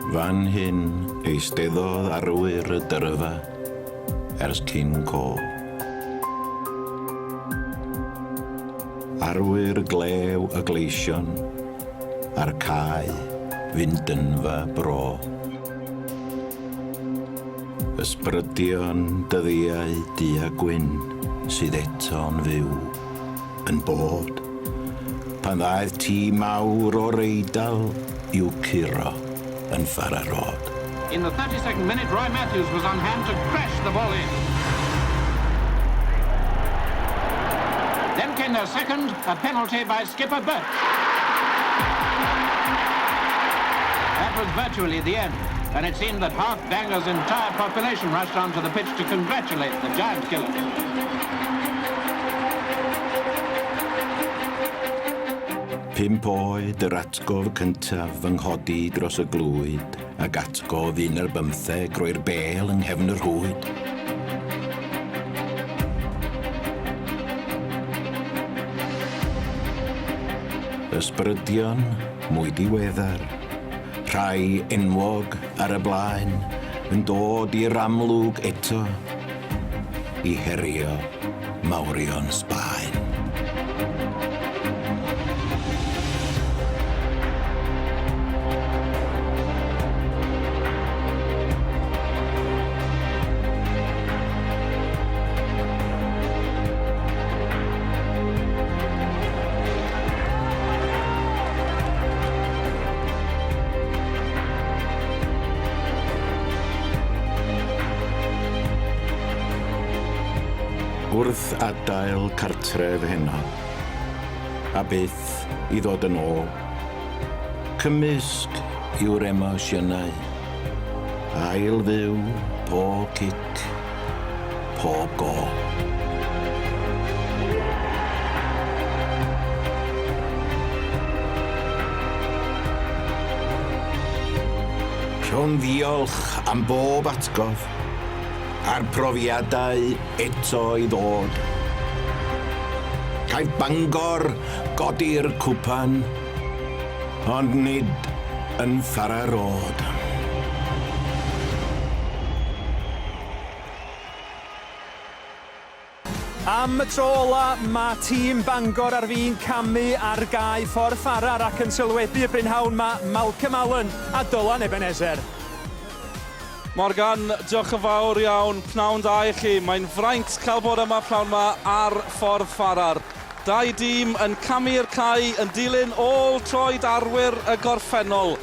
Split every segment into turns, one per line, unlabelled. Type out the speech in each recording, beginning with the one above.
Fan hyn eisteddodd arwyr y dyrfa ers cyn cof. Arwyr glew y gleision a'r cae fyndynfa bro. Ysbrydion dyddiau du a gwyn sydd eto'n fyw yn bod pan ddaeth tîm mawr o'r Eidal i'w curo yn Farrar Road.
In the 32nd minute, Roy Matthews was on hand to crash the ball in. Then came their second, a penalty by skipper Birch. That was virtually the end, and it seemed that half Bangor's entire population rushed onto the pitch to congratulate the giant killer.
Pump oed yr atgof cyntaf yng nghodi dros y glwyd ac atgof 15 roi'r bel yng nghefn y rhwyd. Ysbrydion mwy diweddar, rhai enwog ar y blaen yn dod i'r amlwg eto i herio mawrion Sbaen. Wrth adael cartref heno, a byth i ddod yn ôl, cymysg yw'r emosiynau, ail fyw pob cic, pob gol. Rhwng ddiolch am bob atgof, a'r profiadau eto i ddod. Caiff Bangor godi'r cwpan, ond nid yn Farrar Road.
Am y tro ola, mae tîm Bangor ar fin camu ar gau ffordd Farrar ac yn sylwebu y brynhawn mae Malcolm Allen a Dylan Ebenezer.
Morgan, diolch yn fawr iawn, pnawn da i chi. Mae'n fraint cael bod yma pnawn yma ar ffordd Farrar. Dau dîm yn camu'r cae yn dilyn ôl troed arwyr y gorffennol.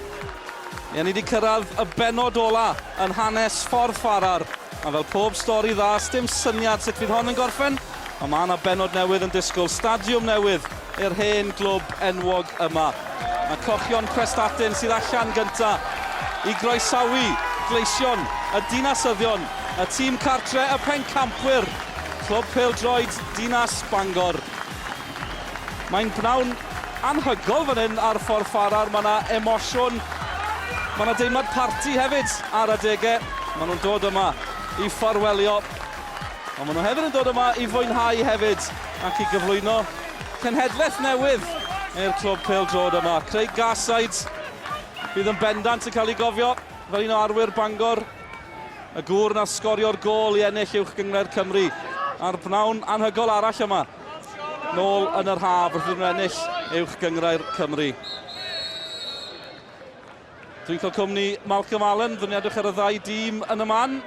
Ni wedi cyrraedd y bennod ola yn hanes ffordd Farrar. A fel pob stori dda, dim syniad sut fydd hon yn gorffen, ond mae yna bennod newydd yn disgwyl, stadiwm newydd i'r hen glwb enwog yma. Mae cochion Prestatyn sydd allan gynta i groesawu gleision y dinasyddion, y tîm cartre y pencampwyr, clwb pêl-droed dinas Bangor. Mae'n pnawn anhygol fan hyn ar ffordd Farrar, mae yna emosiwn, mae yna deimlad parti hefyd ar adegau. Maen nhw'n dod yma i ffarwelio, ond maen nhw hefyd yn dod yma i fwynhau hefyd ac i gyflwyno cenhedlaeth newydd i'r clwb pêl-droed yma. Craig Garside bydd yn bendant yn cael ei gofio fel un o arwyr Bangor, y gŵr na sgorio'r gol i ennill uwch gyngred Cymru. A'r pnawn anhygol arall yma, nôl yn yr haf wrth iddyn nhw ennill uwch gyngred Cymru. Dwi'n cael cwmni Malcolm Allen, ddyniadwch ar y ddau dîm yn y man.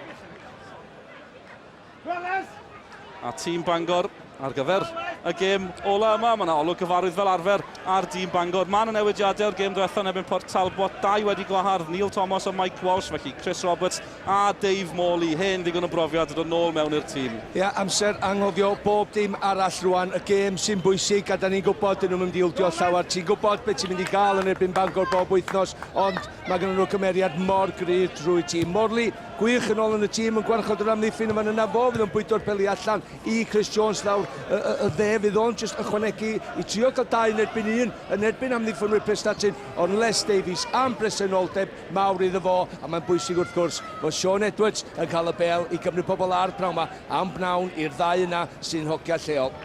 A tîm Bangor ar gyfer y gêm ola yma. Mae yna olwg gyfarwydd fel arfer ar dîm Bangor. Mae yna newidiadau o'r gêm diwethaf yn ebyn Port Talbot. 2 wedi gwahardd, Neil Thomas a Mike Walsh, felly Chris Roberts a Dave Morley. Hen ddigon o brofiad yn ôl mewn i'r tîm.
Ia, amser anghofio bob dim arall rwan. Y gêm sy'n bwysig, a da ni'n gwybod dyn nhw'n mynd i ildio llawer. Ti'n gwybod beth ti'n mynd i gael yn erbyn Bangor bob wythnos, ond mae gen nhw cymeriad mor gryf drwy tîm. Morley, gwych yn ôl yn y tîm, yn gwarchod yr amddiffyn yma yna fo, fydd yn bwydo'r peli allan i Chris Jones lawr. Y dde fydd o'n just ychwanegu i trio cael 2 yn erbyn 1, yn erbyn amddiffynwyr Prestatyn, ond Les Davies am bresenoldeb mawr iddo fo, a mae'n bwysig wrth gwrs fod Sean Edwards yn cael y bel i gymryd pobl ar prawn yma am bnawn i'r 2 yna sy'n hogia lleol.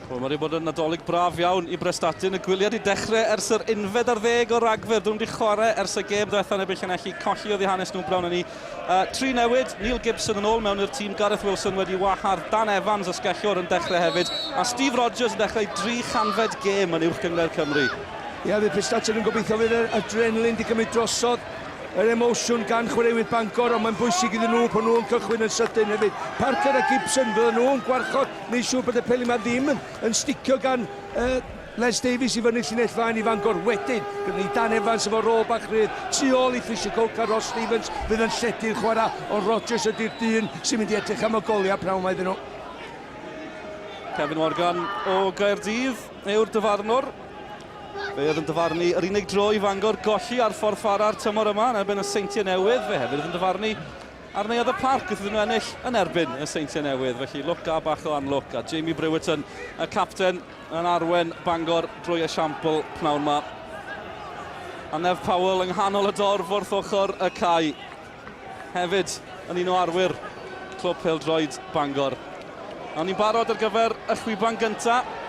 Mae wedi bod yn nadolig braf iawn i Prestatyn. Y gwyliad i dechrau ers yr 11 o Ragfyr. Dwi'n wedi chwarae ers y gêm diwethaf yn ebyn Llanelli. Colli oddi hanes nhw'n brawn yn ni. 3 newid, Neil Gibson yn ôl mewn i'r tîm. Gareth Wilson wedi wahardd. Dan Evans ysgellwr yn dechrau hefyd. A Steve Rogers yn dechrau 3 chanfed gêm yn uwch gyngor Cymru.
Ia, fydd Prestatyn yn gobeithio fydd yr adrenalin wedi cymryd drosodd. Yr emosiwn gan chwaraewyr Bangor, ond mae'n bwysig iddyn nhw bod nhw'n cychwyn yn sydyn hefyd. Parker a Gibson, fydden nhw'n gwarchod, neu siŵr bod y peli yma ddim yn sticio gan Les Davies i fyny llinell flaen i Fangor. Wedyn, gyda ni Dan Evans efo rôl bach rydd, tu ôl i Fisher Coke a Ross Stevens, fydd yn lledu'r chwarae, ond Rogers ydy'r dyn sy'n mynd i edrych am y goliau prawn mae iddyn nhw.
Kevin Morgan o Gaerdydd yw'r dyfarnwr. Fe oedd yn dyfarnu yr unig dro i Fangor golli ar ffordd Farrar tymor yma yn erbyn y Seintiau Newydd. Fe hefyd yn dyfarnu ar neuadd y parc wrth iddyn nhw ennill yn erbyn y Seintiau Newydd. Felly look a bach o anlook. A Jamie Brewerton, y capten yn arwen Bangor drwy y siampl pnawn yma. A Nef Powell yng nghanol y dorf wrth ochr y cae. Hefyd yn un o arwyr clwb pêl-droed Bangor. A ni'n barod ar gyfer y chwiban gyntaf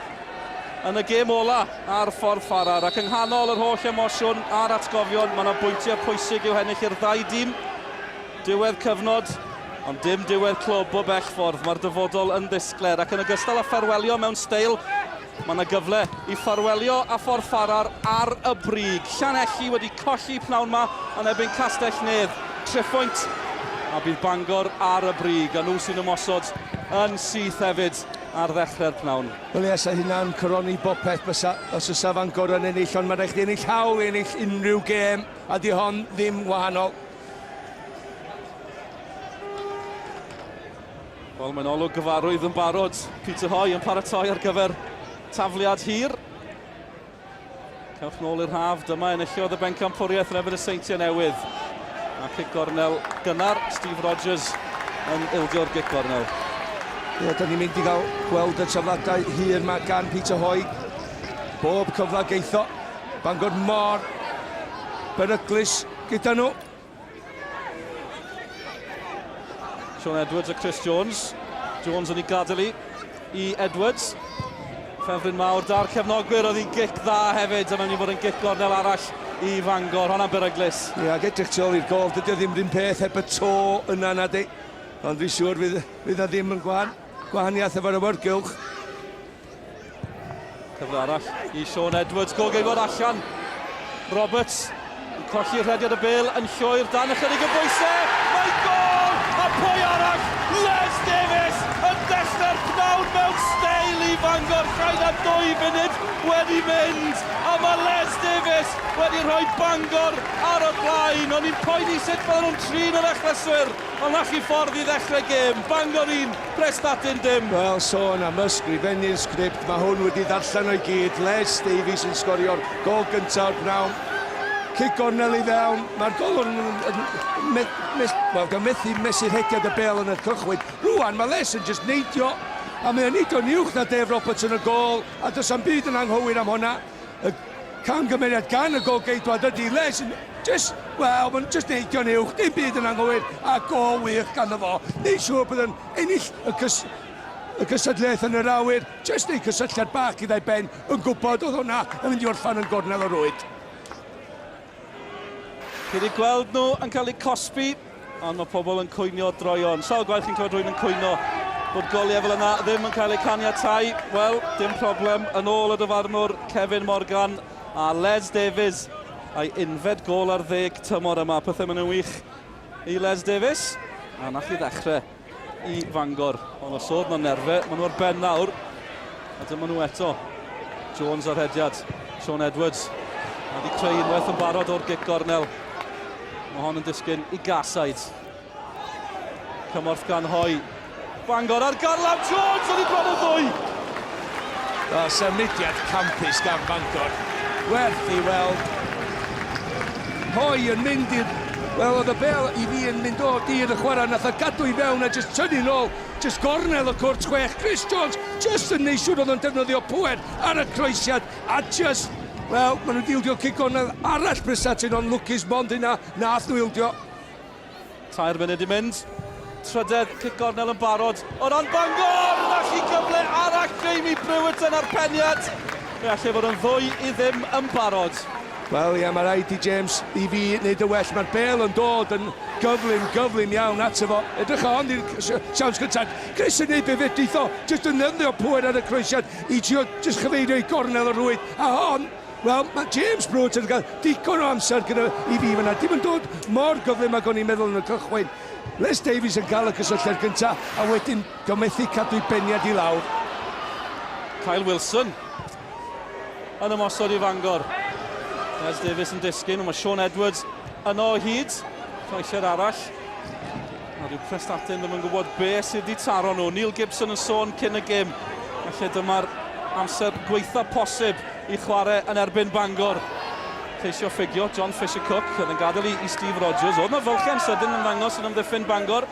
yn y gêm ola ar ffordd Farrar, ac yng nghanol yr holl emosiwn a'r atgofion, mae yna bwyntiau pwysig i'w hennill i'r 2 dîm. Diwedd cyfnod, ond dim diwedd clwb o bell ffordd. Mae'r dyfodol yn ddisgler, ac yn ogystal â ffarwelio mewn steil, mae yna gyfle i ffarwelio a ffordd Farrar ar y brig. Llanelli wedi colli pnawn yma yn ebyn Castell Nedd, triphwynt, a bydd Bangor ar y brig, a nhw sy'n ymosod yn syth hefyd ar ddechrau'r pnawn.
Wel ie, sa hynna'n coroni bopeth os ysa Fangor yn ennill, ond mae rhaid i ennill hawl i ennill unrhyw gêm, a di hon ddim wahanol.
Wel, mae'n olwg gyfarwydd yn barod. Peter Hoy yn paratoi ar gyfer tafliad hir. Cewch nôl i'r haf, dyma enilliodd y bencampwriaeth yn erbyn y Seintiau Newydd. A cic gornel gynnar, Steve Rogers yn ildio'r gic gornel.
Ie, da ni'n mynd i gael gweld y trafladau hir yma gan Peter Hoy. Bob cyfle geitho. Bangor mor beryglus gyda nhw.
Sean Edwards a Chris Jones. Jones yn ei gadael i Edwards. Ffefryn mawr da'r cefnogwyr, oedd hi'n gic dda hefyd, a mewn i fod yn gic gornel arall i Fangor, hwnna'n beryglus.
Ie, ac edrych tu ôl i'r gol, dydy o ddim rhywun peth heb y to yna na di. Ond dwi'n siŵr fydd o ddim yn gwahaniaeth efo'r awyrgylch.
Cyfle arall i Sean Edwards, gogau fod allan. Roberts yn colli rhediad y bêl yn llwyr dan ychydig y bwysau. Mae'n gol! A pwy arall? Les Davies yn dechrau'r pnawn mewn steil i Fangor. Rhaid am 2 munud wedi mynd. A mae Les Davies wedi rhoi Bangor ar y blaen. O'n i'n poeni sut bydden nhw'n trin yr echlyswyr. Ond nach i ffordd i ddechrau gêm. Bangor 1, Prestatyn dim.
Wel, sôn am ysgrifennu'r sgript, mae hwn wedi ddarllen o'i gyd. Les Davies yn sgorio'r gol gyntaf o'r pnawn. Cic gornel i fewn. Mae'r gol yn methu mesur hediad y bel yn y cychwyn. Rwan, mae Les yn just neidio. A mae'n neidio niwch na Dave Roberts yn y gol. A does am byd yn anghywir am hwnna. Y camgymeriad gan y gol geidwad ydy Les yn mae'n just neidio niwch. Dim byd yn anghywir. A gol wych gan fo. Neu siŵr bydd yn ennill y cysadlaeth yn yr awyr. Just neu cysylltiad bach i ddau ben yn gwybod oedd hwnna yn mynd i orffan yn gornel o rwyd.
Wedi gweld nhw yn cael eu cosbi, ond mae pobl yn cwynio droion. Sawl gwaith chi'n clywed rhywun yn cwyno bod goliau fel yna ddim yn cael eu caniatáu? Wel, dim problem. Yn ôl y dyfarnwr Kevin Morgan a Les Davies a'i unfed gol ar 10 tymor yma. Pethau maen nhw'n wych i Les Davies. A nach i ddechrau i Fangor. Ond os oedd nhw'n nerfau, maen nhw ar ben nawr. A dyma nhw eto. Jones ar hediad. Sean Edwards. A di creu unwaith yn barod o'r gic gornel. Mae hon yn disgyn i Gasaid. Cymorth gan Hoi. Bangor ar Garlam Jones, oedd i bron o ddwy.
Symudiad campus gan Bangor. Werth i weld. Hoi yn mynd i'r... Wel, oedd y bel i fi yn mynd o dir y chwarae, nath a gadw i fewn a just tynnu nôl, just gornel y cwrt 6. Chris Jones just yn neud siŵr oedd yn defnyddio pwer ar y croesiad, a just, wel, maen nhw'n dildio cic gornel arall Prestatyn, ond lwcus mond yna, nath nhw ildio.
3 munud i mynd. Trydedd, cic gornel yn barod. O ran Bangor! Na chi gyfle arall Jamie Brewerton ar peniad. Fe allai fod yn 2-0 yn barod.
Wel, ie, mae rhaid i James i fi wneud y well. Mae'r bel yn dod yn gyflym iawn ato fo. Edrych o hon i'r siawns gyntaf. Chris yn neud be fedrith o, jyst yn nyddio pwer ar y croesiad i trio jyst chyfeirio i gornel y rwyd. A hon, wel, mae James Brewerton yn cael digon o amser gyda i fi fyna. Dim yn dod mor gyflym ag o'n i'n meddwl yn y cychwyn. Les Davies yn cael y cysylltiad gyntaf, a wedyn gomethu cadw i beniad i lawr.
Kyle Wilson yn ymosod i Fangor. Les Davies yn disgyn, ond mae Sean Edwards yno o hyd. Troesiad arall. A rhyw Prestatyn ddim yn gwybod be sydd wedi taro nhw. Neil Gibson yn sôn cyn y gêm. Felly dyma'r amser gweitha posib i chwarae yn erbyn Bangor. Ceisio ffigio, John Fisher-Cook yn gadael i Steve Rogers. Oedd yna fylchen sydyn yn ddangos yn ymddiffyn Bangor.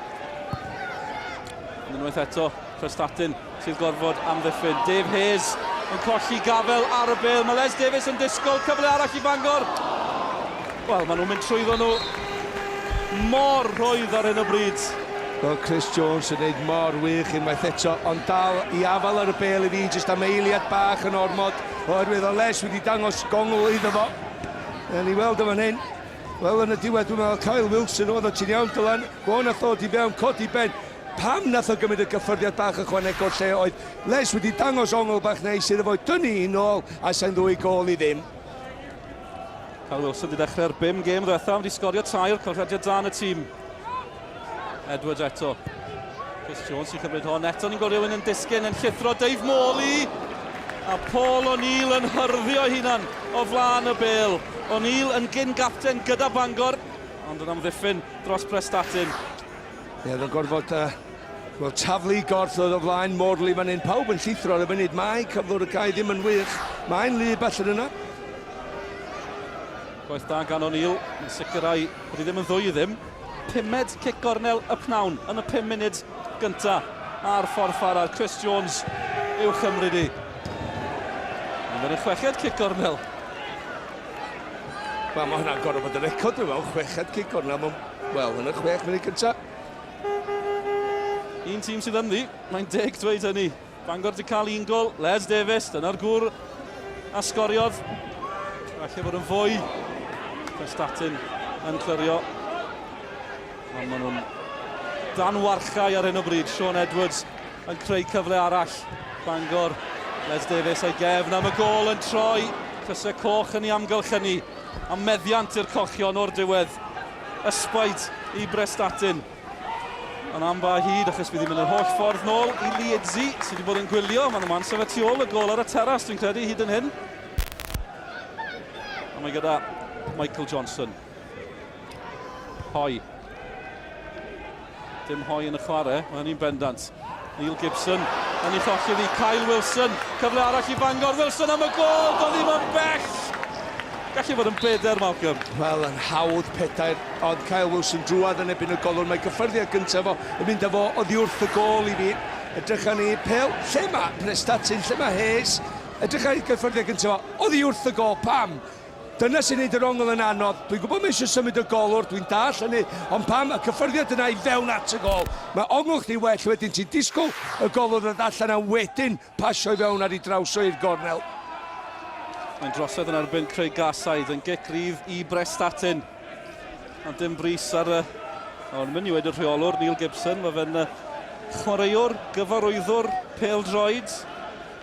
Yn unwaith eto, Prestatyn sydd gorfod amddiffyn. Dave Hayes yn colli gafel ar y bel. Mae Les Davies yn disgwyl cyfle arall i Bangor. Wel, maen nhw'n mynd trwyddo nhw mor rhoedd ar hyn o bryd.
Wel, Chris Jones yn neud mor wych unwaith eto, ond dal i afal ar y bel i fi, jyst am eiliad bach yn ormod. Oherwydd o Les wedi dangos gongl iddo fo. Ni weld am hyn. Wel, yn y diwedd, dwi'n meddwl Kyle Wilson oedd o ti'n iawn Dylan. Gwan a thod i fewn, codi ben. Pam nath o gymryd y gyffyrddiad bach ychwanegol lle oedd Les wedi dangos ongl bach neis iddo fo dynnu i nôl a sa'n ddwy gol i ddim.
Kyle Wilson wedi dechrau'r 5 gêm ddiwethaf, wedi sgorio 3, colrediad dan y tîm. Edwards eto. Chris Jones sy'n cymryd hon eto, ni'n gweld rhywun yn disgyn yn llithro Dave Morley. A Paul O'Neill yn hyrddio hunan o flaen y bel. O'Neill yn gyn-gapten gyda Bangor, ond yn amddiffyn dros Prestatyn.
Ie, dwi'n gorfod taflu gorth oedd o flaen Morley fan hyn. Pawb yn llithro ar y funud. Mae cyflwr y cae ddim yn wych. Mae'n lyb allan yna.
Gwaith da gan O'Neill, yn sicrhau bod hi ddim yn 2-0. 5 cic gornel y pnawn yn y 5 munud gyntaf ar ffordd Farrar. Chris Jones i'w chymryd i. Yn fynd yn 6 cic gornel.
Wel, mae hwnna'n gorfod bod y record dwi'n meddwl, 6 cic gornel. Wel, yn y 6 munud gyntaf.
Un tîm sydd yn ddi, mae'n 10 dweud hynny. Bangor wedi cael 1 gol, Les Davies, dyna'r gŵr a sgoriodd. Felly fod yn fwy. Prestatyn yn clirio. Ond maen nhw'n danwarchau ar hyn o bryd. Sean Edwards yn creu cyfle arall. Bangor, Les Davies a'i gefn am y gol yn troi. Crysau coch yn ei amgylch hynny. A meddiant i'r cochion o'r diwedd. Ysbaid i Prestatyn. Ond am ba hyd, achos bydd hi'n mynd yr holl ffordd nôl i Leedsy, sydd wedi bod yn gwylio. Maen nhw'n sefyd tu ôl y gol ar y teras, dwi'n credu, hyd yn hyn. A mae gyda Michael Johnson. Hoi. Dim Hoi yn y chwarae, mae hynny'n bendant. Neil Gibson yn ei cholli ddi. Kyle Wilson, cyfle arall i Bangor. Wilson am y gol, doedd ddim yn bell. Gallu fod yn beder, Malcolm.
Wel, yn hawdd pedair, ond Kyle Wilson drwad yn ebyn y golwr. Mae gyffyrddiad gyntaf fo yn mynd â fo oddi wrth y gol i fi. Edrych ni pel, lle mae Prestatyn, lle mae Hayes. Edrych ni gyffyrddiad gyntaf fo, oddi wrth y gol, pam? Dyna sy'n neud yr ongl yn anodd. Dwi'n gwybod mae eisiau symud y golwr, dwi'n dall hynny, ond pam, y cyffyrddiad yna i fewn at y gol. Mae ongl chdi well, wedyn ti'n disgwyl y golwr yn allan a wedyn pasio i fewn ar ei draws o'r gornel.
Mae'n drosodd yn erbyn Craig Gasaid yn gic rif i Prestatyn. A dim bris ar y... O'n mynd i wedi rheolwr Neil Gibson. Mae fe'n chwaraewr, gyfarwyddwr, pêl-droed.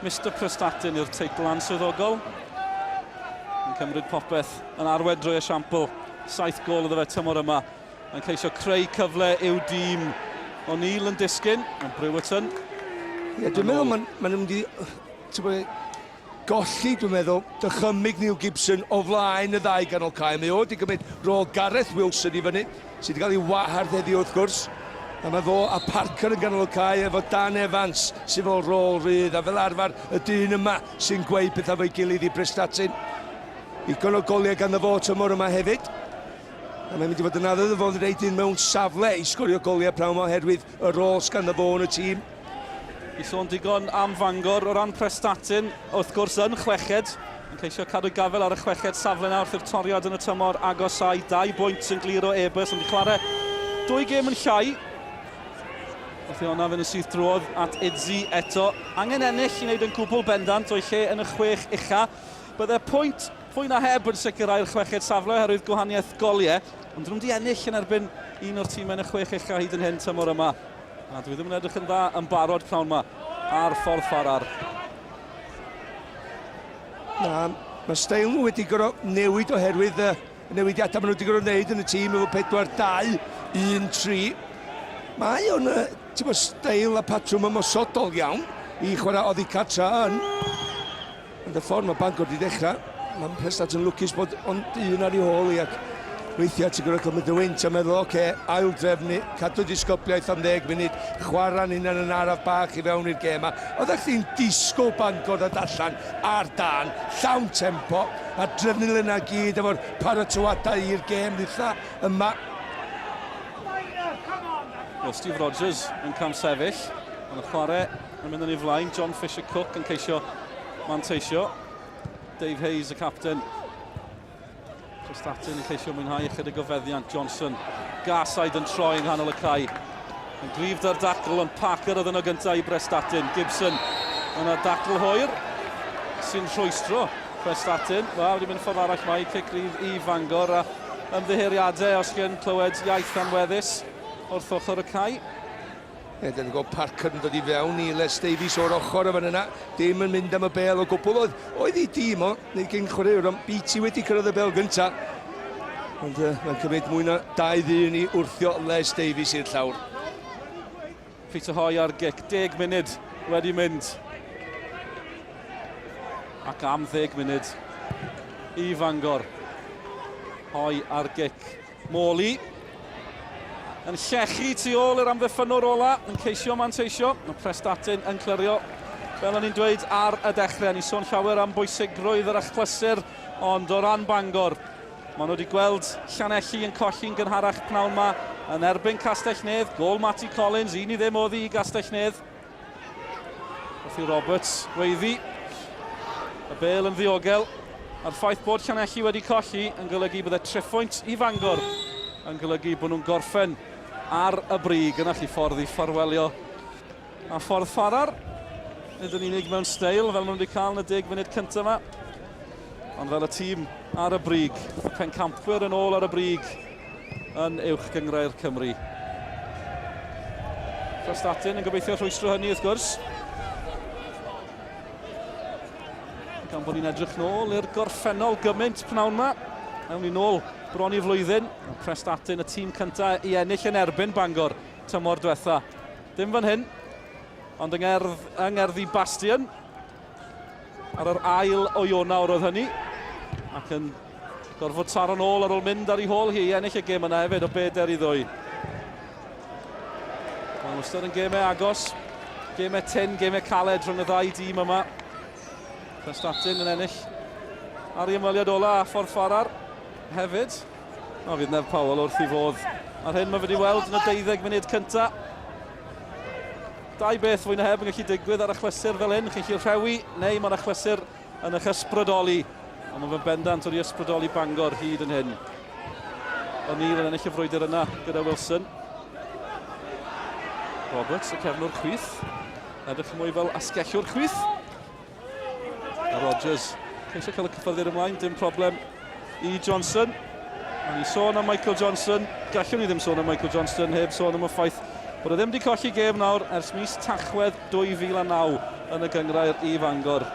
Mr Prestatyn i'r teitl answyddogol. Yn cymryd popeth yn arwed drwy esiampl. 7 gol iddo fe tymor yma. Mae'n ceisio creu cyfle i'w dîm. O'Neill yn disgyn, yn Brewerton.
Ie, dwi'n meddwl mae'n mynd i... golli, dwi'n meddwl, dychymig Neil Gibson o flaen y ddau ganol cae. Mae o wedi gymryd rôl Gareth Wilson i fyny, sydd wedi cael ei wahardd heddi wrth gwrs. A mae fo a Parker yn ganol cae efo Dan Evans sydd fel rôl rydd. A fel arfer y dyn yma sy'n gweud pethau fo'i gilydd i Prestatyn. Igon o goliau gan y fo tymor yma hefyd. A mae'n mynd i fod yn adrodd fod yn reid un mewn safle i sgorio goliau prawn yma oherwydd y rôl sgan y fo yn y tîm.
I sôn digon am Fangor o ran Prestatyn, wrth gwrs yn chweched. Yn ceisio cadw gafel ar y chweched safle nawr wrth i'r toriad yn y tymor agosau. 2 bwynt yn glir o Ebers, ond i chwarae 2 gêm yn llai. Wrth i hwnna fynd yn syth drodd at Idzi eto. Angen ennill i wneud yn gwbl bendant o'i lle yn y 6 ucha. Bydde pwynt fwy na heb yn sicrhau'r chweched safle oherwydd gwahaniaeth goliau. Ond nhw'n di ennill yn erbyn un o'r tîm yn y 6 ucha hyd yn hyn tymor yma. A dwi ddim yn edrych yn dda yn barod pnawn yma ar ffordd Farrar.
Na, mae steil nhw wedi gorfod newid oherwydd y newidiadau maen nhw wedi gorfod wneud yn y tîm efo 4-2-1-3. Mae o'n steil a patrwm ymosodol iawn i chwarae oddi cartra yn. Ond y ffordd mae Bangor wedi dechrau, mae'n Prestatyn yn lwcus bod ond un ar ei hôl i ac weithiau ti'n gwrdd cymryd y wynt a meddwl, oce, ail drefnu, cadw disgobliaeth am 10 munud, chwarae'n un yn araf bach i fewn i'r gema. Oeddech chi'n disgwyl Bangor ddod allan ar dan, llawn tempo, a drefnu yna gyd efo'r paratoadau i'r gem dditha yma.
Wel, Steve Rogers yn cam sefyll, ond y chwarae yn mynd yn ei flaen, John Fisher-Cook yn ceisio manteisio. Dave Hayes, y capten. Prestatyn yn ceisio mwynhau ychydig o feddiant. Johnson, gasaid yn troi yng nghanol y cae. Yn gryf da'r dacl, ond Parker oedd yno gyntaf i Prestatyn. Gibson, yna dacl hwyr, sy'n rhwystro Prestatyn. Wel, wedi mynd ffordd arall mai, cic gryf i Fangor, a ymddiheriadau os chi'n clywed iaith anweddus wrth ochr y cae.
Dyn ni'n gweld Parker yn dod i fewn i Les Davies o'r ochr o fan yna. Dim yn mynd am y bel o gwbl. Oedd ei dîm o, neu gyn chwaraewr, ond BT wedi cyrraedd y bel gyntaf. Ond mae'n cymryd mwy na 2-1 i wrthio Les Davies i'r llawr.
Peter Hoy ar gic, 10 munud wedi mynd. Ac am 10 munud i Fangor. Hoy ar gic. Morley. Yn llechu tu ôl i'r amddiffynwr ola, yn ceisio manteisio. Mae Prestatyn yn clirio, fel o'n i'n dweud ar y dechrau. Ni sôn llawer am bwysigrwydd yr achlysur, ond o ran Bangor. Maen nhw wedi gweld Llanelli yn colli'n gynharach pnawn yma yn erbyn Castell Nedd. Gôl Matty Collins, un i ddim oddi i Castell Nedd. Wrthi Roberts, weiddi. Y bel yn ddiogel. A'r ffaith bod Llanelli wedi colli yn golygu bydde triphwynt i Fangor. Yn golygu bod nhw'n gorffen ar y brig yn allu ffordd i ffarwelio a ffordd Farrar. Nid yn unig mewn steil fel nhw wedi cael yn y 10 munud cyntaf yma. Ond fel y tîm ar y brig, y pencampwyr yn ôl ar y brig yn uwch gyngrau'r Cymru. Prestatyn yn gobeithio rhwystro hynny wrth gwrs. Gan bod ni'n edrych nôl i'r gorffennol gymaint pnawn yma. Ewn ni nôl bron i flwyddyn. Prestatyn y tîm cyntaf i ennill yn erbyn Bangor tymor diwetha. Dim fan hyn, ond yng ngerddi Bastion. Ar yr ail o Ionawr oedd hynny. Ac yn gorfod taro nôl ar ôl mynd ar ei hôl hi i ennill y gêm yna hefyd o 4-2. Mae'n wastad yn gemau agos. Gemau tin, gemau caled rhwng y ddau dîm yma. Prestatyn yn ennill ar ei ymweliad ola a ffordd Farrar hefyd. O, fydd Nef Powell wrth i fodd. Ar hyn mae wedi weld yn y 12 munud cyntaf. 2 beth fwy na heb yn gallu digwydd ar achlysur fel hyn. Chi'n gallu rhewi, neu mae'r achlysur yn eich ysbrydoli. Ond mae fe'n bendant wedi ysbrydoli Bangor hyd yn hyn. O'Neill yn ennill y frwydr yna gyda Wilson. Roberts, y cefnwr chwith. Edrych mwy fel asgellwr chwith. A Rogers, ceisio cael y cyffyrddiad ymlaen, dim problem i Johnson. A ni sôn am Michael Johnson. Gallwn ni ddim sôn am Michael Johnson heb sôn am y ffaith bod e ddim wedi colli gêm nawr ers mis Tachwedd 2009 yn y gyngrair i Fangor.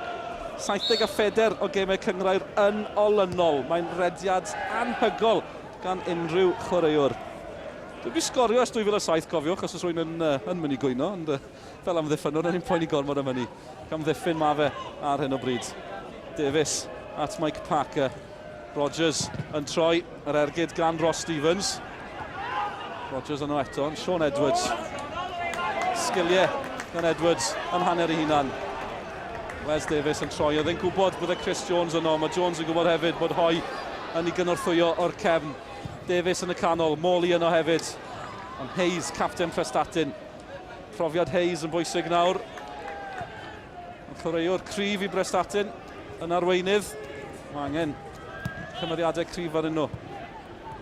74 o gemau cyngrair yn olynol. Mae'n rediad anhygol gan unrhyw chwaraewr. Dwi'n sgorio ers 2007, cofiwch, os oes rwy'n yn mynd i gwyno, ond fel am ddiffynwr, yn ein poeni gormod am hynny. Camddiffyn mae fe ar hyn o bryd. Davies at Mike Parker. Rogers yn troi yr ergyd gan Ross Stevens. Rogers yno eto, Sean Edwards. Sgiliau gan Edwards yn hanner ei hunan. Les Davies yn troi, oedd e'n gwybod bod Chris Jones yno. Mae Jones yn gwybod hefyd bod Hoi yn ei gynorthwyo o'r cefn. Davies yn y canol, Morley yno hefyd. Ond Hayes, capten Prestatyn. Profiad Hayes yn bwysig nawr. Yn chwaraewr cryf i Prestatyn yn arweinydd. Mae angen cymeriadau cryf ar nhw.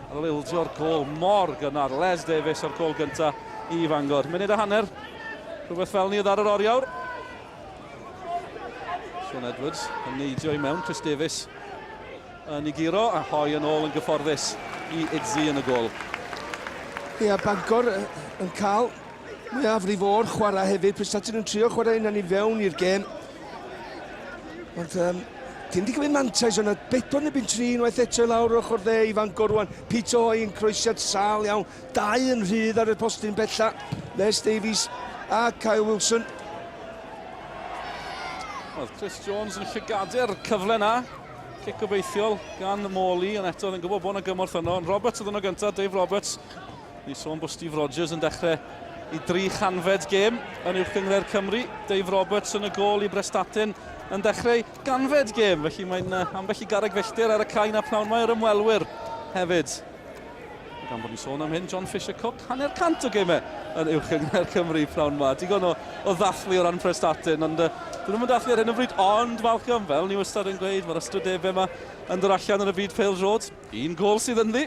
Ar ôl ildio'r gol mor gynnar. Les Davies o'r gol gyntaf i Fangor. Munud a hanner. Rhywbeth fel ni oedd ar yr oriawr. Sean Edwards yn neidio i mewn. Chris Davies yn ei giro. A Hoi yn ôl yn gyfforddus i Idzi yn y gol.
Ie, Bangor yn cael mwyaf rifor chwarae hefyd. Prestatyn yn trio chwarae yna ni fewn i'r gêm. Ond dim di gymryd mantais yna. 4-3 unwaith eto lawr ochr dde i Fangor rwan. Peter Hoi yn croesiad sal iawn. 2 yn rhydd ar y postyn bella. Les Davies a Kyle Wilson.
Oedd Chris Jones yn llygadu'r cyfle na. Cic gobeithiol gan Morley, ond eto oedd yn gwybod bod yna gymorth yno. Roberts oedd yno gyntaf, Dave Roberts. Ni sôn bod Steve Rogers yn dechrau i 3 chanfed gêm yn uwch gyngred Cymru. Dave Roberts yn y gol i Prestatyn yn dechrau ganfed gêm. Felly mae'n ambell i garreg felltir ar y cae na pnawn mae'r ymwelwyr hefyd. Gan bod ni'n sôn am hyn, John Fisher Cook, 100% o gemau yn uwch gyngred Cymru pnawn ma. Digon o ddathlu o ran Prestatyn, ond dyn nhw'n dathlu ar hyn o bryd, ond Malcolm, fel ni wastad yn gweud, mae'r ystodebau yma yn dod allan yn y byd Pêl Road. 1 gol sydd yn ddi.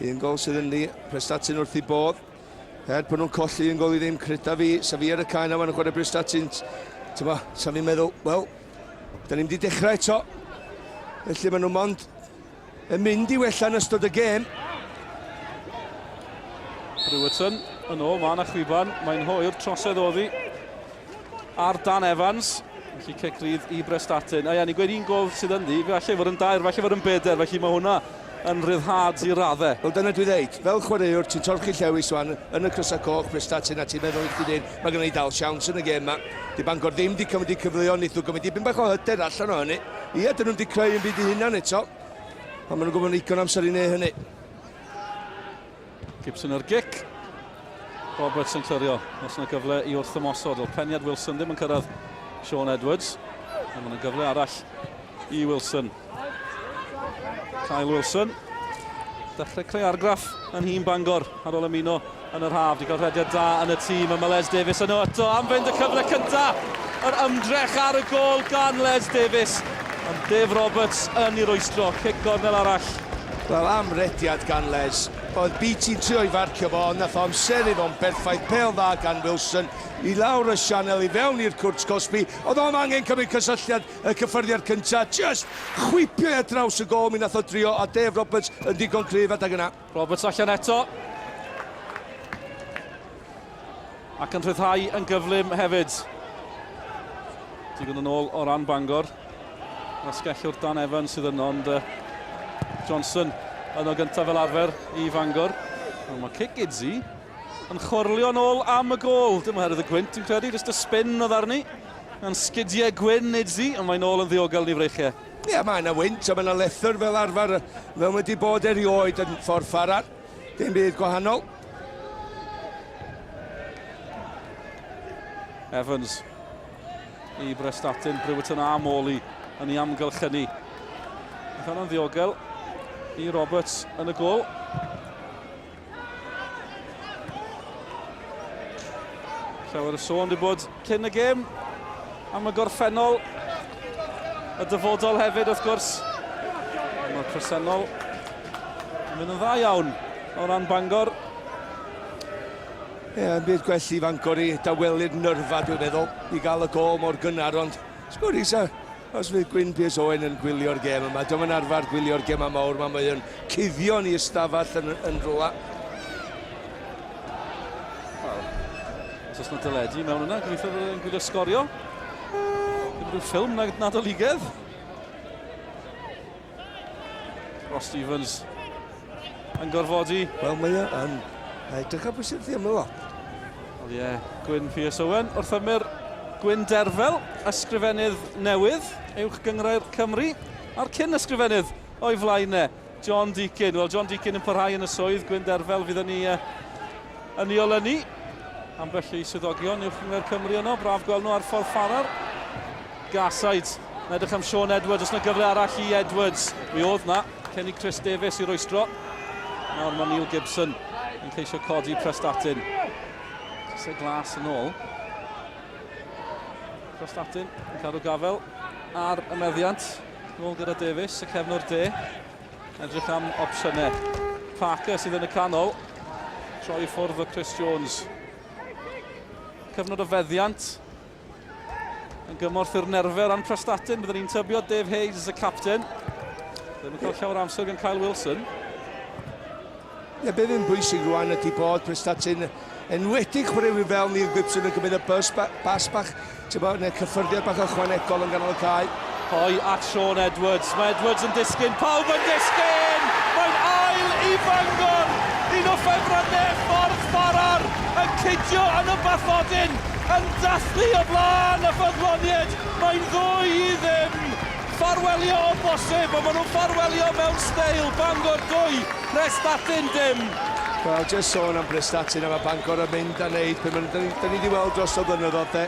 1 gol sydd yn ddi, Prestatyn wrth i bodd. Bod nhw'n colli 1 gol i ddim, cryda fi, sa fi ar y cae na fan yn chwarae Prestatyn. Sa fi'n meddwl, wel, da ni'n di dechrau eto. Felly maen nhw'n mond yn mynd i wella yn ystod y gêm.
Brewerton yn ôl, mae yna chwiban, mae'n hwyr, trosedd oddi ar Dan Evans. Felly cic rydd i Prestatyn. A ia, ni'n gweud 1 gol sydd yn ddi, falle fod yn 2, falle fod yn 4, felly mae hwnna yn ryddhad i raddau.
Wel, dyna dwi ddeud, fel chwaraewr, ti'n torchi llewis wan yn y crysau coch Prestatyn a ti'n meddwl i chdi dyn, mae gen i dal siawns yn y gêm yma. Di Bangor ddim di cymryd i cyfleoedd, neithw gymryd i byn bach o hyder allan o hynny. Ie, dyn nhw'n di creu yn byd i hunan eto. A maen nhw'n gwybod nigon amser i neu hynny.
Gibson yr gic. Roberts yn clirio. Os yna gyfle i wrth ymosod. Oedd Peniad Wilson ddim yn cyrraedd Sean Edwards. A mae'n gyfle arall i Wilson. Kyle Wilson. Dechrau creu argraff yn hun Bangor ar ôl ymuno yn yr haf. Di gael rhediad da yn y tîm. A mae Les Davies yno eto am fynd y cyfle cyntaf. Yr ymdrech ar y gol gan Les Davies. Ond Dave Roberts yn ei rwystro. Cic gornel arall.
Wel, am rediad gan Les. Oedd BT trio i farcio fo, ond nath o amser i fo'n berffaith, pêl dda gan Wilson, i lawr y sianel i fewn i'r cwrt Cosby. Oedd o'n angen cymryd cysylltiad y cyffyrddiad cyntaf, just chwipio ar draws y gol mi nath o drio, a Dave Roberts yn digon cryf adag yna.
Roberts allan eto. Ac yn rhyddhau yn gyflym hefyd. Digon yn ôl o ran Bangor. Asgellwr Dan Evans sydd yno, ond Johnson yno gyntaf fel arfer i Fangor. Mae cic Idzi yn chwrlio nôl am y gol. Dim oherwydd y gwynt, dwi'n credu, jyst y spin oedd arni. Yn sgidiau gwyn Idzi, ond mae'n ôl yn ddiogel ni freichiau.
Ie, mae yna wynt, a mae yna lethyr fel arfer, fel wedi bod erioed yn ffordd Farrar. Dim byd gwahanol.
Evans i Prestatyn, Brewerton a Morley yn ei amgylchynu. Oedd hwnna'n ddiogel i Roberts yn y gol. Llawer y sôn wedi bod cyn y gêm am y gorffennol. Y dyfodol hefyd, wrth gwrs. Mae'r presennol yn mynd yn dda iawn o ran Bangor.
Ie, yn byd gwell i Fangor i dawelu'r nyrfa, dwi'n meddwl, i gael y gol mor gynnar, ond sgwr isa. Os fydd Gwyn Piers Owen yn gwylio'r gêm yma, dyma'n arfer gwylio'r gêm yma mawr, mae'n cuddio ni ystafell yn rhywle.
Wel, os oes yna dyledu mewn yna, gobeithio bod yn gwylio sgorio. Ddim rhyw ffilm nad o ligedd. Ross Stevens yn gorfodi.
Wel, mae'n edrych ar bwysig ymwyl o.
Wel ie, Gwyn Piers Owen wrth ymyr Gwyn Derfel, ysgrifennydd newydd, uwch gyngrair Cymru, a'r cyn ysgrifennydd o'i flaen John Deacon. Wel, John Deacon yn parhau yn y swydd, Gwyn Derfel fydd yn ei olynu. Ambell i swyddogion uwch gyngrair Cymru yno, braf gweld nhw ar ffordd Farrar. Gasaid, yn edrych am Sean Edwards, os yna gyfle arall i Edwards. Mi oedd na, Kenny Chris Davies i rwystro. Nawr mae Neil Gibson yn ceisio codi Prestatyn. Cysau glas yn ôl. Prestatyn yn cadw gafel ar y meddiant. Nôl gyda Davies, y cefnwr de. Edrych am opsiynau. Parker sydd yn y canol. Troi i ffwrdd o Chris Jones. Cyfnod o feddiant. Yn gymorth i'r nerfer ran Prestatyn. Byddwn ni'n tybio Dave Hayes as y captain. Ddim yn cael llawer amser gan Kyle Wilson.
Ie, beth yn bwysig rwan ydy bod Prestatyn enwedig chwaraewyr fel Neil Gibson yn gymryd y bas bach. Ti'n bod, neu cyffyrddiad bach ychwanegol yn ganol y cae.
Hoi at Sean Edwards. Mae Edwards yn disgyn. Pawb yn disgyn! Mae'n ail i Bangor! Un o ffefrynnau ffordd Farrar yn cydio yn y bathodyn. Yn dathlu o blaen y ffyddloniad. Mae'n 2-0. Ffarwelio o bosib, ond maen nhw'n ffarwelio mewn steil. Bangor 2, Prestatyn dim.
Wel, jyst sôn am Prestatyn a mae Bangor yn mynd a wneud. Da ni wedi weld dros o blynyddoedd de.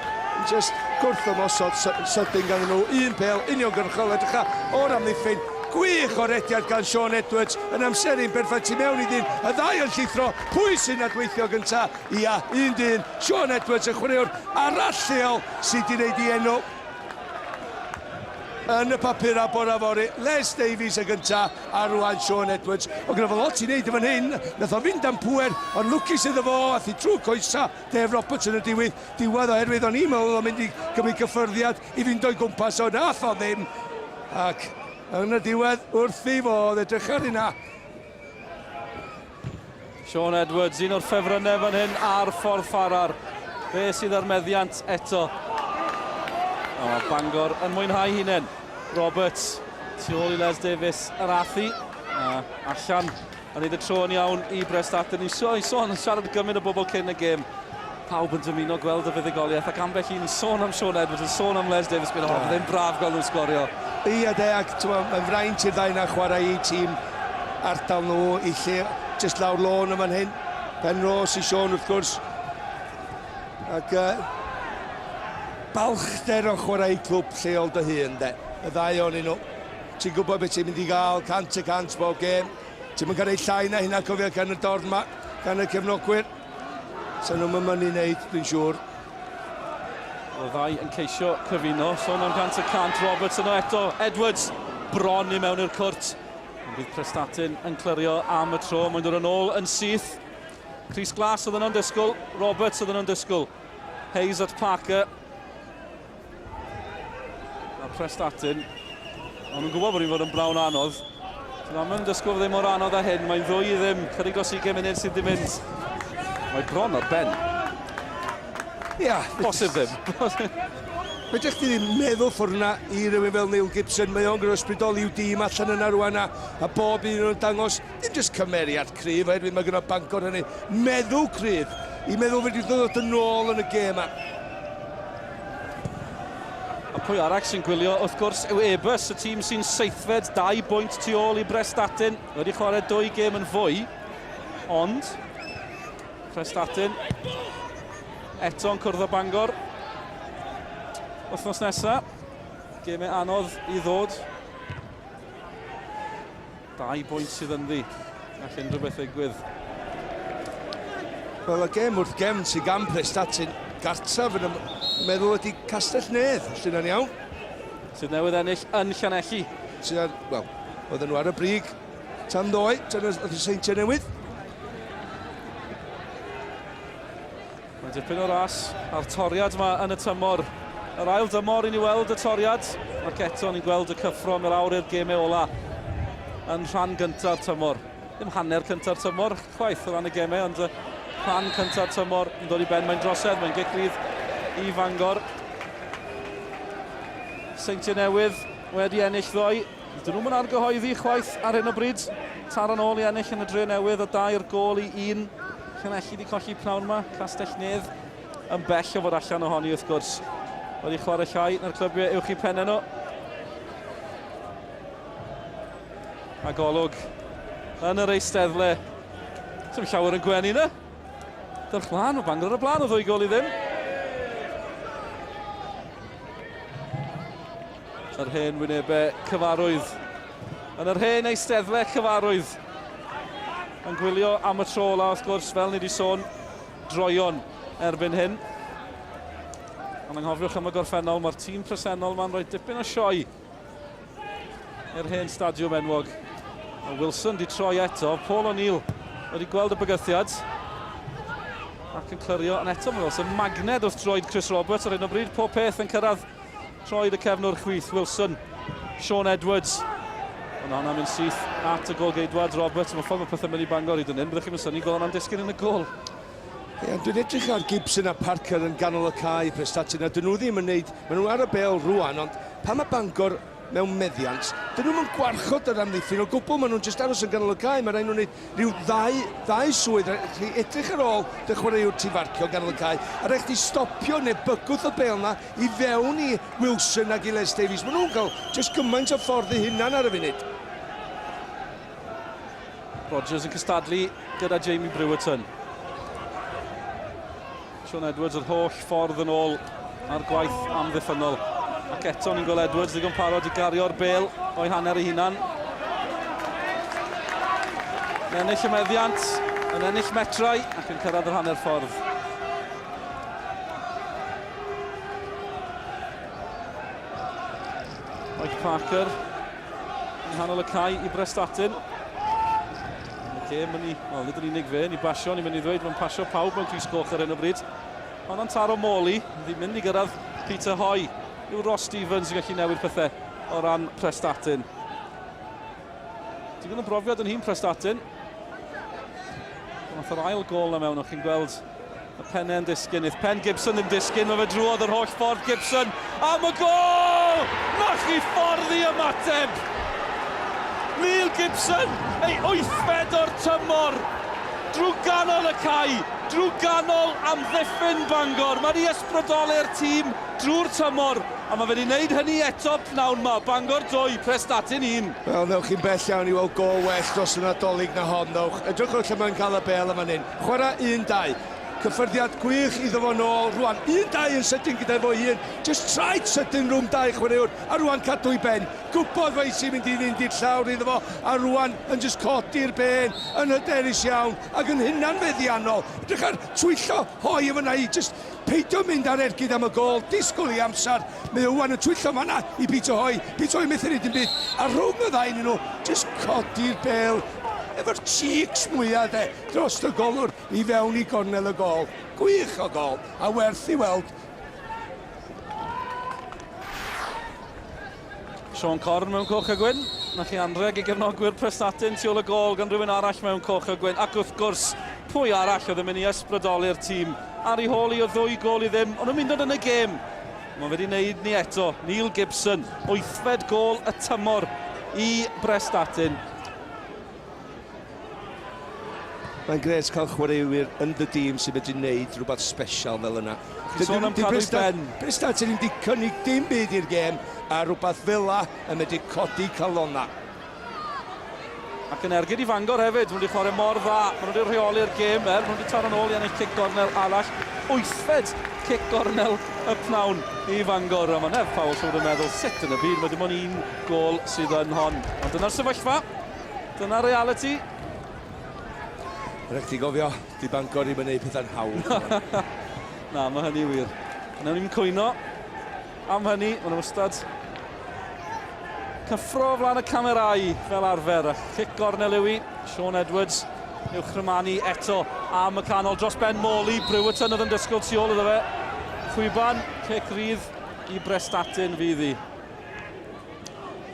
Jyst gwrthymosod sydyn gan nhw. Un pel, uniongyrchol, edrych o'r amddiffyn. Gwych o'r ediad gan Sean Edwards yn amseru'n berffaith tu mewn i ddyn. Y ddau yn llithro. Pwy sy'n adweithio gynta? Ia, 1-1. Sean Edwards yn chwaraewr arall lleol sydd wedi gwneud ei enw yn y papura bora fori. Les Davies y gynta a rwan Sean Edwards. O gyda fel lot i wneud y fan hyn, nath o fynd am pwer, ond lwcus iddo fo, a thi trwy coesa Dave Roberts yn y diwedd oherwydd o'n i'n meddwl o'n mynd i gymryd cyffyrddiad i fynd o'i gwmpas o nath o ddim. Ac yn y diwedd wrthi fo, edrych ar hynna.
Sean Edwards, un o'r ffefrynnau fan hyn ar ffordd Farrar. Fe sydd ar meddiant eto. O, Bangor yn mwynhau hunain. Roberts, tu ôl i Les Davies yr athu. Allan, yn neud y tro yn iawn i Prestatyn. Ni'n sôn yn siarad gymryd o bobl cyn y gêm. Pawb yn dymuno gweld y fuddugoliaeth ac ambell un sôn am Sean Edwards, yn sôn am Les Davies. Byddai'n braf gweld nhw'n sgorio. Ia
de, ac mae'n fraint i'r ddau na chwarae i tîm ardal nhw i lle jyst lawr lôn yma'n hyn. Penrose i Sean wrth gwrs. Ac balchder o chwarae clwb lleol dy hun, de. Y ddau o'n nhw. Ti'n gwybod beth ti'n mynd i gael 100% bob gêm. Ti'n mynd cael ei llai na hynna cofio gan y dorn ma, gan y cefnogwyr. Sa'n nhw'n mynd i wneud, dwi'n siŵr.
Y ddau yn ceisio cyfuno, sôn am 100%. Roberts yno eto, Edwards bron i mewn i'r cwrt. Bydd Prestatyn yn clirio am y tro, mae'n dod yn ôl yn syth. Chris Glass oedd yno'n disgwyl, Roberts oedd yno'n disgwyl. Hayes at Parker. A Prestatyn, ond nhw'n gwybod bod ni'n fod yn brawn anodd. Mae'n disgwyl ddim mor anodd â hyn, mae'n 2-0, chydig o 20 munud sydd ddim mynd. Mae bron ar ben.
Ia.
Bosib ddim.
Fedrech chi ddim meddwl ffwrna i rywun fel Neil Gibson. Mae o'n gyda ysbrydoli i'w dîm allan yna rwan a bob un nhw'n dangos ddim jyst cymeriad cryf, oherwydd mae gyda Bangor hynny meddwl cryf i meddwl fedri ddod yn ôl yn y gêm.
A pwy arall sy'n gwylio, wrth gwrs, yw Ebus, y tîm sy'n seithfed 2 bwynt tu ôl i Prestatyn. Wedi chwarae 2 gêm yn fwy, ond Prestatyn eto'n cwrdd o Bangor. Wythnos nesa, gemau anodd i ddod. 2 bwynt sydd yn ddi, all unrhyw beth ddigwydd.
Wel, y gêm wrth gefn sy'n gan Prestatyn gartref yn meddwl ydy Castell Nedd, os yna'n iawn.
Sydd newydd ennill yn Llanelli.
Wel, oedden nhw ar y brig tan ddoe, tan oedd y seintiau newydd.
Mae'n dipyn o ras a'r toriad yma yn y tymor. Yr ail dymor i ni weld y toriad, ac eto ni'n gweld y cyffro am yr awr i'r gemau ola yn rhan gyntaf tymor. Ddim hanner cyntaf tymor, chwaith o ran y gemau, ond rhan cyntaf tymor yn dod i ben. Mae'n drosedd, mae'n gigrydd i Fangor. Seintiau newydd wedi ennill ddoi. Dyn nhw'n argyhoeddi chwaith ar hyn o bryd. Taro'n ôl i ennill yn y dre newydd o 2 gôl i 1. Llanelli wedi colli pnawn yma, Castell Nedd yn bell o fod allan ohoni wrth gwrs. wedi chwarae llai na'r clybiau uwch i pennau nhw. A golwg yn yr eisteddle. Sim llawer yn gwenu yna. Dyrch mlaen, mae Bangor ar y blaen o 2 gol i ddim. Yr hen wynebau cyfarwydd. Yn yr hen eisteddle cyfarwydd. Yn gwylio am y tro ola, wrth gwrs, fel ni wedi sôn, droion erbyn hyn. Ond anghofiwch am y gorffennol, mae'r tîm presennol ma'n rhoi dipyn o sioe i'r hen stadiwm enwog. Wilson di troi eto, Paul O'Neill wedi gweld y bygythiad ac yn clirio, ond eto mae Wilson magned wrth droed Chris Roberts ar hyn o bryd, pob peth yn cyrraedd troed y cefnwr chwith. Wilson, Sean Edwards, ond hwnna'n mynd syth at y gol geidwad Roberts. Mae ffordd mae pethau'n mynd i Bangor i dyn hyn, byddwch chi'n synnu gol am disgyn yn y gol.
Dwi'n edrych ar Gibson a Parker yn ganol y cae Prestatyn, a dyn nhw ddim yn neud, maen nhw ar y bel rwan, ond pan mae Bangor mewn meddiant, dyn nhw'n gwarchod yr amddiffyn o gwbl, maen nhw'n just aros yn ganol y cae, mae rhaid nhw'n neud rhyw ddau swydd, edrych ar ôl dy chwaraewr tifarcio ganol y cae, a rhaid chi stopio neu bygwth y bel na i fewn i Wilson ac i Les Davies. Maen nhw'n cael just gymaint o ffordd eu hunan ar y funud.
Rodgers yn cystadlu gyda Jamie Brewerton. Sean Edwards yr holl ffordd yn ôl ar gwaith amddiffynol. Ac eto ni'n gweld Edwards ddigon parod i gario'r bel o'i hanner ei hunan. Yn ennill y meddiant, yn ennill metrau ac yn cyrraedd yr hanner ffordd. Mike Parker yn hanol y cae i Prestatyn. Nid yn unig fe, ni basio, ni'n mynd i ddweud, mae'n pasio pawb mewn crys goch ar hyn o bryd. Ond yn taro Morley, ddim mynd i gyrraedd Peter Hoy. Yw Ross Stevens yn gallu newid pethau o ran Prestatyn. Digon yn brofiad yn hun Prestatyn. Nath yr ail gol na mewn, o'ch chi'n gweld y pennau yn disgyn. If pen Gibson yn disgyn, mae fe drwodd yr holl ffordd Gibson. Am y gol! Nach chi ffordd i ymateb! Neil Gibson, ei 8fed o'r tymor, drwy ganol y cae, drwy ganol amddiffyn Bangor. Mae wedi ysbrydoli'r tîm drwy'r tymor, a mae wedi wneud hynny eto pnawn yma. Bangor 2, Prestatyn 1.
Wel, newch chi'n bell iawn i weld gol well dros y Nadolig na hon, newch. Edrychwch lle mae'n cael y bel yma hyn. Chwarae 1-2. Cyffyrddiad gwych iddo fo nôl, rwan 1-2 yn sydyn gyda fo hun, just traed sydyn rhwng 2 chwaraewr, a rwan cadw i ben. Gwybod fe sy'n mynd i fynd i'r llawr iddo fo, a rwan yn just codi'r ben, yn hyderus iawn, ac yn hynna'n feddiannol. Edrych ar twyllo Hoi efo na i, just peidio mynd ar ergyd am y gol, disgwyl i amser. Mae Owen yn twyllo fanna i Peter Hoy. Peter Hoy methu neud yn byd, a rhwng y ddau nhw, just codi'r bel. Efo'r cheeks mwyaf dros y golwr i fewn i gornel y gol. Gwych o gol, a werth i weld.
Sean Corn mewn coch a gwyn. Na chi anreg i gefnogwyr Prestatyn tu ôl y gol gan rhywun arall mewn coch a gwyn. Ac wrth gwrs, pwy arall oedd yn mynd i ysbrydoli'r tîm. Ar ei holi o 2 gol i ddim, ond yn mynd yn y gêm. Mae wedi wneud ni eto. Neil Gibson, 8fed gol y tymor i Prestatyn.
Mae'n gret cael chwaraewyr yn dy dîm sy'n medru wneud rhywbeth special fel yna.
Sôn am cadw ben.
Prestatyn wedi cynnig dim byd i'r gêm, a rhywbeth fel yna yn medru codi calonna.
Ac yn ergyd i Fangor hefyd, maen nhw wedi chwarae mor dda. Maen nhw wedi rheoli'r gêm, maen nhw wedi taro nôl i ennill cic gornel arall. 8fed cic gornel y pnawn i Fangor. A mae'n FAWales wedi meddwl, sut yn y byd, mae dim ond 1 gol sydd yn hon. Ond dyna'r sefyllfa, dyna'r reality.
Rhaid ti gofio, di Bangor i wneud pethau'n hawdd.
Na, mae hynny wir. Nawr ni'n cwyno am hynny, maen nhw wastad cyffro flaen y camerau fel arfer. Cic gornel yw i, Sean Edwards i'w chrymanu eto am y canol dros ben Morley. Brewerton oedd yn disgwyl tu ôl iddo fe. Chwyban, cic rydd i Prestatyn fydd hi.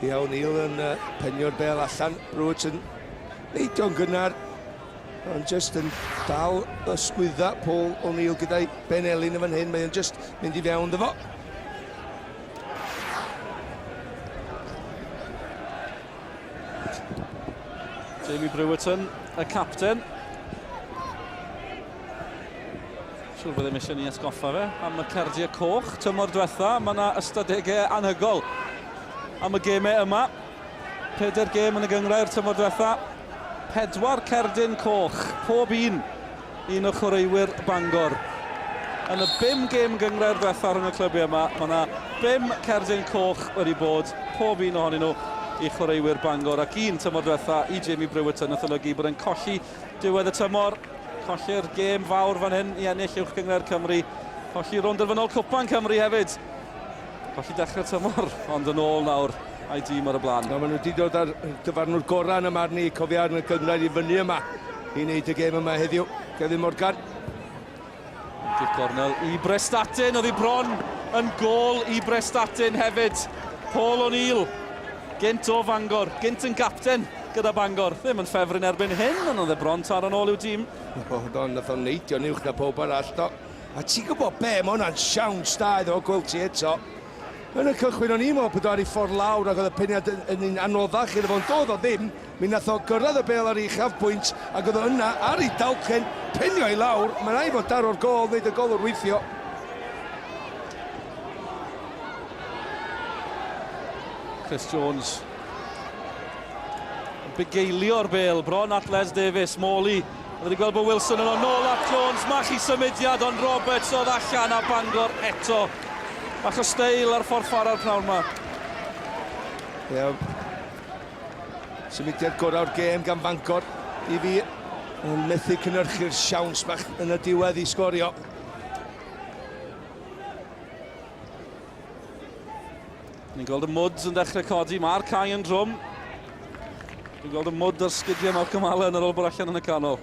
Iawn, Neil yn penio'r bel allan. Brewerton neidio'n gynnar. Ond just yn dal ysgwydda Paul O'Neill gyda'i Ben Elin yn fan hyn. Mae'n just mynd i fewn dy fo. Jamie Brewerton, y capten.
Siwr byddem eisiau ni atgoffa fe am y cerdiau coch. Tymor diwetha, mae yna ystadegau anhygol am y gemau yma. 4 gêm yn y gyngrair tymor diwetha. 4 cerdyn coch, pob un o chwaraewyr Bangor. Yn y 5 gêm gyngrair diwetha rhwng y clybiau yma, mae yna 5 cerdyn coch wedi bod, pob un ohonyn nhw i chwaraewyr Bangor. Ac un tymor diwetha i Jamie Brewerton yn olygu bod e'n colli diwedd y tymor. Colli'r gêm fawr fan hyn i ennill uwch gyngrair Cymru. Colli rownd derfynol Cwpan Cymru hefyd. Colli dechrau tymor, ond yn ôl nawr a'i dîm ar y blaen.
Maen nhw wedi dod ar dyfarnwr gorau yn y marn i cofiad yn y gyngrair i fyny yma i wneud y gêm yma heddiw. Kevin Morgan.
Kick cornel i Prestatyn, oedd hi bron yn gol i Prestatyn hefyd. Paul O'Neill, gynt o Fangor, gynt yn capten gyda Bangor. Ddim yn ffefryn erbyn hyn, ond oedd e bron tar yn ôl i'w dîm.
Nath o'n neidio'n uwch na pob arall do. A ti'n gwybod be, mae hwnna'n siawns da iddo o gweld ti eto. Yn y cychwyn o'n i'n meddwl bod ar ei ffordd lawr ac oedd y peniad yn un anoddach iddo fo'n dod o ddim. Mi nath o gyrraedd y bel ar ei chafbwynt ac oedd o yna ar ei dalcen penio i lawr. Mae'n rhaid fod dar o'r gol, wneud y gol o'r weithio.
Chris Jones. Begeilio'r bel, bron at Les Davies, Morley. Oedd wedi gweld bod Wilson yn ôl at Jones, machu symudiad, ond Roberts oedd allan a Bangor eto. Bach o steil ar ffordd Farrar pnawn yma.
Symudiad gorau'r gêm gan Bangor i fi. Yn methu cynhyrchu'r siawns bach yn y diwedd i sgorio.
Ni'n gweld y mwd yn dechrau codi, mae'r cae yn drwm. Ni'n gweld y mwd ar sgidiau Malcolm Allen ar ôl bod allan yn y canol.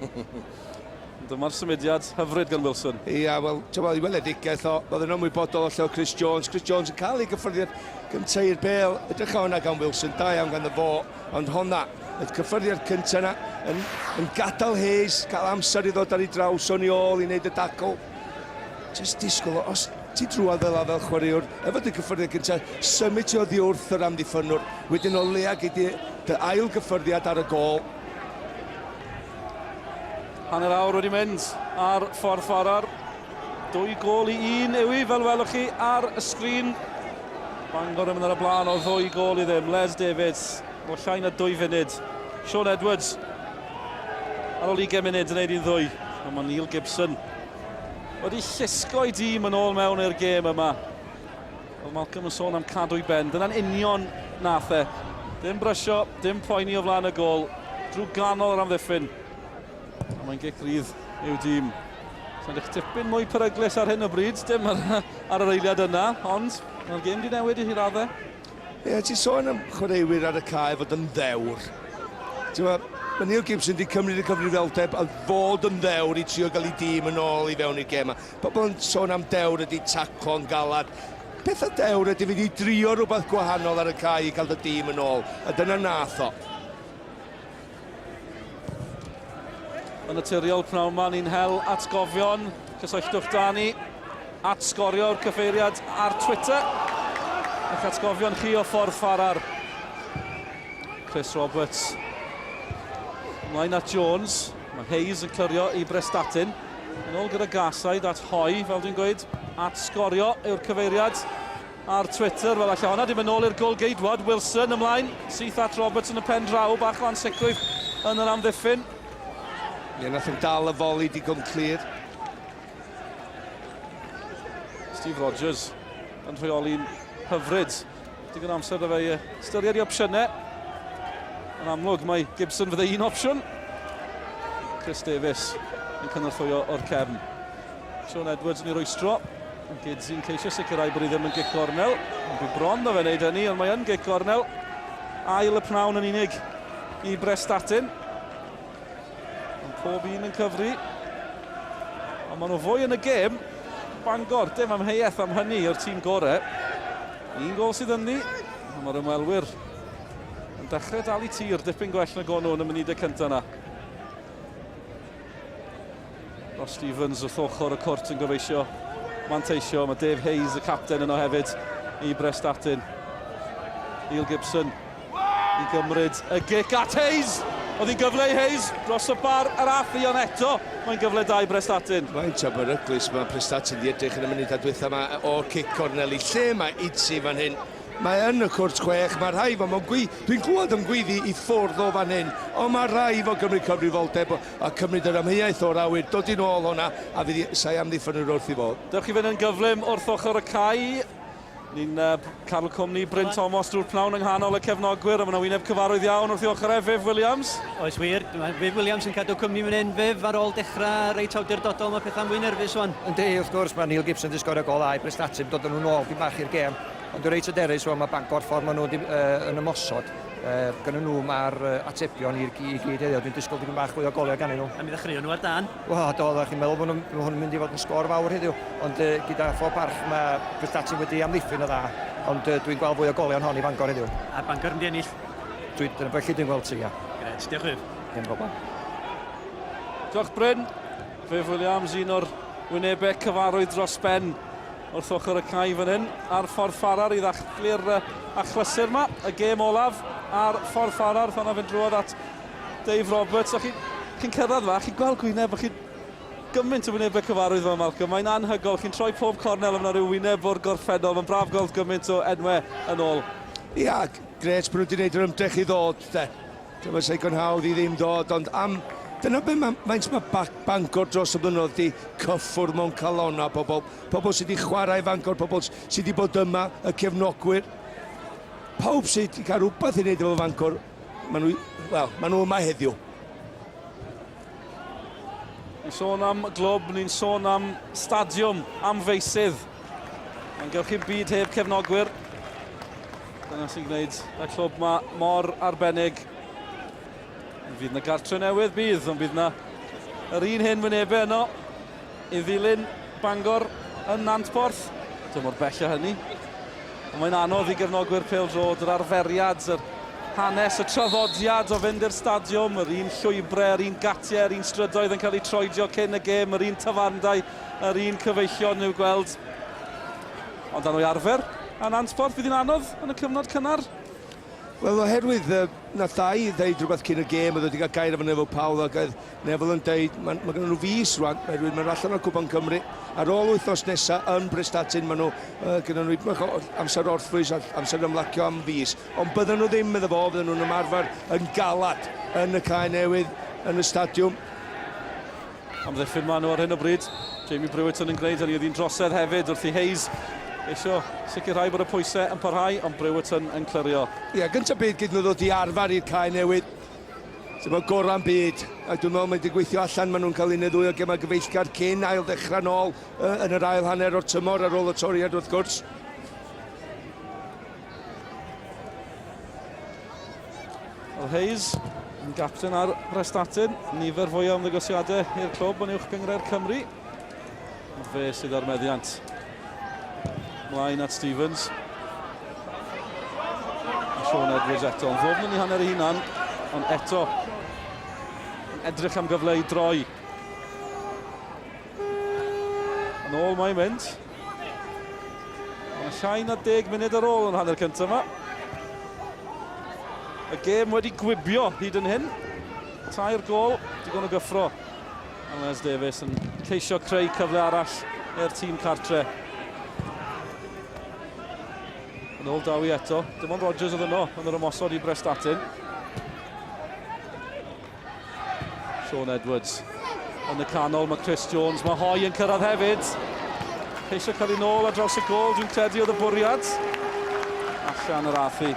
Dyma'r symudiad hyfryd gan Wilson.
Ia, wel, i weledigaeth o, oedd yn ymwybodol o lle o Chris Jones. Chris Jones yn cael ei gyffyrddiad cyntaf i'r bel. Edrych o hwnna gan Wilson, da iawn gan y fo. Ond hwnna, y cyffyrddiad cyntaf yna, yn gadael Hayes, cael amser i ddod ar ei draws o'n i ôl i wneud y dacl. Just disgwyl, os ti drwad fel chwaraewr, efo dy gyffyrddiad cyntaf, symud ti o ddiwrth yr amddiffynwr. Wedyn o lea gei dy ail gyffyrddiad ar y gol.
Hanner awr wedi mynd ar ffordd Farrar. 2 gol i 1 yw i, fel welwch chi ar y sgrin. Bangor yn mynd ar y blaen o 2 gol i ddim. Les Davies, o llai na 2 funud. Sean Edwards, ar ôl 20 munud yn neud i'n 2. Mae Neil Gibson wedi llusgo i dîm yn ôl mewn i'r gêm yma. Wel, Malcolm yn sôn am cadw i ben. Dyna'n union nath e. Dim brysio, dim poeni o flaen y gol. Drwy ganol yr amddiffyn. A mae'n gic rydd i'w dîm. Sa'n eich tipyn mwy peryglus ar hyn o bryd, dim ar yr eiliad yna, ond mae'r gêm di newid i hi raddau.
Ie, ti'n sôn am chwaraewyr ar y cae fod yn ddewr. Mae Neil Gibson wedi cymryd y cyfrifoldeb a fod yn ddewr i trio gael ei dîm yn ôl i fewn i'r gêm. Pobl yn sôn am dewr ydy taclo'n galad. Beth o dewr ydy fydd i drio rhywbeth gwahanol ar y cae i gael y dîm yn ôl. A dyna nath o.
Yn naturiol pnawn yma ni'n hel atgofion. Cysylltwch da ni at sgorio'r cyfeiriad ar Twitter. Eich atgofion chi o ffordd Farrar. Chris Roberts. Ymlaen at Jones. Mae Hayes yn clirio i Prestatyn. Yn ôl gyda gasaid at Hoi, fel dwi'n gweud. At sgorio yw'r cyfeiriad ar Twitter. Fel allan hwnna, dim yn ôl i'r gol geidwad. Wilson ymlaen. Syth at Roberts yn y pen draw. Bach lan sicrwydd yn yr amddiffyn.
Ie, nath yn dal y foli digon clir.
Steve Rogers yn rheoli'n hyfryd. Digon amser da fe i ystyried i opsiynau. Yn amlwg, mae Gibson fydde un opsiwn. Chris Davies yn cynnyrthwyo o'r cefn. Sean Edwards yn ei rwystro. Gids i'n ceisio sicrhau bod hi ddim yn gic cornel. Ond bydd bron da fe wneud hynny, ond mae yn gic cornel. Ail y pnawn yn unig i Prestatyn. Pob un yn cyfri. Ond maen nhw fwy yn y gêm. Bangor, dim amheuaeth am hynny o'r tîm gorau. 1 gol sydd yn ni. Mae'r ymwelwyr yn dechrau dal i tir, dipyn gwell na go nhw yn y munudau cyntaf yna. Ross Stevens wrth ochr y cwrt yn gobeithio manteisio. Mae Dave Hayes, y capten yno hefyd, i Prestatyn. Neil Gibson i gymryd y gic at Hayes. Oedd hi'n gyfle i Hayes dros y bar yr affi, ond eto mae'n gyfle da i Prestatyn.
Mae'n tabaryglis, mae Prestatyn di edrych yn y munud adwytha yma o cic corneli. Lle mae Itzi fan hyn? Mae yn y cwrt 6, mae rhai fo, dwi'n clywed yn gwyddi i ffwrdd o fan hyn, ond mae rhai fo gymryd cyfrifoldeb a cymryd yr amheuaeth o'r awyr, dod i'n ôl hwnna, a fydd sai amddiffyn yr wrth i fod.
Dewch chi fynd yn gyflym wrth ochr y cae. Ni'n cael cwmni Bryn Thomas drwy'r pnawn yng nghanol y cefnogwyr, a mae yna wyneb cyfarwydd iawn wrth i ochr Viv Williams.
Oes wir, mae Viv Williams yn cadw cwmni fan hyn, Viv ar ôl dechrau reit awdurdodol, mae pethau'n fwy nerfus wan.
Yndi, wrth gwrs, mae Neil Gibson wedi sgorio golau, Prestatyn dod yn nhw'n ôl, dim bach i'r gêm. Ond dwi'n reit hyderus, mae Bangor ffordd maen nhw yn ymosod. Gyda nhw mae'r atebion i gyd heddiw, dwi'n disgwyl dipyn bach fwy o golau gan nhw.
A mi ddechreuon nhw ar dan.
Wel, do, chi'n meddwl bod hwn yn mynd i fod yn sgôr fawr heddiw, ond gyda ffordd parch mae Prestatyn wedi amddiffyn o dda, ond dwi'n gweld fwy o golau o'n hon i Bangor heddiw.
A Bangor yn di ennill.
Dyna felly dwi'n gweld ti, ia.
Gret, diolch Viv.
Dim broblem.
Diolch Bryn. Viv Williams, un o'r wynebau cyfarwydd dros ben wrth ochr y cae fan hyn, ar ffordd Farrar i ddathlu'r achlysur yma. Y gêm olaf ar ffordd Farrar, fanna fynd drwodd at Dave Roberts. Chi'n cyrraedd fa, chi'n gweld gwyneb, chi'n gymaint o wynebau cyfarwydd fel Malcolm. Mae'n anhygol, chi'n troi pob cornel yma rhyw wyneb o'r gorffennol. Mae'n braf gweld gymaint o enwau yn ôl.
Ia, gret bod nhw wedi gwneud yr ymdrech i ddod, de. Dyma seicon hawdd i ddim dod, ond dyna be faint mae Bangor dros y blynyddoedd di cyffwr mewn calonna pobl. Pobl sydd wedi chwarae i Bangor, pobl sydd wedi bod yma, y cefnogwyr. Pawb sydd wedi cael rhywbeth i wneud efo Bangor, maen nhw yma heddiw.
Ni'n sôn am glwb, ni'n sôn am stadiwm, am feisydd. Mae'n gewch chi'n byd heb cefnogwyr. Dyna sy'n gwneud y clwb yma mor arbennig. Fydd yna gartre newydd bydd, ond bydd yna yr un hyn wynebau yno i ddilyn Bangor yn Nantporth. Dim mor bell a hynny. Ond mae'n anodd i gefnogwyr pêl-drod, yr arferiad, yr hanes, y traddodiad o fynd i'r stadiwm, yr un llwybrau, yr un gatiau, yr un strydoedd yn cael ei troedio cyn y gêm, yr un tafarndau, yr un cyfeillion i'w gweld. Ond dan o'i arfer, a Nantporth fydd hi'n anodd yn y cyfnod cynnar.
Wel, oherwydd na ddau ddeud rhywbeth cyn y gêm, oedd wedi cael gair efo Nefel Powell, ac oedd Nefel yn deud, mae gen nhw fus rwan, mae'n allan o'r Cwpan Cymru. Ar ôl wythnos nesaf yn Prestatyn, mae nhw gen nhw amser orffwys, amser ymlacio am fus. Ond bydden nhw ddim iddo fo, bydden nhw'n ymarfer yn galad yn y cae newydd, yn y stadiwm.
Amddiffyn maen nhw ar hyn o bryd. Jamie Brewiton yn gwneud, hynny oedd hi'n drosedd hefyd wrth i Hayes eisiau sicrhau bod y pwysau yn parhau, ond Brewiton yn clirio.
Ie, gyntaf byd gyda nhw ddod i arfer i'r cae newydd. Sef o gora'n byd, a dwi'n meddwl mae wedi gweithio allan, maen nhw'n cael un neu ddwy o gemau gyfeillgar cyn ail ddechrau nôl yn yr ail hanner o'r tymor ar ôl y toriad wrth gwrs.
Wel, Hayes yn gapten ar Prestatyn, nifer fwy o ymddangosiadau i'r clwb yn uwch gyngred Cymru. Fe sydd ar meddiant. Mlaen at Stevens. A Sean Edwards eto. Yn ddod yn ei hanner ei hunan, ond eto yn edrych am gyfle i droi. Yn ôl mae'n mynd. Mae'n llai na 10 munud ar ôl yn hanner cyntaf yma. Y gêm wedi gwibio hyd yn hyn. 3 gôl, digon o gyffro. A Les Davies yn ceisio creu cyfle arall i'r tîm cartre. Yn ôl Dawi eto. Dim ond Rodgers oedd yno yn yr ymosod i Prestatyn. Sean Edwards yn y canol, mae Chris Jones, mae Hoi yn cyrraedd hefyd. Ceisio cael ei nôl ar draws y gôl, dwi'n credu oedd y bwriad. Allan yr affi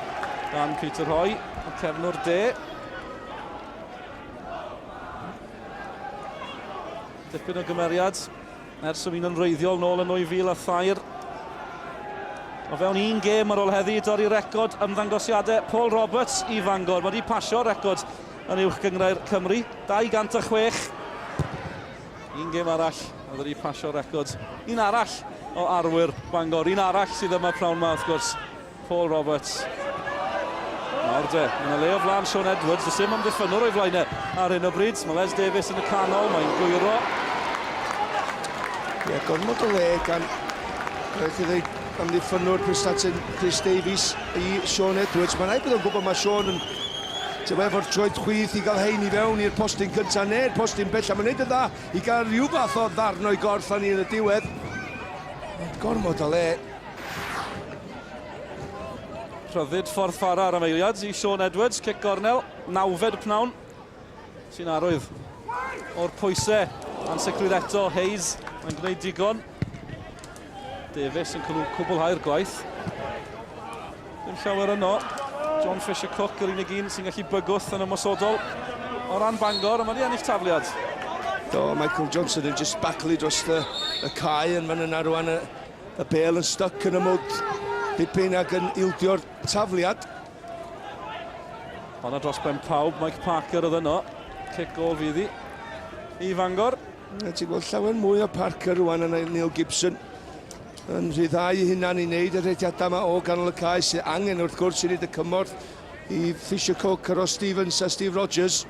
gan Peter Hoi, y cefnwr de. Dipyn o gymeriad, ers ymu'n yn reiddiol nôl yn 2003. O fewn un gêm ar ôl heddi, dorri record ymddangosiadau Paul Roberts i Fangor. Mae wedi pasio record yn uwch gyngred Cymru, 206. Un gêm arall, oedd wedi pasio record. Un arall o arwyr Bangor, un arall sydd yma pnawn ma, wrth gwrs, Paul Roberts. Nawr de, yna le o flan Sean Edwards, does dim amddiffynwr o'i flaenau ar hyn o bryd. Mae Les Davies yn y canol, mae'n gwyro.
Ie, gormod o le gan amddiffynwr Prestatyn Chris Davies i Sean Edwards. Mae'n rhaid bod yn gwybod mae Sean yn efo'r troed chwith i gael hein i fewn i'r postyn cyntaf neu'r postyn bell am wneud y dda i gael rhyw fath o ddarn o'i gorff ni yn y diwedd. Gormod o le.
Rhyddid ffordd Farrar am eiliad i Sean Edwards, cic gornel, 9fed pnawn sy'n arwydd o'r pwysau. Ansicrwydd eto, Hayes yn gwneud digon. Davies yn cwblhau'r gwaith. Ddim llawer yno. John Fisher-Cook yr unig un sy'n gallu bygwth yn ymosodol o ran Bangor, a mae'n ennill tafliad.
Do, Michael Johnson yn just baclu dros y cae yn fan yna rwan y bel yn stuck yn y mwd dipyn ac yn ildio'r tafliad.
Honna dros ben pawb, Mike Parker oedd yno. Cic gol fydd i Bangor.
Ti'n gweld llawer mwy o Parker rwan yn Neil Gibson. Yn rhyddhau i hynna'n i wneud y rhediadau yma o ganol y cae sy'n angen wrth gwrs i wneud y cymorth i Fisher-Cook, Ross Stevens a Steve Rogers.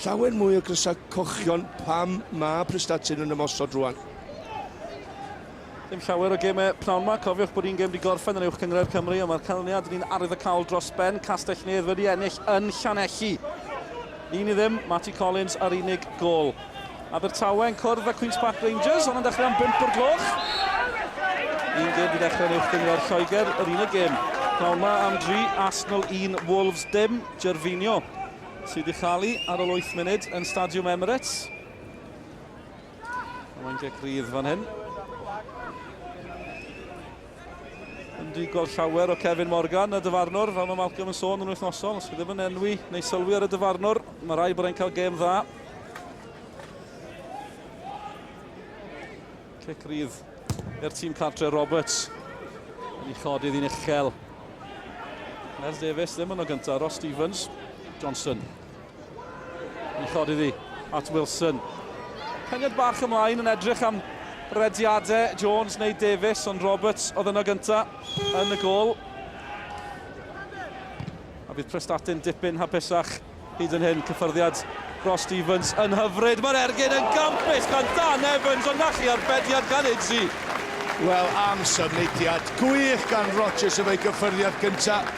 Llawer mwy o grysau cochion pam mae Prestatyn yn ymosod rwan.
Ddim llawer o gemau pnawn yma, cofiwch bod un gem wedi gorffen yn uwch cyngred Cymru, a mae'r canlyniad yn un arwydd y cael dros ben. Castell Nedd wedi ennill yn Llanelli. Un i ddim, Matty Collins ar unig gol. Abertawe yn cwrdd â Queen's Park Rangers, ond yn dechrau am 5 o'r gloch. Un gem wedi dechrau yn uwch gyngor Lloegr, yr unig gem. Pnawn yma am 3, Arsenal 1, Wolves dim, Gervinho sydd i chalu ar ôl 8 munud yn Stadiwm Emirates. Mae'n gec rydd fan hyn. Yn di gweld llawer o Kevin Morgan, y dyfarnwr, fel mae Malcolm yn sôn yn wythnosol. Os ddim yn enwi neu sylwi ar y dyfarnwr, mae rai bod e'n cael gem dda. Cic rydd i'r tîm cartre Roberts yn ei chodydd un uchel. Les Davies ddim yn o gyntaf, Ross Stevens, Johnson yn ei chodydd i at Wilson. Peniad bach ymlaen yn edrych am rediadau Jones neu Davies, ond Roberts oedd yn o gyntaf yn y gol. A bydd Prestatyn dipyn hapusach hyd yn hyn, cyffyrddiad Ross Stevens yn hyfryd. Mae'r ergyn yn gampus gan Dan Evans, ond nachi arbediad gan Idzi.
Wel, am symudiad gwych gan Rogers efo'i gyffyrddiad gyntaf.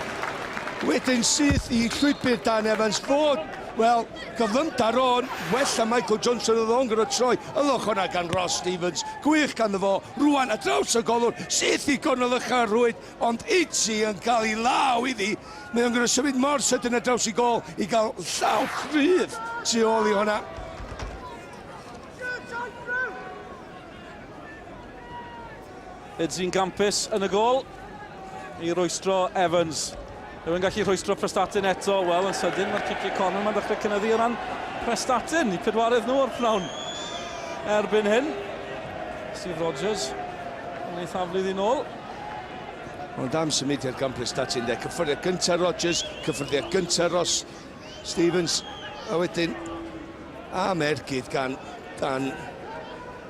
Wedyn syth i llwybr Dan Evans fod, wel, cyflymdar o'n well a Michael Johnson oedd o'n gyda troi. Ylwch hwnna gan Ross Stevens, gwych gan fo, rwan a draws y golwr, syth i gornol ychar rwyd, ond Idzi yn cael ei law iddi. Mae o'n gyda symud mor sydyn a draws i gol i gael llaw crydd tu ôl i hwnna.
Idzi'n gampus yn y gol i rwystro Evans. Rwy'n gallu rwystro Prestatyn eto, wel yn sydyn mae'r cicio corner mae'n dechrau cynyddu o ran Prestatyn i pedwarydd nhw o'r pnawn. Erbyn hyn, Steve Rogers yn ei thaflydd i nôl.
Ond am symudiad gan Prestatyn de, cyffyrddiad gyntaf Rogers, cyffyrddiad gyntaf Ross Stevens, a wedyn am ergydd gan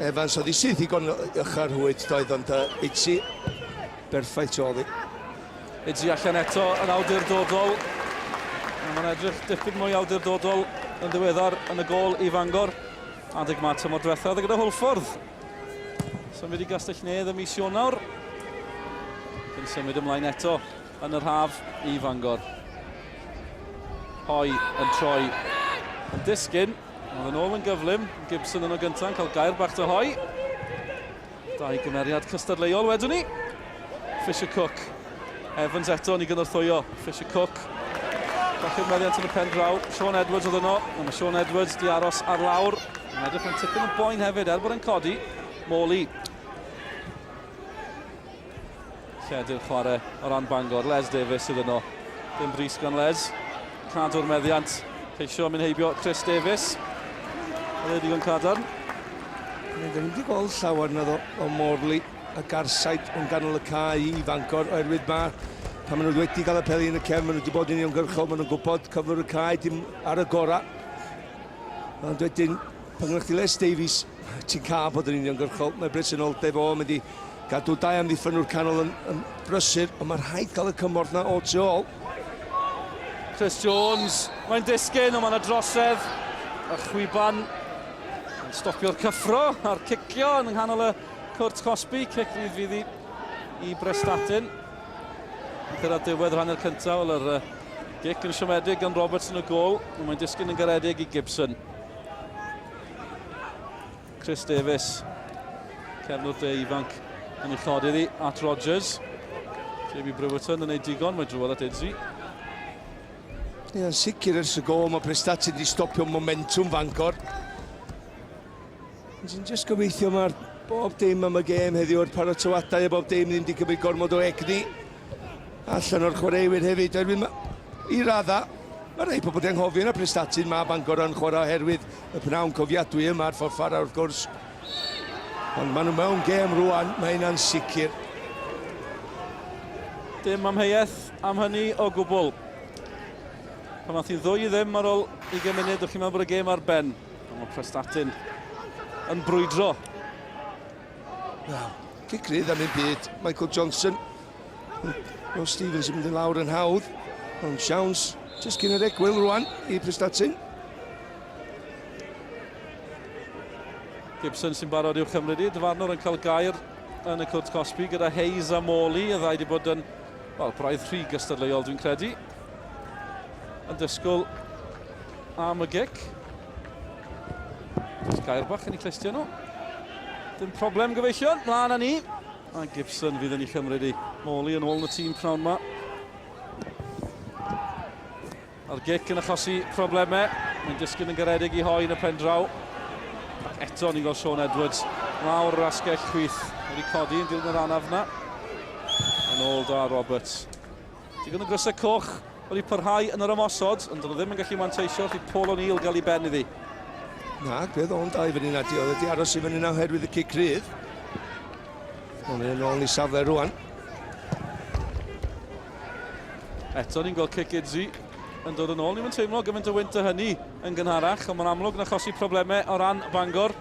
Evans, oedd i syth i gornol ychar hwyd doedd, ond Idzi berffaith tu ôl i.
Idzi allan eto yn awdurdodol. Mae'n edrych dipyn mwy awdurdodol yn ddiweddar yn y gol i Bangor. Adeg ma tymor diwethaf gyda Hwlffordd. Symud i Gastell Nedd ym mis Ionawr. Cyn symud ymlaen eto yn yr haf i Bangor. Hoi yn troi yn disgyn. Oedd yn ôl yn gyflym. Gibson yn o gyntaf yn cael gair bach dy Hoi. Dau gymeriad cystadleuol wedwn ni. Fisher-Cook. Evans eto ni gynorthwyo. Fisher-Cook. Bachyn meddiant yn y pen draw. Sean Edwards oedd yno. Mae Sean Edwards di aros ar lawr. Mae'n edrych yn tipyn yn boen hefyd bod e'n codi. Morley. Lledu'r chwarae o ran Bangor. Les Davies oedd yno. Dim bris gan Les. Cadw'r meddiant. Ceisio mynd heibio Chris Davies. Oedd e digon cadarn.
Ddim wedi gweld llawer na o Morley a Garsaid yn ganol y cae i Bangor oherwydd pan maen nhw wedi cael y peli yn y cefn, maen nhw wedi bod yn uniongyrchol, maen nhw'n gwybod cyflwr y cae dim ar y gorau. Ond wedyn, pan gynnych chi Les Davies, ti'n cael bod yn uniongyrchol, mae bresenoldeb o mynd i gadw dau amddiffynwr canol yn brysur, ond mae'n rhaid cael y cymorth na o tu ôl.
Chris Jones, mae'n disgyn, ond mae'n drosedd. A chwiban yn stopio'r cyffro a'r cicio yn nghanol y Cwrt Cosby. Cic rydd fydd i Prestatyn. Cyrraedd diwedd rhan yr cyntaf, yr Gic yn siomedig gan Roberts yn y gol. Mae'n disgyn yn garedig i Gibson. Chris Davies. Cefnwr de ifanc yn ei chodi ddi at Rodgers. Jamie Brewerton yn ei digon, mae drwodd at Idzi.
Ie, yn sicr ers y gol, mae Prestatyn wedi stopio momentum Bangor. Sy'n just gobeithio mae'r bob dim am y gêm heddiw o'r paratoadau a bob dim ddim wedi cymryd gormod o egni. Allan o'r chwaraewyr hefyd, i radda, mae rhai pobl yn anghofio na Prestatyn mae Bangor yn chwarae oherwydd y pnawn cofiadwy yma ar ffordd Farrar wrth gwrs. Ond maen nhw mewn gêm rwan, mae hynna'n sicr.
Dim amheuaeth am hynny o gwbl. Pan math i ddwy ddim ar ôl 20 munud, wrth chi'n meddwl bod y gêm ar ben. Mae Prestatyn yn brwydro.
Cicrydd am un byd, Michael Johnson. Ross Stevens yn mynd i lawr yn hawdd. Ond siawns, jyst cyn yr egwyl rwan i Prestatyn.
Gibson sy'n barod i'w chymryd i. Dyfarnwr yn cael gair yn y cwrt Cosby gyda Hayes a Morley. Y ddau wedi bod yn, wel, braidd rhy gystadleuol dwi'n credu. Yn disgwyl am y gic. Gair bach yn ei clustio nhw. Dim problem gyfeillion, mlaen â ni. A Gibson fydd yn ei chymryd i. Morley yn ôl yn y tîm pnawn yma. A'r gic yn achosi problemau. Mae'n disgyn yn garedig i hoi yn y pen draw. Ac eto ni'n gweld Sean Edwards. Lawr yr asgell chwith. Wedi codi yn dilyn yr anaf yna. Yn ôl da Roberts. Digon o grysau coch wedi parhau yn yr ymosod. Ond dyn nhw ddim yn gallu manteisio wrth i Paul O'Neill gael ei ben iddi.
Na, beth o'n dau fyny nadi. Oedd wedi aros i fyny na oherwydd y cic rydd. Ond yn ôl ni safle rwan.
Eto ni'n gweld cic Idzi yn dod yn ôl. Ni'n teimlo gymaint o wynt o hynny yn gynharach, ond mae'n amlwg yn achosi problemau o ran Bangor.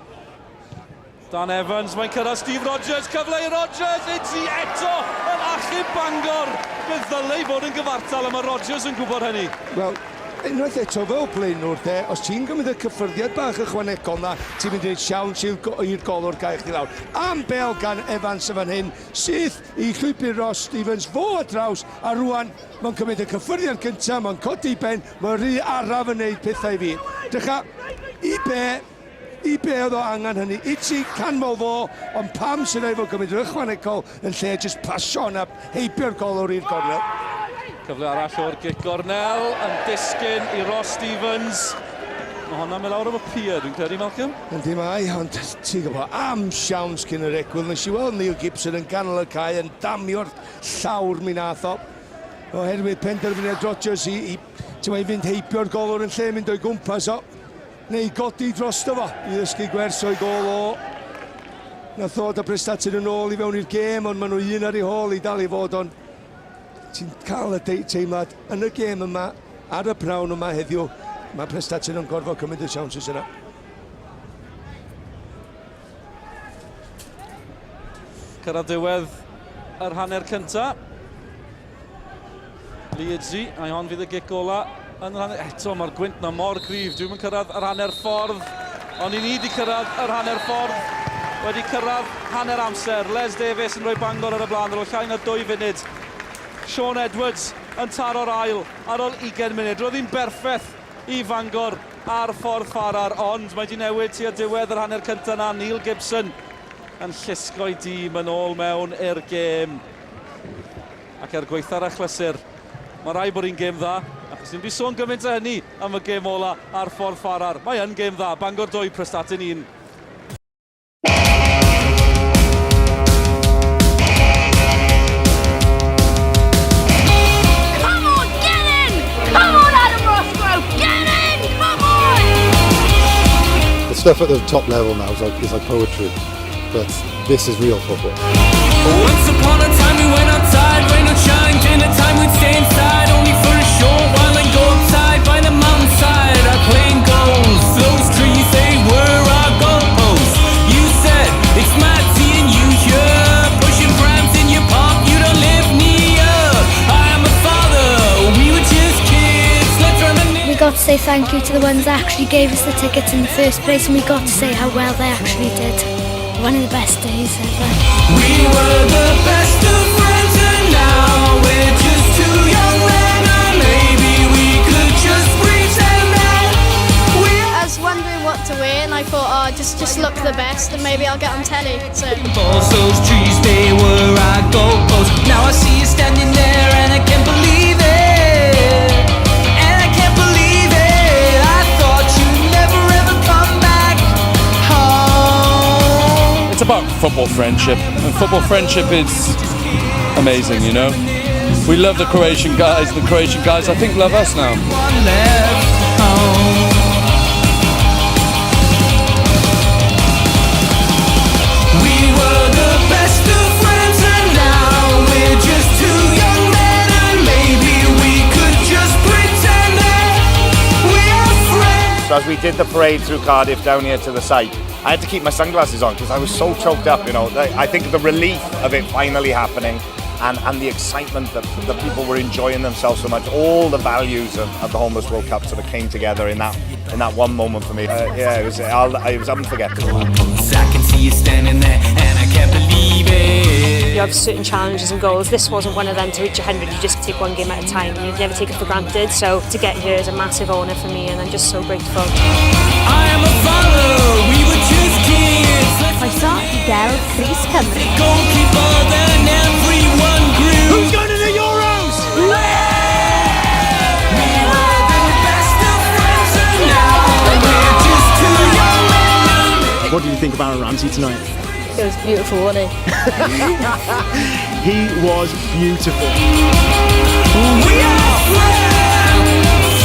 Dan Evans, mae'n cyrraedd Steve Rodgers, cyfle i Rodgers, Idzi eto yn achub Bangor. Bydd ddylai fod yn gyfartal, a mae Rodgers yn gwybod hynny.
Wel, unwaith eto fel blaenwr de, os ti'n gymryd y cyffyrddiad bach ychwanegol na, ti'n mynd i'r siawns i'r golwr gael chdi lawr. Am bel gan Evans y fan hyn, sydd i llwybr Ross Stevens fo a draws, a rwan mae'n cymryd y cyffyrddiad cyntaf, mae'n codi ben, mae'n rhy araf yn neud pethau fi. Drycha, i be oedd o angen hynny, Idzi canmol fo, ond pam sy'n ei fod cymryd yr ychwanegol yn lle jyst pasio na heibio'r golwr i'r gornel.
Cyfle arall o'r gic gornel yn disgyn i Ross Stevens. Mae hwnna'n mynd lawr am y pier, dwi'n credu, Malcolm?
Yndi mai, ond ti'n gwybod, am siawns cyn yr egwyl. Nes i weld Neil Gibson yn ganol y cae yn damio'r llawr mi nath o. Oherwydd penderfyniad Rodgers i fynd heibio'r golwr yn lle mynd o'i gwmpas o. Neu godi drosto fo i ddysgu gwers o'i gol o. Nath ddod a Prestatyn yn ôl i fewn i'r gêm, ond maen nhw un ar ei hôl i dal i fod o'n. Ti'n cael y teimlad yn y gêm yma, ar y prawn yma heddiw, mae Prestatyn yn gorfod cymryd y siawnsys yna.
Cyrraedd diwedd yr hanner cyntaf. Lee Idzi, a hon fydd y gic ola yn yr hanner. Eto, mae'r gwynt na mor gryf. Dwi'n mynd cyrraedd yr hanner ffordd, ond i ni wedi cyrraedd yr hanner ffordd. Wedi cyrraedd hanner amser. Les Davies yn rhoi Bangor ar y blaen, ar ôl llai na 2 funud. Sean Edwards yn taro'r ail ar ôl 20 munud. Roedd hi'n berffaith i Bangor ar ffordd Farrar, ond mae wedi newid tua diwedd yr hanner cyntaf na. Neil Gibson yn llusgo'i dîm yn ôl mewn i'r gêm. Ac er gweithio'r achlysur, mae rai bod hi'n gêm dda, achos ni'n di sôn gymaint o hynny am y gêm ola ar ffordd Farrar. Mae yn gêm dda, Bangor 2, Prestatyn 1.
Stuff at the top level now is like poetry, but this is real football.
Once upon a time we went outside, rain or shine, dinner time we'd stay inside, only for a short while and go outside by the mountainside. Our playing goals, those trees they were our goalposts. You said it's mad seeing you here, pushing prams in your park, you don't live near. I am a father, we were just kids, let's reminisce.
We got to say thank you to the ones that actually gave us the tickets in the first place, and we got to say how well they actually did. One of the best days ever.
We were the best of friends and now we're just 2 young men, and maybe we
what to wear, and I thought, oh, just look the best, and maybe I'll get on telly. So.
Those trees, they were our goalposts. Now I see you standing there, and I can't believe it. And I can't believe it. I thought you'd never ever come back home.
It's about football friendship, and football friendship is amazing, you know. We love the Croatian guys, and the Croatian guys, I think, love us now.
One left home. We were the best of friends, and now we're just two young men, and maybe we could just pretend that we are friends.
So as we did the parade through Cardiff down here to the site, I had to keep my sunglasses on because I was so choked up, you know. I think the relief of it finally happening and the excitement that the people were enjoying themselves so much, all the values of the Homeless World Cup sort of came together in that one moment for me. Yeah, it was unforgettable.
I can see you standing there, and I can't believe it.
You have certain challenges and goals. This wasn't one of them to reach 100. You just take one game at a time. You never take it for granted. So to get here is a massive honour for me, and I'm just so grateful.
I am a father. We were just kids.
Croeso I Gel Crys Cymru.
Goalkeeper, then everyone grew.
Who's going to the Euros?
We were the best of friends, and now we're just two young men.
What did you think of Aaron Ramsey tonight?
It was beautiful, wasn't it?
He was beautiful.
We are friends.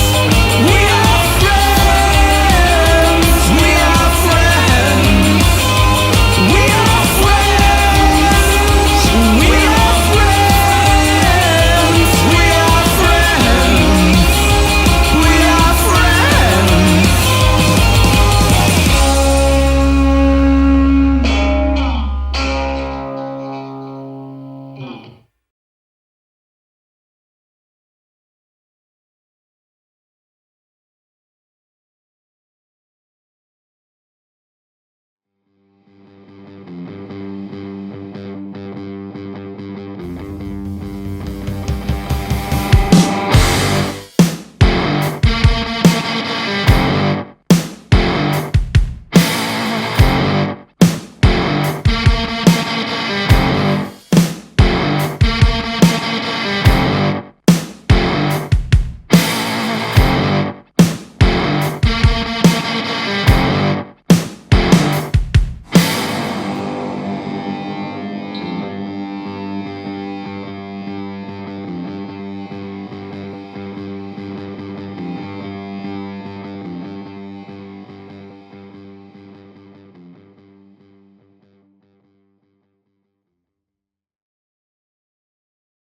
We are friends. We are friends. We are friends. We are friends. We are friends. We are friends.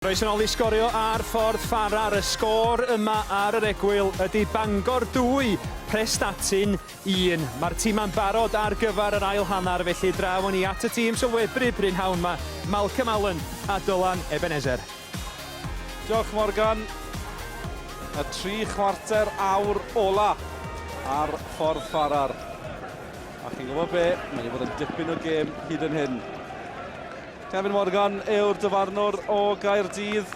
Roes yn ôl i sgorio ar ffordd Farrar. Y sgôr yma ar yr egwyl ydy Bangor 2, Prestatyn 1. Mae'r tîm yn barod ar gyfer yr ail hanner, felly draw ni at y tîm sylwebru Brynhawn yma, Malcolm Allen a Dylan Ebenezer.
Diolch Morgan. Y 3 chwarter awr ola ar ffordd Farrar. A chi'n gwybod be, mae'n ei fod yn dipyn o gêm hyd yn hyn. Kevin Morgan yw'r dyfarnwr o Gaerdydd.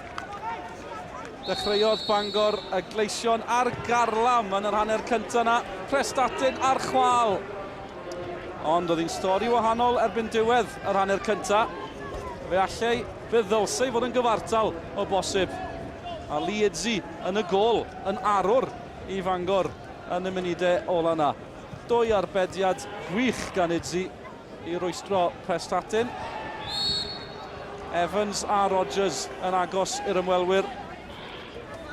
Dechreuodd Bangor y gleision ar garlam yn yr hanner cyntaf yna. Prestatyn ar chwal. Ond oedd hi'n stori wahanol erbyn diwedd yr hanner cyntaf. Fe allai, fe ddylsai fod yn gyfartal o bosib. A Liedzi yn y gol, yn arwr i Fangor yn y munudau ola yna. 2 arbediad gwych gan Liedzi i rwystro Prestatyn. Evans a Rodgers yn agos i'r ymwelwyr.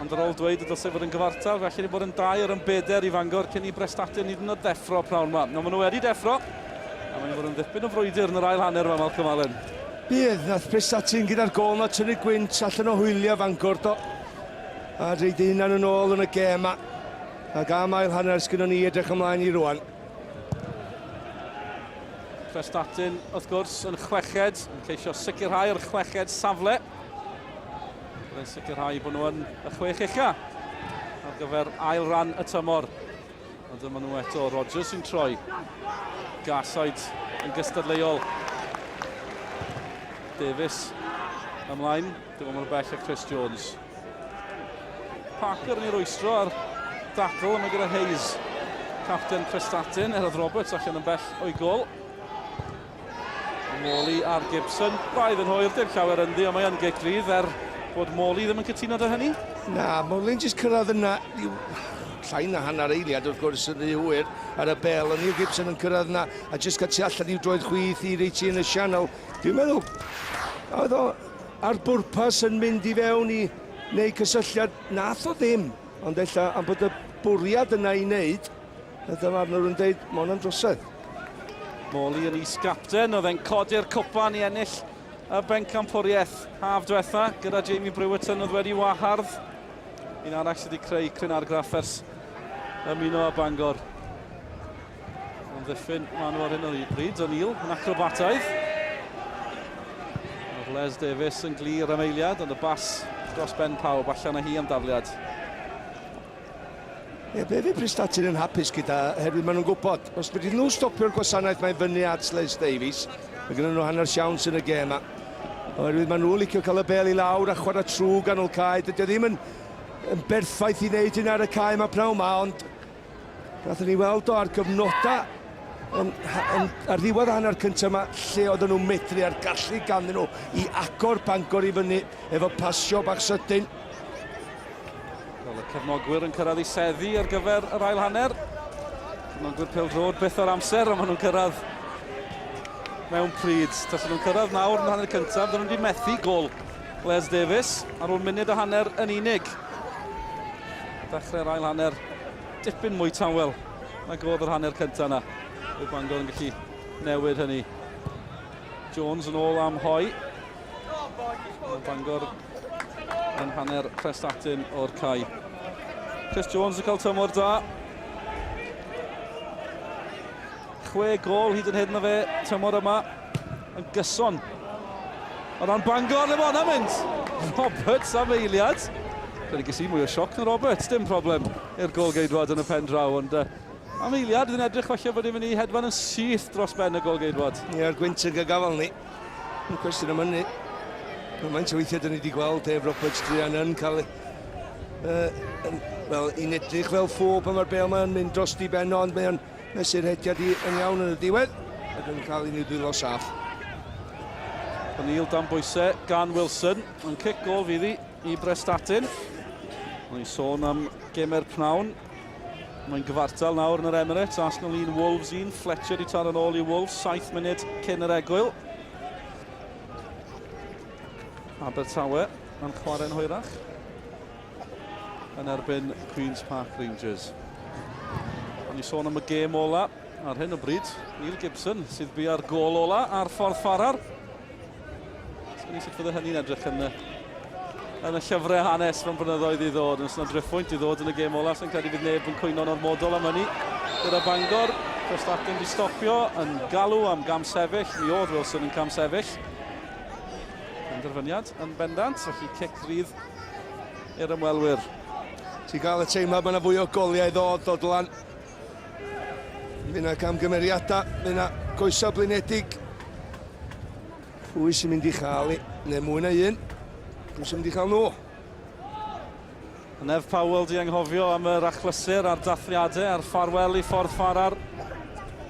Ond ar ôl dweud y dylsai fod yn gyfartal, felly ni bod yn 2 ar ymbedair i Fangor cyn i Prestatyn hyd yn oed deffro prawn yma. No, maen nhw wedi deffro, a maen nhw bod yn ddippyn o frwydr yn yr ail hanner yma, Malcolm Allen.
Bydd, nath Prestatyn gyda'r gol na tynnu gwynt allan o hwylio Fangor do. A dreid hunan yn ôl yn y gêm yma. Ac am ail hanner sgynnon ni edrych ymlaen i rwan.
Prestatyn, wrth gwrs, yn chweched, yn ceisio sicrhau yr chweched safle. Byddai'n sicrhau bod nhw yn y 6 ucha ar gyfer ail ran y tymor. Ond dyma nhw eto, Rodgers sy'n troi. Gasaid yn gystadleuol. Davies ymlaen, dim ond mor bell a Chris Jones. Parker yn ei rwystro ar dacl yma gyda Hayes. capten Prestatyn, Erodd Roberts allan yn bell o'i gol. Morley ar Gibson, braidd yn hwyr, dim llawer ynddi, ond mae yn gigrydd bod Morley ddim yn cytuno dy hynny?
Na, Morley'n jyst cyrraedd yna, llai na hanner eiliad wrth gwrs yn ei hwyr ar y bel, ond Neil Gibson yn cyrraedd yna a jyst cael tu allan i'w droed chwith i reiti yn y sianel. Dwi'n meddwl, oedd o ar bwrpas yn mynd i fewn i neu cysylltiad, nath o ddim, ond ella am bod y bwriad yna i wneud, ydym arnwr yn dweud, ma' hwnna'n drosedd.
Morley yn is-gapten, oedd e'n codi'r cwpan i ennill y bencampwriaeth haf diwetha gyda Jamie Brewerton oedd wedi wahardd. Un arall sydd wedi creu cryn argraff ers ymuno â Bangor. Yn ddiffyn Manu ar hyn o bryd, O'Neill yn acrobataidd. Oedd Les Davies yn glir am eiliad, ond y bas dros ben pawb allan â hi am dafliad.
Be fi Prestatyn yn hapus gyda, herwydd maen nhw'n gwybod, os wedi nhw stopio'r gwasanaeth mae'n fyny at Les Davies, mae gennym nhw hanner siawns yn y gem. Oherwydd maen nhw'n licio cael y bel i lawr a chwarae trw ganol cae. Dydy ddim yn berffaith i wneud hyn ar y cae mae pnawn ma, ond gathon ni weld o ar gyfnodau ar ddiwedd hanner cyntaf yma, lle oedden nhw'n medru ar gallu ganddyn nhw i agor Bangor i fyny efo pasio bach sydyn.
Wel, y cefnogwyr yn cyrraedd i seddi ar gyfer yr ail hanner. Cefnogwyr pêl-drod byth o'r amser, ond maen nhw'n cyrraedd mewn pryd. Taswn nhw'n cyrraedd nawr yn hanner cyntaf, dyn nhw'n di methu gol Les Davies ar ôl munud a hanner yn unig. Dechrau'r ail hanner dipyn mwy tawel na godd yr hanner cyntaf yna. Bydd Bangor yn gallu newid hynny. Jones yn ôl am hoi. Bangor yn hanner Prestatyn o'r cae. Chris Jones yn cael tymor da. 6 gol hyd yn hyd na fe tymor yma yn gyson. O ran Bangor, le bod yna'n mynd. Roberts am eiliad. Dwi'n gysi mwy o sioc na Roberts, dim problem i'r golgeidwad yn y pen draw, ond am eiliad yn edrych falle bod i'n mynd i hedfan yn syth dros ben y golgeidwad.
A'r gwynt yn gagafel ni. Yn cwestiwn am hynny. Mae'n weithiau dyn ni wedi gweld Dave Roberts Drian yn cael i'n edrych fel ffôb am yr bel ma'n mynd dros di ben, ond mae'n mesur hediad yn iawn yn y diwedd ac yn cael unrhyw ddwylo saff.
O'Neill dan bwysau gan Wilson, yn cic gol fyddi i Prestatyn. Mae'n sôn am gemer pnawn. Mae'n gyfartal nawr yn yr Emirates, Arsenal 1, Wolves 1, Fletcher i tar yn ôl i Wolves, 7 munud cyn yr egwyl. Abertawe yn chwarae'n hwyrach yn erbyn Queen's Park Rangers. Ond ni sôn am y gêm ola ar hyn o bryd. Neil Gibson sydd bu ar gol ola ar ffordd Farrar. Sgyn ni sut fydde hynny'n edrych yn y llyfrau hanes fan blynyddoedd i ddod. Os yna driffwynt i ddod yn y gêm ola, sy'n credu fydd neb yn cwyno'n ormodol am hynny. Gyda Bangor, Prestatyn wedi stopio yn galw am gam sefyll. Mi oedd Wilson yn cam sefyll. Penderfyniad yn bendant, felly cic rydd i'r ymwelwyr.
Ti'n cael y teimlad mae yna fwy o goliau ddod lan. Fydd yna camgymeriadau, fydd yna coesau blinedig. Pwy sy'n mynd i chael i, neu mwy na un. Pwy sy'n mynd i chael nhw.
Nef Powell di anghofio am yr achlysur a'r dathliadau a'r ffarwel i ffordd Farrar.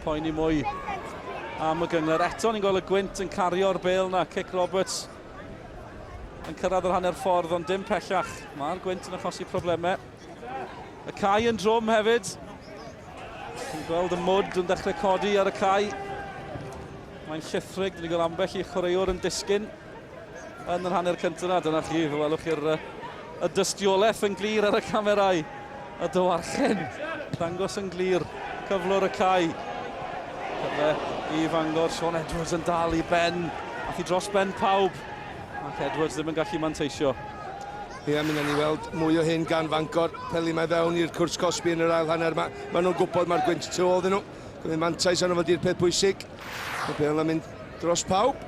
Poeni mwy am y gyngor. Eto ni'n gweld y gwynt yn cario'r bêl na. Cic Roberts yn cyrraedd yr hanner ffordd, ond dim pellach. Mae'r gwynt yn achosi problemau. Y cae yn drwm hefyd. Ni'n gweld y mwd yn dechrau codi ar y cae. Mae'n llithrig, ni'n gweld ambell i chwaraewr yn disgyn yn yr hanner cyntaf yna. Dyna chi, fe welwch chi'r dystiolaeth yn glir ar y camerau. Y dywarchen, dangos yn glir, cyflwr y cae. Cyfe i Bangor, Sean Edwards yn dal i ben, ath i dros ben pawb. Ac Edwards ddim yn gallu manteisio.
Ie, mynd ni weld mwy o hyn gan Bangor. Peli mae fewn i'r cwrs Cosby yn yr ail hanner yma. Maen nhw'n gwybod mae'r gwynt tu ôl ddyn nhw. Gwneud mantais arno fod i'r peth bwysig. Y bel yna'n mynd dros pawb.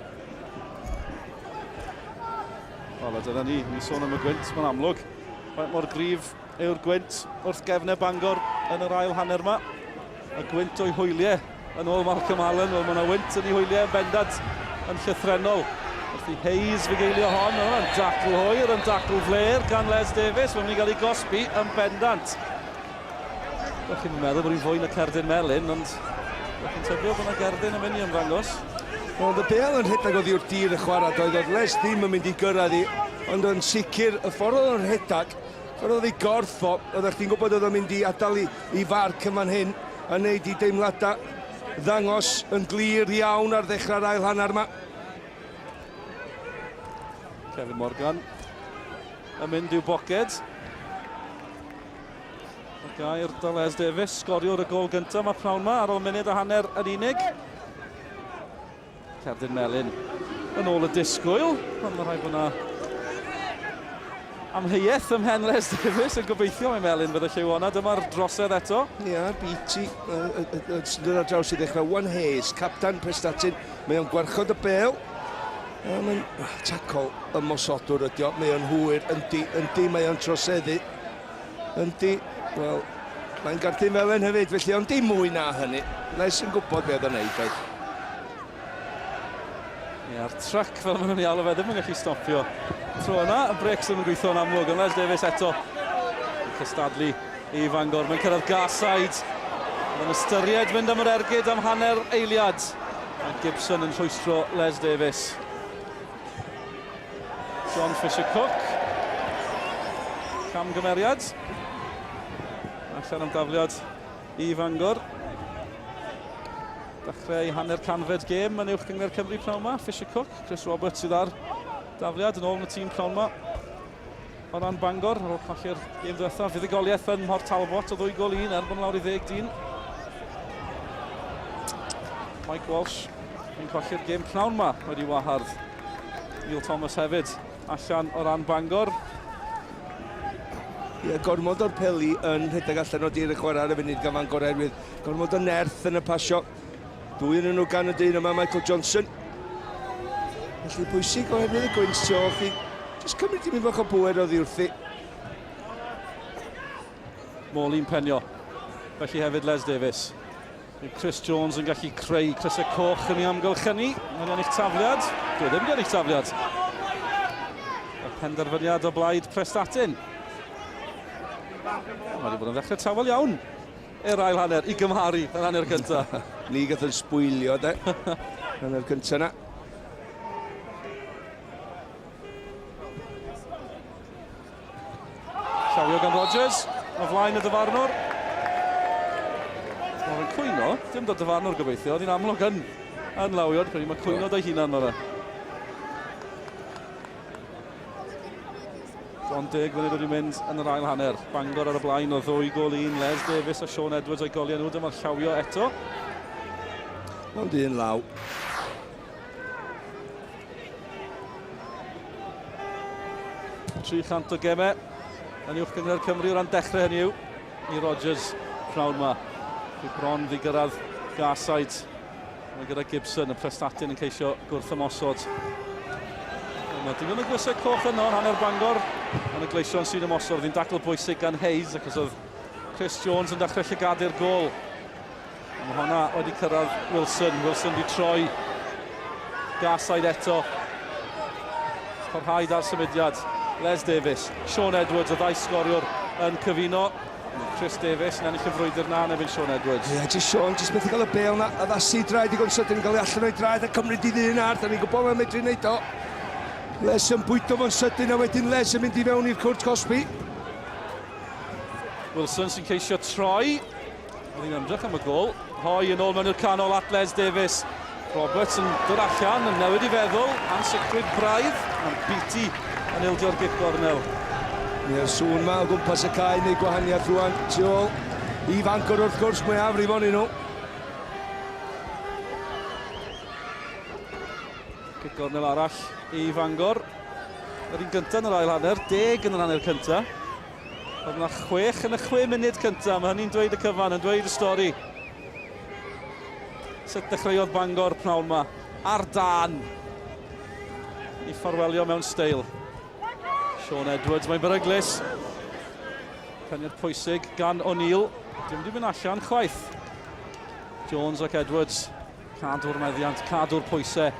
Wel, dyna ni sôn am y gwynt, mae'n amlwg. Faint mor gryf yw'r gwynt wrth gefnau Bangor yn yr ail hanner yma. Y gwynt o'i hwyliau yn ôl Malcolm Allen. Wel, mae yna wynt yn ei hwyliau yn bendant yn llythrenol. Wrthi Hayes fi geilio hon, yn dacl hwyr, yn dacl fler gan Les Davies. Mae'n mynd i gael ei gosbi yn bendant. chi'n meddwl bod hi'n fwy na cerdyn melyn, ond chi'n tybio bod yna gerdyn yn mynd i ymddangos.
Wel, y bel yn rhedag oddi wrth dir y chwarae, oedd Les ddim yn mynd i gyrraedd hi, ond yn sicr, y ffordd oedd yn rhedag, ffordd oedd hi gorffo, oeddech chi'n gwybod oedd yn mynd i adael i farc yma'n hyn, a wneud i deimladau ddangos yn glir iawn ar ddechrau'r ail hanner yma.
Kevin Morgan yn mynd i'w boced. Y gair Les Davies, sgoriwr y gol gyntaf, mae pnawn yma ar ôl munud a hanner yn unig. Cerdyn melyn yn ôl y disgwyl, ond mae rhaid bod yna amheuaeth ymhen Les Davies yn gobeithio mae melyn bydd y lliw honna. Dyma'r drosedd eto.
Ia, BT, sy'n ar draws i ddechrau. One Hayes, captain Prestatyn, mae o'n gwarchod y bel. Mae'n tacol ymosodwr ydi o, mae o'n hwyr, yndi, mae o'n troseddu. Yndi, wel, mae'n garthu melyn hefyd, felly ond dim mwy na hynny. Les yn gwybod beth o'n neud oedd.
Ia'r truck fel maen nhw'n ei alw fe ddim yn gallu stopio tro yna. Y brecs ddim yn gweithio yn amlwg, ond Les Davies eto cystadlu i Fangor. Mae'n cyrraedd Garside. Mae'n ystyried mynd am yr ergyd am hanner eiliad. Mae Gibson yn rhwystro Les Davies. John Fisher-Cook. Camgymeriad. Allan am dafliad i Fangor. Dechrau hanner canfed gêm yn uwch gyngor Cymru pnawn yma. Fisher-Cook, Chris Roberts sydd ar dafliad yn ôl yn y tîm pnawn yma. O ran Bangor, ar ôl colli'r gêm diwethaf. Fuddugoliaeth yn Mhort Talbot o 2 gol 1 erbyn lawr i 10 dyn. Mike Walsh yn colli'r gêm pnawn yma wedi wahardd. Neil Thomas hefyd allan o ran Bangor.
Ie, gormod o'r peli yn rhedeg allan o dir y chwarae ar y funud gan Fangor oherwydd gormod o nerth yn y pasio. Dwy yn nhw gan y dyn yma, Michael Johnson. Felly bwysig oherwydd y gwynt to, chi jyst cymryd i mi bach o bwyd o ddiwrthi.
Molin penio, felly hefyd Les Davies. Chris Jones yn gallu creu Chris y Coch yn ei amgylchynu. Mae'n ennill tafliad. Dwi ddim yn ennill tafliad. Y penderfyniad o blaid Prestatyn. Mae wedi bod yn ddechrau tawel iawn i'r ail hanner i gymharu yn hanner cyntaf.
Ni gath yn sbwylio, de, hanner cyntaf na.
Llawio gan Rodgers, o flaen y dyfarnwr. Mae'n cwyno, dim dod dyfarnwr gobeithio, oedd hi'n amlwg yn lawio, mae cwyno do'i hunan o'r John 10 munud wedi mynd yn yr ail hanner. Bangor ar y blaen o 2 gol 1. Les Davies a Sean Edwards o'i goliau nhw. Dyma'r llawio eto.
Ond un law.
$300 o gemau yn uwch gyngor Cymru o ran dechrau hynny yw i Rodgers pnawn yma. Fi bron ddi gyrraedd Garside. Mae gyda Gibson y Prestatyn yn ceisio gwrth ymosod. Mae dim yn y gwisau coch yno yn hanner Bangor yn y gleision sy'n ymosod. Oedd hi'n dacl bwysig gan Hayes ac oedd Chris Jones yn dechrau llygadu'r gol. Mae hwnna wedi cyrraedd Wilson. Wilson wedi troi. Garside eto. Parhaid ar symudiad. Les Davies. Sean Edwards o ddau sgoriwr yn cyfuno. Chris Davies yn ennill y frwydr na yn ebyn Sean Edwards.
Ie, jyst Sean, jyst beth i gael y bel na. Addasu draed i gonsod yn cael ei allan o'i draed a cymryd i ddyn ar. Da ni'n gwybod mae'n medru wneud o. Les yn bwydo fo'n sydyn a wedyn Les yn mynd i fewn i'r cwrt Cosby.
Wilson sy'n ceisio troi. Oedd hi'n ymdrech am y gol. Hoi yn ôl mewn i'r canol at Les Davies. Roberts yn dod allan, yn newid i feddwl. Ansicrwydd braidd. A'n BT yn ildio'r gip gornel.
Mae'r sŵn ma o gwmpas y cae neu gwahaniaeth rwan. Tu ôl i Fangor wrth gwrs, mae afrif o'n nhw.
Gip gornel arall i Fangor. Yr un gyntaf yn yr ail hanner, 10 yn yr hanner cyntaf. Oedd yna 6 yn y 6 munud cyntaf, mae hynny'n dweud y cyfan, yn dweud y stori. Sut dechreuodd Bangor pnawn yma, ar dan. I ffarwelio mewn steil. Sean Edwards, mae'n beryglus. Penniad pwysig gan O'Neill. Dim wedi mynd allan chwaith. Jones ac Edwards. Cadw'r meddiant, cadw'r pwysau.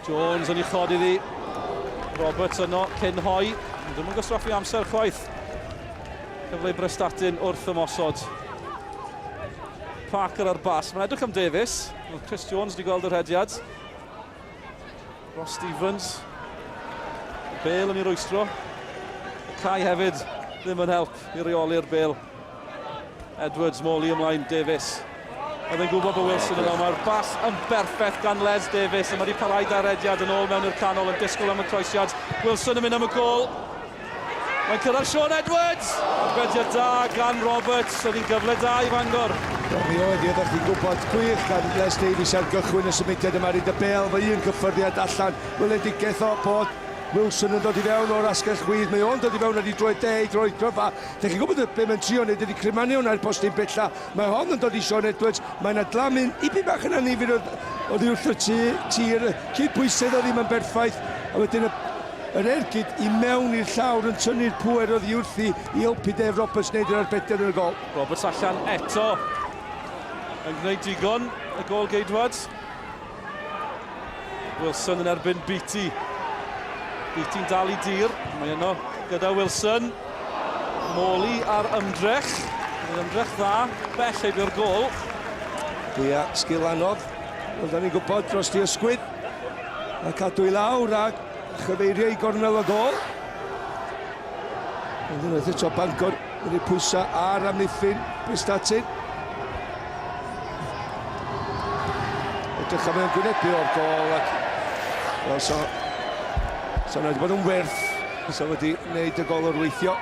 Jones yn ei chod iddi. Roberts yno, cyn hoi. Ddim yn gysraffu amser chwaith. Cyfle i Prestatyn wrth ymosod. Parker ar bas. Mae'n edrych am Davies. Chris Jones wedi gweld yr hediad. Ross Stevens. Bale yn ei rwystro. Cai hefyd ddim yn help i reoli'r Bale. Edwards, Morley ymlaen, Davies. Oedd e'n gwybod bod Wilson yn mae'r bas yn berffaith gan Les Davies a mae wedi parhau ar ediad yn ôl mewn i'r canol yn disgwyl am y croesiad. Wilson yn mynd am y gol. Mae'n cyrraedd Sean Edwards. Arbediad da gan Roberts. Oedd hi'n gyfle da i Fangor.
Mi oedd i ddech chi'n gwybod gwych gan Les Davies ar gychwyn y symudiad yma i dy Bale. Mae un cyffyrddiad allan. Weledigaeth o bod Wilson yn dod i fewn o'r asgell chwydd. Mae o'n dod i fewn ar ei droed de, droed cryfa. Dych chi'n gwybod be mae'n trio wneud ydy crimanio hwnna'r postyn bella. Mae hon yn dod i Sean Edwards. Mae'n adlamu'n ibi bach yn anifir oedd wrth y tir. Cydbwysedd oedd ddim yn berffaith. A wedyn yr ergyd i mewn i'r llawr yn tynnu'r pwer oedd i wrthi i helpu Dave Roberts wneud yr arbediad yn y gol.
Roberts allan eto. Yn gwneud digon y gol geidwad. Wilson yn erbyn Beatty. Beatty'n dal i dir, mae yno gyda Wilson. Morley ar ymdrech. Mae'n ymdrech dda, bell eibio'r gol.
Ia, sgil anodd. Ond da ni'n gwybod dros di ysgwyd. A cadw i lawr a chyfeirio i gornel y gol. Ond yna eto Bangor wedi pwysa ar amddiffyn Prestatyn. Edrych am yn gwynebu o'r gol ac... So yna wedi bod yn werth, so wedi wneud y gol o'r weithio.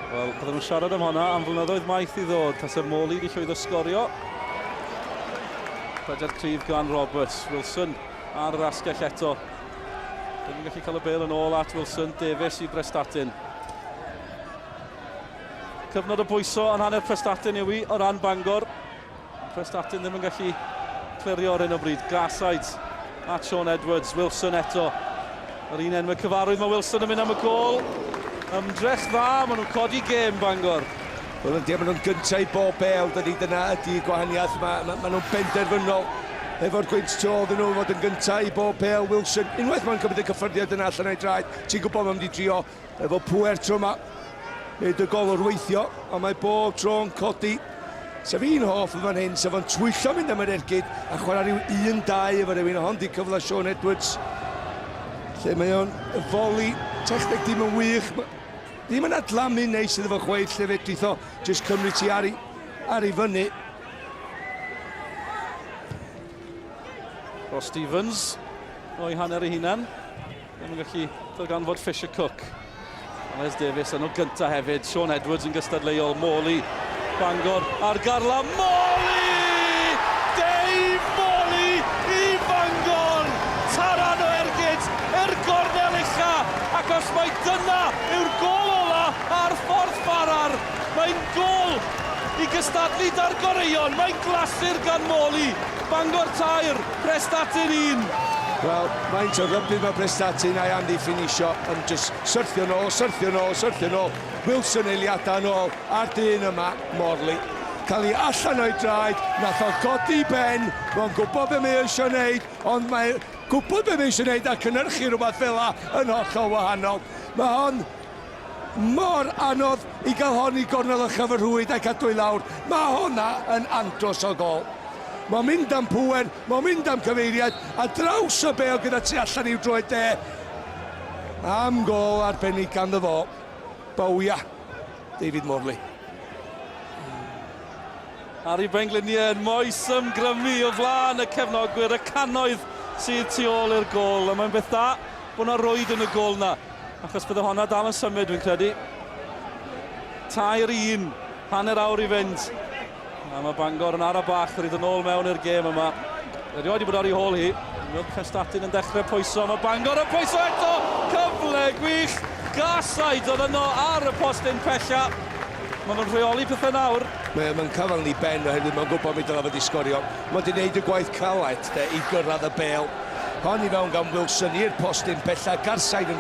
Wel, byddwn nhw'n siarad am hwnna am flynyddoedd maith i ddod, tas y Morley wedi llwyddo sgorio. Pwediad cryf gan Roberts, Wilson ar yr asgell eto. Ddim yn gallu cael y Bale yn ôl at Wilson, Davies i Prestatyn. Cyfnod y bwyso yn hanner Prestatyn yw i o ran Bangor. Prestatyn ddim yn gallu clirio ar hyn o bryd. Gasaid at Sean Edwards, Wilson eto. Yr un enw cyfarwydd, mae Wilson yn mynd am y gol. Ymdrech dda, maen nhw'n codi gêm Bangor.
Wel, ydy, maen nhw'n gyntaf i bob bel, dyna ydy gwahaniaeth. Maen nhw'n benderfynol efo'r gwynt to ddyn nhw fod yn gyntaf i bob bel. Wilson, unwaith mae'n cymryd y cyffyrddiad yna allan o'i draed, ti'n gwybod mae'n mynd i drio efo pwer tro yma. Neud y gol o'r weithio, a mae bob tro'n codi. Sef un hoff yn fan hyn, sef o'n twyllo mynd am yr ergyd a chwarae rhyw 1-2 efo rhywun, a hon di cyfle Sean Edwards. Lle mae o'n foli, techneg dim yn wych, ddim yn adlamu neis iddo fo chweith lle fedrith o jyst cymryd ti ar i fyny.
Ross Stevens o'i hanner ei hunan. Ddim yn gallu ddarganfod Fisher Cook. Les Davies yn o gynta hefyd. Sean Edwards yn gystadleuol. Morley, Bangor ar garla. Morley! Dave Morley i Bangor! Taran o ergyd, gornel ucha, ac os mai dyna yw'r gol ola ar ffordd Farrar, mae'n gol i gystadlu da'r goreion, mae'n glasur gan Morley. Bangor 2, Prestatyn 1.
Wel, mae'n o rybydd mae Prestatyn a'i Andy finisio yn just syrthio nôl. Wilson eiliadau nôl ar dyn yma, Morley. Cael ei allan o'i draed, nath o godi ben, mae'n gwybod be mae eisiau wneud, ond mae'n gwybod be mae eisiau wneud a cynhyrchu rhywbeth fel yna yn hollol wahanol. Mae hon mor anodd i gael hon i gornel y chyfarwydd a cadw i lawr. Mae honna yn andros o gol. Mae'n mynd am pwer, mae'n mynd am cyfeiriad, a draws y bel gyda tu allan i'w droed de. Am gol arbennig ganddo fo. Bawia, David Morley.
Harry Bengliniau yn moes ymgrymu o flaen y cefnogwyr, y cannoedd sydd tu ôl i'r gol. A mae'n beth da bod yna rwyd yn y gol na, achos bydde honna dal yn symud, dwi'n credu. 2-1, hanner awr i fynd. A mae Bangor yn ar y bach, rhaid yn ôl mewn i'r gêm yma. Erioed wedi bod ar ei hôl hi. Mae Prestatyn yn dechrau pwyso, mae Bangor yn pwyso eto. Cyfle gwych, Gasaid oedd yno ar y postyn pella. Mae nhw'n rheoli pethau nawr.
Mae'n cyfal ni ben oherwydd mae'n gwybod mi dylai fod i sgorio. Mae wedi gwneud y gwaith caled i gyrraedd y bel. Hon i fewn gan Wilson i'r postyn pella. Gasaid yn...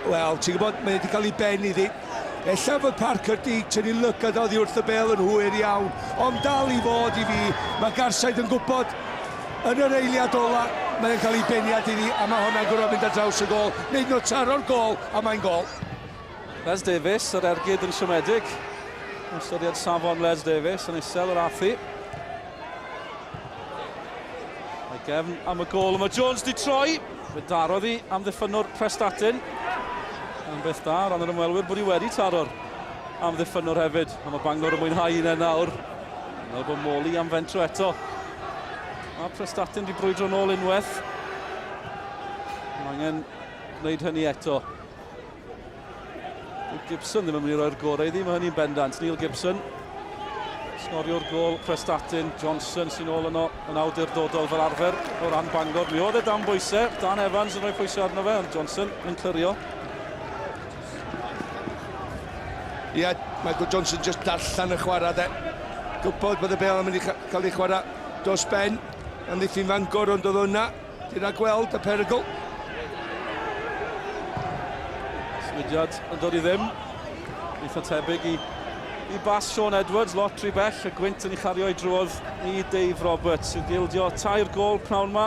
Wel, ti'n gwybod, mae wedi cael ei ben iddi. Ella fod Parker di tynnu lygad oddi wrth y bel yn hwyr iawn. Ond dal i fod i fi. Mae Gasaid yn gwybod yn yr eiliad ola. Mae'n cael ei beniad iddi a mae hwnna'n gwrdd mynd ar draws y gol. Neud nhw taro'r gol a mae'n gol.
Les Davies, yr ergyd yn siomedig. Ystyried safon Les Davies yn isel yr athu. Mae Gefn am y gol. Mae Jones di troi. Fe darodd hi am ddiffynwr Prestatyn. Yn beth da, ran yr ymwelwyr bod hi wedi taro'r am ddiffynwr hefyd. A mae Bangor yn mwynhau un nawr. Fel bod Moli am fentro eto. Mae Prestatyn di brwydro nôl unwaith. Mae angen gwneud hynny eto. Gibson ddim yn mynd i roi'r gorau iddi, mae hynny'n bendant. Neil Gibson, sgorio'r gol Prestatyn. Johnson sy'n ôl yno yn awdurdodol fel arfer o ran Bangor. Mi oedd e dan bwysau, Dan Evans yn rhoi pwysau arno fe, ond Johnson yn clirio.
Ie, Michael Johnson just darllen y chwarae de. Gwybod bod y bel yn mynd i cael ei chwarae dos ben. Amddiffyn Fangor ond oedd hwnna. Ti'n rhagweld y perygl.
Symudiad yn dod i ddim. Eitha tebyg i bas Sean Edwards, lot rhy bell. Y gwynt yn ei chario i drwodd i Dave Roberts sy'n gildio tair gol pnawn yma.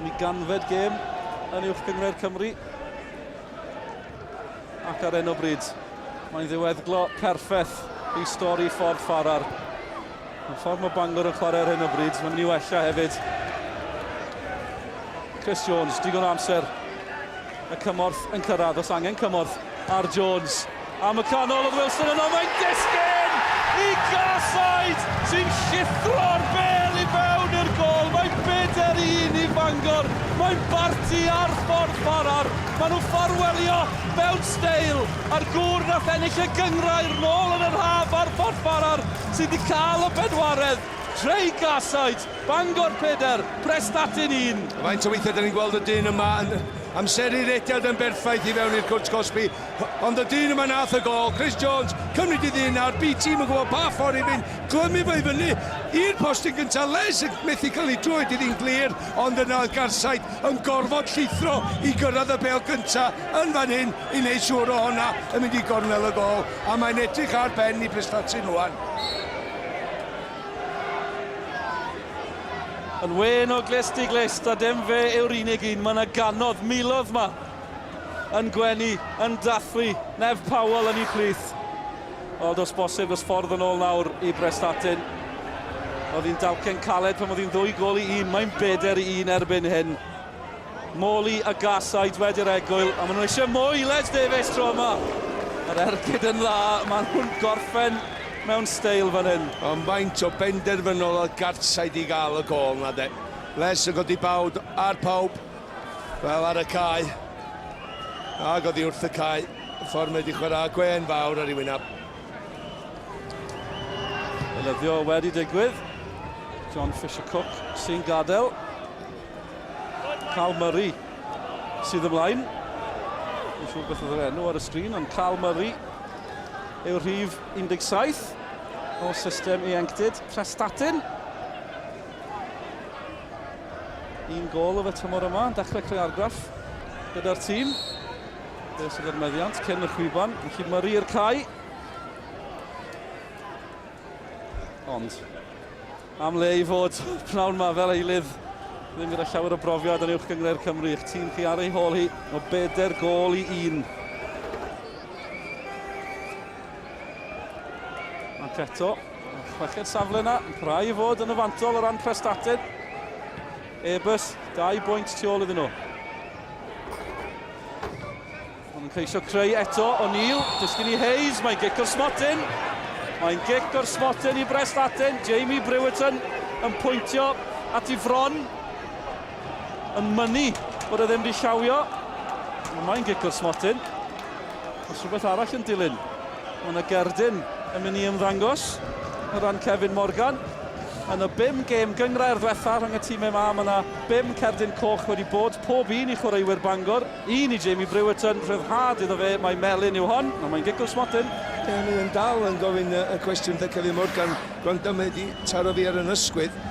Mi ganfed gêm yn uwch gyngred Cymru. Ac ar hyn o bryd, mae'n ddiweddglo perffaith i stori ffordd Farrar. Y ffordd mae Bangor yn chwarae ar hyn o bryd, mae'n mynd i wella hefyd. Chris Jones, digon o amser. Y cymorth yn cyrraedd, os angen cymorth ar Jones. Am y canol oedd Wilson yno, mae'n disgyn i Garside sy'n llithro'r bel i fewn i'r gol. Mae'n 4-1 i Bangor. Mae'n barti ar ffordd Farrar. Maen nhw ffarwelio mewn steil a'r gŵr nath ennill y gyngrair nôl yn yr haf ar ffordd Farrar sydd wedi cael y bedwaredd. Trey Garside, Bangor 4, Prestatyn 1.
Faint o weithiau, da ni'n gweld y dyn yma yn amseru'r rediad yn berffaith i fewn i'r cwrt Cosby. Ond y dyn yma nath y gol, Chris Jones, cymryd i ddyn nawr, BT yn gwybod pa ffordd i fynd, glymu fe i fyny i'r postyn gyntaf. Les yn methu cael ei drwyd i ddyn glir, ond yna Garside yn gorfod llithro i gyrraedd y bel gyntaf yn fan hyn i wneud siŵr o honna yn mynd i gornel y gol. A mae'n edrych ar ben i Prestatyn rwan.
Yn wen o glist i glist, a dim fe yw'r unig un. Mae yna ganodd, milodd yma yn gwenu, yn dathlu. Nef Powell yn ei plith. Ond os bosib, os ffordd yn ôl nawr i Prestatyn. Oedd hi'n dalcen caled pan oedd hi'n 2 gol i 1. Mae'n 4-1 erbyn hyn. Moli a Garside wedi'r egwyl. A maen nhw eisiau mwy, Les Davies tro yma. Yr ergyd yn dda, maen nhw'n gorffen mewn steil fan hyn.
Ond faint o benderfynol o Garside i gael y gol na de. Les yn godi bawd ar pawb, fel ar y cae. Ac oedd hi wrth y cae. Y ffordd wedi chwarae gwen fawr ar ei wyneb.
Elyddio wedi digwydd. John Fisher-Cook sy'n gadael. Cal Murray sydd ymlaen. Dwi'n siŵr beth oedd yr enw ar y sgrin, ond Cal Murray yw'r rhif 17 o system ieuenctid Prestatyn. 1 gol o fe tymor yma, yn dechrau creu argraff gyda'r tîm. Be sydd yr meddiant, cyn y chwiban, felly Murray i'r cae. Ond am le i fod pnawn yma fel eilydd, ddim gyda llawer o brofiad yn uwch gyngred Cymru. Eich tîm chi ar ei hôl hi o 4 gol i 1. Ac eto, chweched safle yna, yn prau i fod yn y fantol o ran Prestatyn. Ebus, 2 bwynt tu ôl iddyn nhw. Ond yn ceisio creu eto, O'Neill, dysgu ni Hayes, mae'n gic o'r smotyn. Mae'n gic o'r smotyn i Prestatyn. Jamie Brewerton yn pwyntio at ei fron. Yn mynnu bod e ddim wedi llawio. Mae'n gic o'r smotyn. Os rhywbeth arall yn dilyn. Mae yna gerdyn yn mynd i ymddangos o ran Kevin Morgan. Yn y 5 gêm gyngrair ddiwetha rhwng y tîmau yma, mae yna 5 cerdyn coch wedi bod, pob un i chwaraewyr Bangor. 1 i Jamie Brewerton, rhyddhad iddo fe, mae melyn yw hon, a mae'n gic o'r smotyn.
Mae'n dal yn gofyn y cwestiwn dda Kevin Morgan, gwrando mae wedi taro fi ar yn ysgwydd.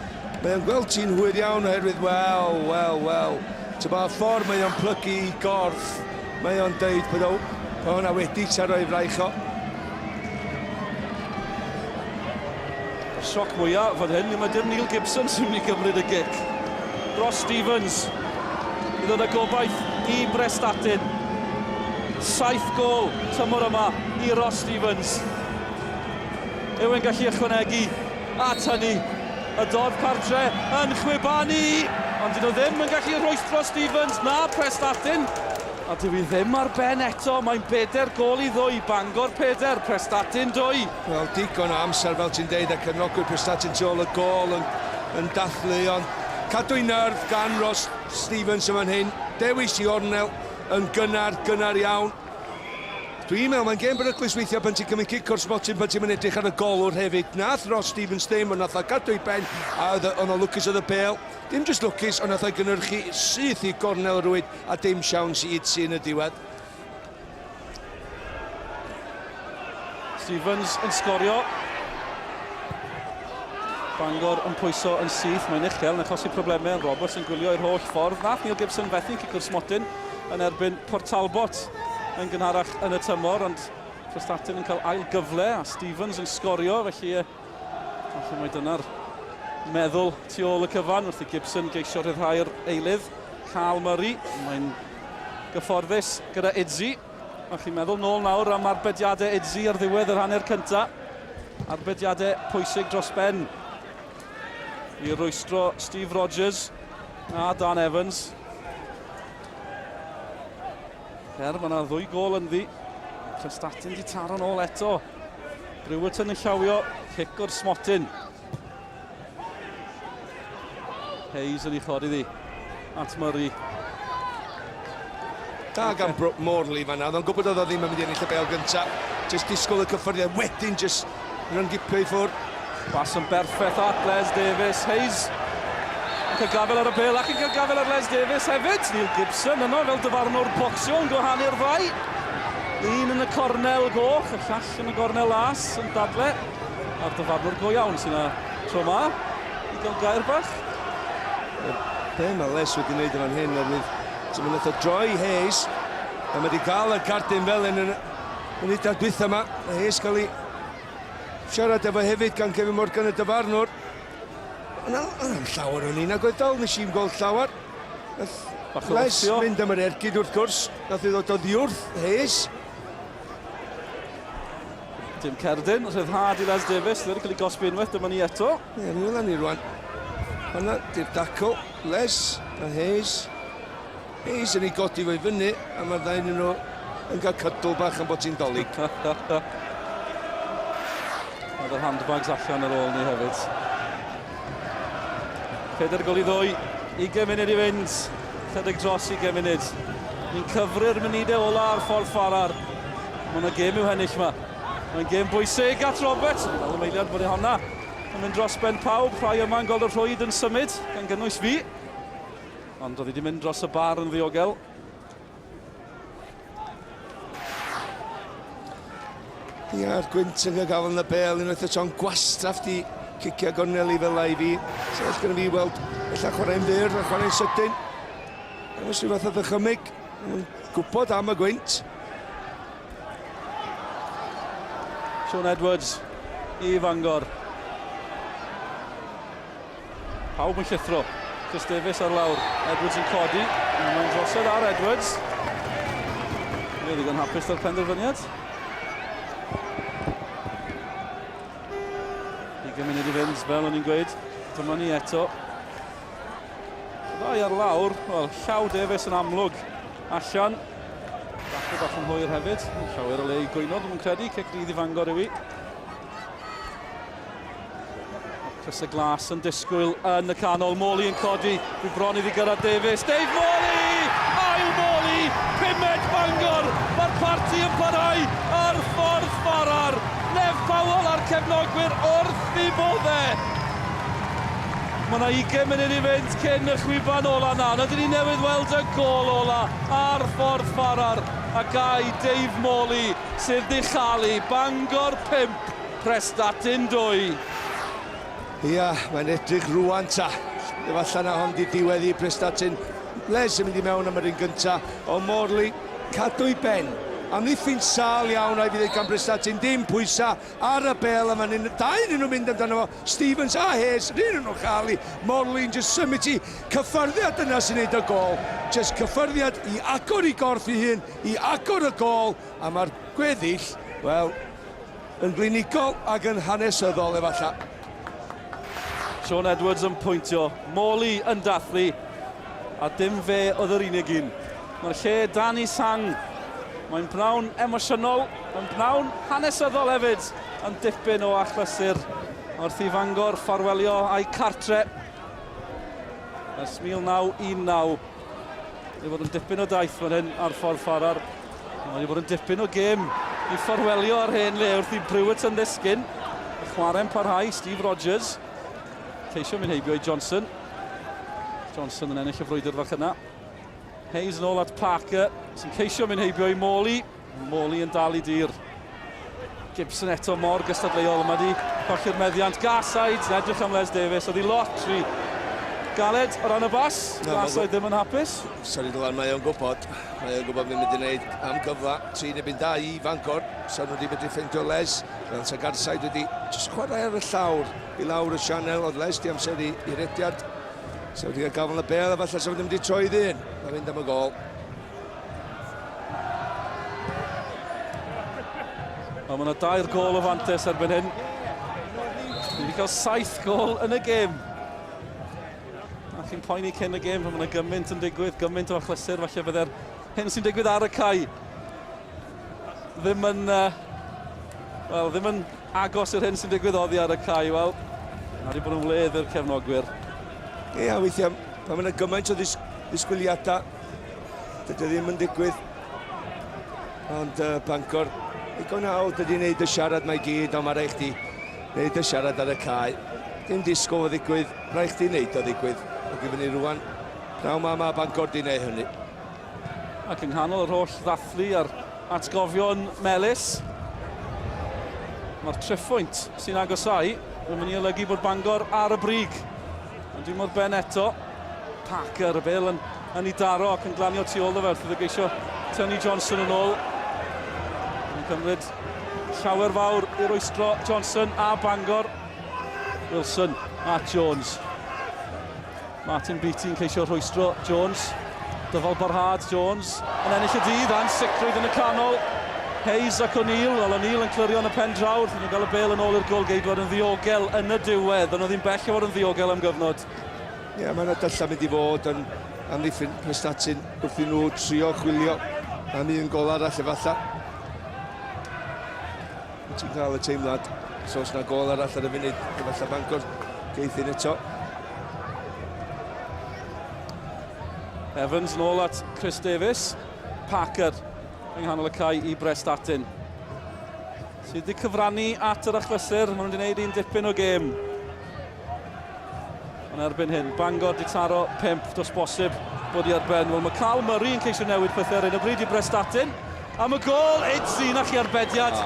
Mae'n gweld ti'n hwyr iawn oherwydd, wel. Tyba ffordd mae o'n plygu i gorff, mae o'n deud bod hwnna wedi taro i fraich o.
Y sioc mwyaf fan hyn, mae dim Neil Gibson sy'n mynd i gymryd y gic. Ross Stevens i ddod â gobaith i Prestatyn. 7 gol tymor yma i Ross Stevens. Yw e'n gallu ychwanegu at hynny. Y dorf cartre yn chwibanu, ond dyn nhw ddim yn gallu rhwystro Stevens na Prestatyn. A dyw hi ddim ar ben eto, mae'n 4 gol i 2, Bangor 4, Prestatyn 2.
Wel, digon o amser fel ti'n deud, ac yn cefnogwyr Prestatyn tu ôl y gol yn dathlu, ond cadw i nerf gan Ross Stevens yma'n hyn. Dewis i Ornel yn gynnar iawn. Dwi'n meddwl, mae'n gêm beryglus weithio pan ti'n cymryd cic o'r smotin pan ti'n mynd edrych ar y golwr hefyd. Nath Ross Stevens ddim, ond nath o gadw i ben, a oedd o'n lwcus oedd y bel. Dim just lwcus, ond nath o'i gynhyrchu syth i gornel rwyd, a dim siawn sy'n y diwedd.
Stevens yn sgorio. Bangor yn pwyso yn syth, mae'n uchel yn achosi problemau. Roberts yn gwylio i'r holl ffordd. Nath Neil Gibson fethu cic o'r smotin yn erbyn Port Talbot yn gynharach yn y tymor, ond Prestatyn yn cael ail gyfle, a Stevens yn sgorio, felly mae dyna'r meddwl tu ôl y cyfan, wrth i Gibson geisio rhyddhau'r eilydd. Carl Murray, mae'n gyfforddus gyda Idzi. Felly meddwl nôl nawr am arbediadau Idzi ar ddiwedd yr hanner cynta. Arbediadau pwysig dros ben i rwystro Steve Rogers a Dan Evans. Mae yna 2 gol yn ddi. Prestatyn di taro nôl eto. Brewerton yn llawio, cic o'r smotin. Hayes yn ei chodi ddi. At Murray.
Da gan Morley fan'na, oedd o'n gwybod oedd o ddim yn mynd i ennill y bel gyntaf. Just disgwyl y cyffyrddiad, wedyn just rhan gipio i ffwrdd.
Bas yn berffaith at Les Davies. Hayes yn cael gafel ar y bel ac yn cael gafel ar Les Davies hefyd. Neil Gibson yno fel dyfarnwr bocsio yn gwahanu'r ddau. Un yn y cornel goch, y llall yn y gornel as yn dadle. A'r dyfarnwr go iawn sy'n tro ma i gael gair bach.
Be mae Les wedi wneud yn hyn oherwydd sy'n mynd o droi Hayes, a mae wedi cael y cartyn fel yn unedau dwytha yma. Hayes cael ei siarad efo hefyd gan Kevin Morgan y dyfarnwr. Yna llawer o'n un agweddol, nes i'n gweld llawer. Les mynd am yr ergyd wrth gwrs, nath i ddod o ddiwrth Hayes.
Dim cerdyn, rhyddhad i Les Davies, wedi cael ei gosbi unwaith dyma ni eto.
Ie, ni wyla ni rwan. Hwna, di'r dacl, Les a Hayes. Hayes yn ei godi fo i fyny, a mae'r ddau yn nhw yn cael cydl bach am bod ti'n dolyg.
Oedd yr handbags allan ar ôl ni hefyd. 4 gol i 2, 20 munud i fynd, 30 dros 20 munud. Ni'n cyfru'r munudau ola ar ffordd Farrar. Mae yna gêm i'w hennill yma. Mae'n gêm bwysig at Roberts. Fel y meiliad bod i honna. Mae'n mynd dros ben pawb, rhai yma yn gweld y rhwyd yn symud, gan gynnwys fi. Ond oedd hi wedi mynd dros y bar yn ddiogel.
Ia'r gwynt yn cael gafel yn y bel, unwaith y John gwastraff di cicio gornel i fel lai fi. So oedd gyda fi weld, ella chwarae'n fyr a chwarae'n sydyn. Ymwys rhyw fath o ddychymig, yn gwybod am y gwynt.
Sean Edwards i Fangor. Pawb yn llithro. Chris Davies ar lawr. Edwards yn codi. Mae'n drosod ar Edwards. Ie, ddigon hapus o'r penderfyniad. 20 munud i fynd, fel o'n i'n gweud. Dyma ni eto. Ddau ar lawr. Wel, llaw Davies yn amlwg. Allan. Dacw bach yn hwyr hefyd. Llawer o le i gwyno, dwi'n credu. Cic rydd i Fangor yw i. Chris y Glas yn disgwyl yn y canol. Morley yn codi. Rwy bron iddi gyrraedd Davies. Dave Morley! Ail Morley! 5 Bangor! Mae'r parti yn parhau ar ffordd Farrar. Nef Powell ar cefnogwyr wrth i boddau. Mae yna 20 munud i fynd cyn y chwiban ola na. Nydyn ni newydd weld y gol ola ar ffordd Farrar. A gai Dave Morley sydd di chalu. Bangor 5, Prestatyn 2.
Ia, mae'n edrych rwan ta. Efallai na hon di diwedd i Prestatyn. Les yn mynd i mewn am yr un gynta, o Morley cadw i ben. Amddiffyn sal iawn o'i fydd gan Prestatyn, dim pwysa ar y bel yma, dau yn nhw'n mynd amdano fo, Stevens a Hayes, rhan nhw'n cael i, Morley'n just symud i, cyffyrddiad yna sy'n neud y gol, just cyffyrddiad i agor i gorff i hun, i agor y gol, a mae'r gweddill, wel, yn glinigol ac yn hanesyddol efalla.
Sean Edwards yn pwyntio, Morley yn dathlu, a dim fe oedd yr unig un. Mae'r lle dan i sang, mae'n bnawn emosiynol, mae'n bnawn hanesyddol hefyd, yn dipyn o achlysur wrth i Fangor ffarwelio a'i cartre. Ers 1919, wedi bod yn dipyn o daith fan hyn ar ffordd Farrar. Wedi bod yn dipyn o gêm i ffarwelio ar hen le wrth i Prestatyn ddisgyn. Y chware'n parhau, Steve Rogers. Ceisio mynd heibio i Johnson. Johnson yn ennill y frwydr fach yna. Hayes yn ôl at Parker, sy'n ceisio mynd heibio i Morley. Morley yn dal i dir. Gibson eto mor gystadleuol, yma di colli'r meddiant. Garside, edrych am Les Davies, oedd hi lot rhy galed o ran y bas. Garside ddim yn hapus.
Sorry Dylan, mae o'n gwybod. Mae o'n gwybod fi'n mynd i wneud am gyfla. 3-2 i Fangor. So nhw wedi medru ffeindio Les. Fel sa Garside wedi just chwarae ar y llawr i lawr y sianel. Oedd Les di amser i rediad. So wedi gael gafel y bel, a falle sa wedi mynd i troi ddyn. Mae'n mynd am y gol.
Mae yna 2 gol o fantes erbyn hyn. Wedi cael 7 gol yn y gêm. A chi'n poeni cyn y gêm, mae yna gymaint yn digwydd, gymaint o achlysur, falle byddai'r hyn sy'n digwydd ar y cae ddim yn, ddim yn agos i'r hyn sy'n digwydd oddi ar y cae. Wel, na wedi bod yn wledd i'r cefnogwyr.
Ie, weithiau, mae yna gymaint o ddisgwyliadau. Dydy ddim yn digwydd. Ond Bangor, digon hawdd ydi wneud y siarad mae gyd, ond mae rhaid chdi wneud y siarad ar y cae. Dim disgwyl o ddigwydd, rhaid chdi wneud o ddigwydd. Ac i fyny rwan, naw mae Bangor di wneud hynny.
Ac yng nghanol yr holl ddathlu a'r atgofion melys, mae'r triffwynt sy'n agosau yn mynd i olygu bod Bangor ar y brig. Ond dim o'r ben eto. Parker, y bel yn ei daro ac yn glanio tu ôl o fe, wrth i geisio tynnu Johnson yn ôl. Yn cymryd llawer fawr i rwystro Johnson a Bangor. Wilson a Jones. Martin Beatty'n ceisio rwystro Jones. Dyfal barhad Jones yn ennill y dydd a'n sicrwydd yn y canol. Hayes ac O'Neill, O'Neill yn clirio yn y pen draw, wrth i nhw gael y bel yn ôl i'r golgeidwad yn ddiogel yn y diwedd, ond oedd hi'n bell o fod yn ddiogel am gyfnod.
Ie, mae yna dylla mynd i fod yn amddiffyn Prestatyn wrth i nhw trio chwilio am un gol arall efalla. Ti'n cael y teimlad, os oes yna gol arall ar y funud, efalla Bangor geithyn eto.
Evans yn ôl at Chris Davies. Parker yng nghanol y cae i Prestatyn. Sydd wedi cyfrannu at yr achlysur, maen nhw wedi gwneud un dipyn o gêm. Ond erbyn hyn, Bangor wedi taro 5 dos bosib bod i arben. Wel, mae Carl Murray yn ceisio newid pethau ar hyn o bryd i Prestatyn. Am y gol, Edsi nach i arbediad.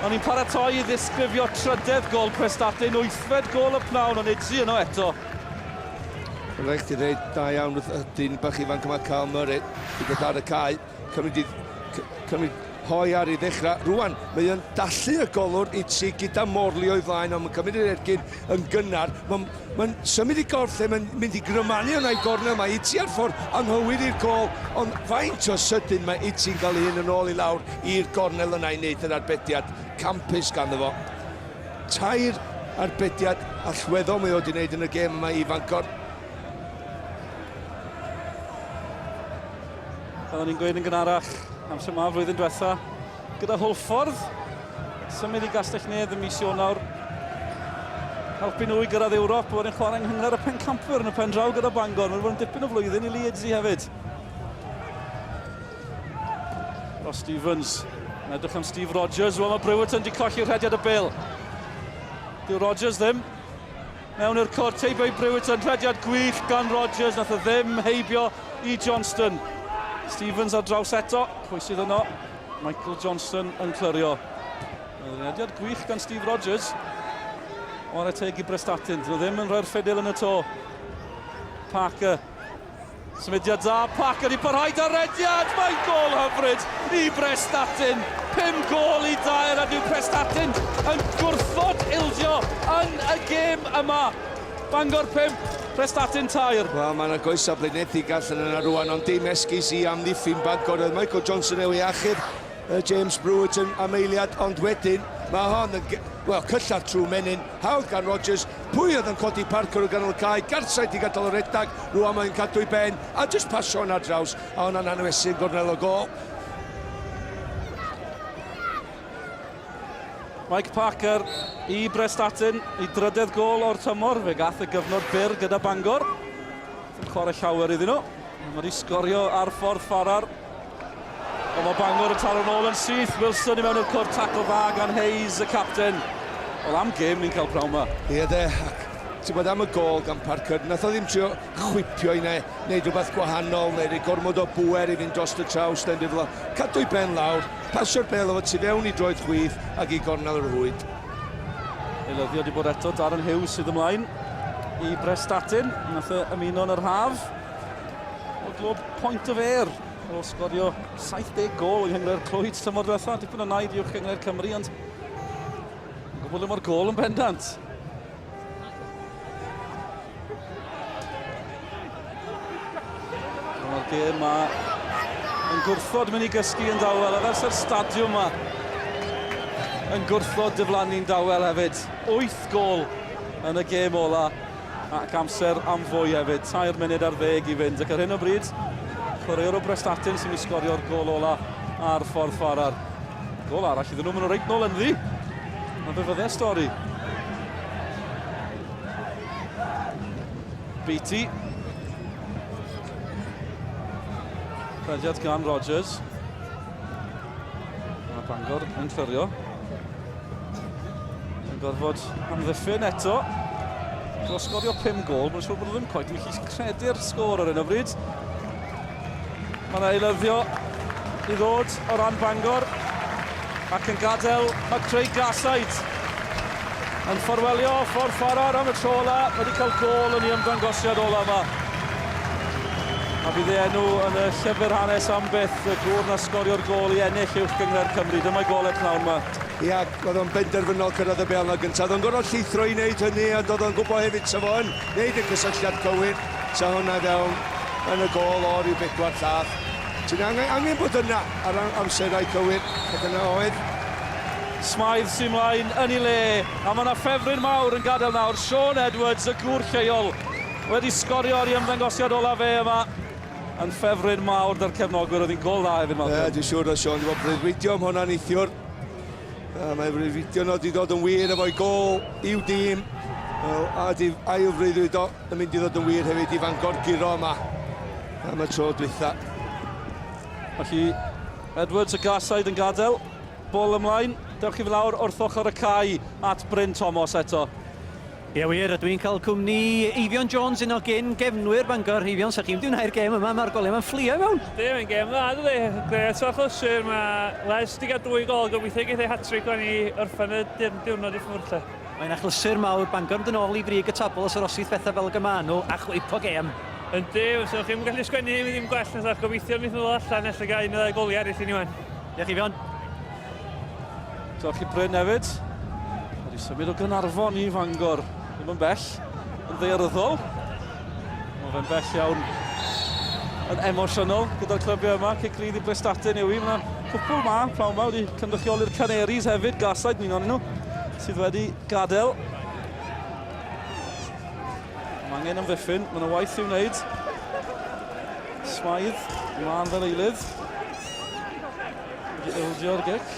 Ond ni'n paratoi i ddisgrifio 3edd gol Prestatyn, 8fed gol y pnawn, ond Edsi yno eto.
Rhaid chdi dweud da iawn wrth dyn bach ifanc yma Carl Murray i ddod ar y cae, cymryd hoi ar i ddechrau. Rwan, mae o'n dallu y golwr i ti gyda Morley o'i flaen, ond mae'n cymryd i'r ergyn yn gynnar. Mae'n symud i gorff lle, mae'n mynd i grymanu yna i gornel, mae Iti ar ffordd anghywir i'r gol, ond faint o sydyn mae Iti'n cael ei hyn yn ôl i lawr i'r gornel yna i wneud yr arbediad. Campus ganddo fo. 2 arbediad allweddol mae o wedi wneud yn y gêm yma i Fangor.
Oedden ni'n gweud yn gynharach amser yma flwyddyn diwetha gyda Hwlffordd. Symud i Gastell Nedd ym mis Ionawr. Helpu nhw i gyrraedd Ewrop, wedyn chwarae yng Nghyngor y Pencampwr yn y pen draw gyda Bangor. Mae'n bod yn dipyn o flwyddyn i Leedsy hefyd. Ross Stevens yn edrych am Steve Rogers. Wel, mae Prestatyn wedi colli'r rhediad y bil. Dyw Rogers ddim. Mewn i'r cwrt, heibio i Prestatyn. Rhediad gwych gan Rogers. Nath o ddim heibio i Johnston. Stevens ar draws eto, pwysydd yno. Michael Johnson yn clirio. Rhediad gwych gan Steve Rogers. O'r eteg i Prestatyn. Dyn nhw ddim yn rhoi'r ffidil yn y to. Parker. Symudiad da, Pac wedi parhau darediad, mae'n gol hyfryd i Prestatyn. 5 gol i 2 a dyw Prestatyn yn gwrthod ildio yn y gêm yma. Bangor 5, Prestatyn 3.
Wel, mae yna goesa blaenedig allan yna rwan, ond dim esgus i amddiffyn Bangor. Oedd Michael Johnson ewi achub, James Brewerton am eiliad, ond wedyn mae hon yn, cyllad trwy menyn, hawl gan Rodgers, pwy oedd yn codi Parker o ganol cae, Garsaid i gadael o redag, rwan mae'n cadw i ben, a jyst pasio hwnna draws, a hwnna'n anwesu'n gornel o gol.
Mike Parker i Prestatyn, i drydedd gol o'r tymor, fe gath y gyfnod byr gyda Bangor. Ddim chwarae llawer iddyn nhw. Mae wedi sgorio ar ffordd Farrar. Ond mae Bangor yn taro nôl yn syth. Wilson i mewn i'r cwrt tackle dda gan Hayes, y capten. Wel, am gêm ni'n cael prawn yma.
Ie de, ti'n bod am y gol gan Parker. Nath o ddim trio chwipio i neud rhywbeth gwahanol, neu rei gormod o bwer i fynd dros y traws, cadw i ben lawr, pasio'r bel o fod tu fewn i droed chwith ac i gornel yr hwyd.
Eilyddio wedi bod eto Darren Hughes sydd ymlaen i Prestatyn. Nath ymuno yn yr haf. O glob point of air. O sgorio 70 gol yng Nghymru'r Clwyd tymor diwetha. Dipyn o naid i'w Chyngor Cymru, ond yn gwybod le mae'r gol yn bendant. Mae'r gêm yma yn gwrthod mynd i gysgu yn dawel, a ers yr stadiwm yma yn gwrthod diflannu'n dawel hefyd. 8 gol yn y gêm ola, ac amser am fwy hefyd. 3 munud ar 10 i fynd, ac ar hyn o bryd, chwaraewr o Prestatyn sy'n mynd i sgorio'r gol ola ar ffordd Farrar. Gol arall iddyn nhw, maen nhw reit nôl yn ddi. Mae fe fyddai stori. Beatty. Prediad gan Rodgers. Mae Bangor yn ffyrio. Yn gorfod amddiffyn eto. Dwi'n sgorio 5 gol, mae'n siŵr bod nhw ddim coed yn gallu credu'r sgôr ar hyn o bryd. Mae'n eilyddio i ddod o ran Bangor ac yn gadael mae Craig Garsaid yn fforwelio ffordd Farrar am y tro ola. Wedi cael gol yn ei ymddangosiad ola yma. A bydd ei enw yn y llyfr hanes am byth, y gŵr na sgorio'r gol i ennill uwch Gyngor Cymru. Dyma'i golau pnawn yma. Ia,
oedd o'n benderfynol cyrraedd y bel yna gyntaf. Oedd o'n gorfod llithro i wneud hynny, ond oedd o'n gwybod hefyd sa fo yn wneud y cysylltiad cywir. Sa hwnna fewn yn y gol o ryw 4 llath. Ti'n angen bod yna ar amserau cywir, ac yna oedd.
Smythe sy'n mlaen yn ei le, a mae yna ffefryn mawr yn gadael nawr. Sean Edwards, y gŵr lleol, wedi sgorio ar ei ymddangosiad ola fe yma. Yn ffefryn mawr da'r cefnogwyr, oedd hi'n gol dda hefyd.
Dwi'n siŵr o Sean, dwi'n bod breuddwydio am hwnna neithiwr. Mae breuddwydio nhw wedi dod yn wir efo'i gol i'w dîm. A di ail freuddwydo yn mynd i ddod yn wir hefyd i Fangor giro yma. Am y tro dwytha.
Felly, Edwards y Garsaid yn gadael. Bol ymlaen, dewch chi fel awr wrth ochr y cae at Bryn Thomas eto.
Ie wir, a dwi'n cael cwmni Eifion Jones un o gefnwyr Bangor. Eifion, sa chi'n mwynhau'r gêm yma, mae'r golau yma'n fflio i mewn.
Mae'n gêm dda, dydy. Gret o'r chlysur, mae Les di gael 2 gol, gobeithio geith ei hat-trick o'n i orffen y diwrnod i ffwrdd lle.
Mae'n achlysur mawr, Bangor yn ôl i frig y tabl os yr osydd bethau fel gymanw a chwipo gêm.
Yndi, so chi'n gallu sgwennu i mi ddim gwell nes ach, gobeithio mi ddod allan nes y gael 1 goli arall i ni wan.
Diolch Eifion.
Diolch i Bryn hefyd. Wedi symud o Gynarfon i Fangor. Ddim yn bell, yn ddeirddol. Mae fe'n bell iawn yn emosiynol gyda'r clybio yma. Cicrydd i Prestatyn yw i. Mae'n cwpl ma, pnawn ma, wedi cynrychioli'r Canaries hefyd. Garsaid ni'n nhw, sydd wedi gadael. Mae angen amddiffyn, mae yna waith i'w wneud. Smythe, ymlaen fel eilydd. Wedi ildio'r gic.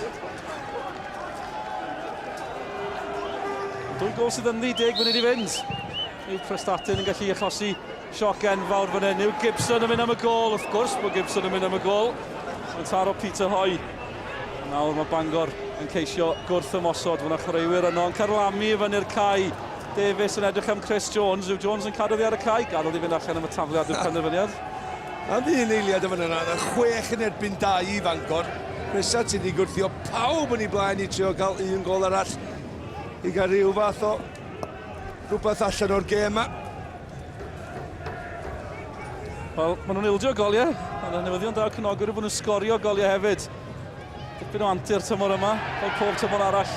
2 gol sydd yn ddi, 10 munud i fynd. Yw Prestatyn yn gallu achosi sioc enfawr fan hyn. Yw Gibson yn mynd am y gol. Wrth gwrs bod Gibson yn mynd am y gol. Yn taro Peter Hoy. Nawr mae Bangor yn ceisio gwrth ymosod. Mae yna chwaraewyr yno yn carlamu i fyny'r cae. Davies yn edrych am Chris Jones. Yw Jones yn cadw ddi ar y cae. Gadael i fynd allan am y tafliad i'r penderfyniad.
Am un eiliad yn yna. 6 yn erbyn 2 i Fangor. Prestatyn wedi gwrthio pawb yn ei blaen i trio gael 1 gol arall. I gael rhyw fath o rhywbeth allan o'r gêm yma.
Wel, maen nhw'n ildio goliau. Ond y newyddion daw cynogwyr yw bod nhw'n sgorio goliau hefyd. Dipyn o antur tymor yma, fel pob tymor arall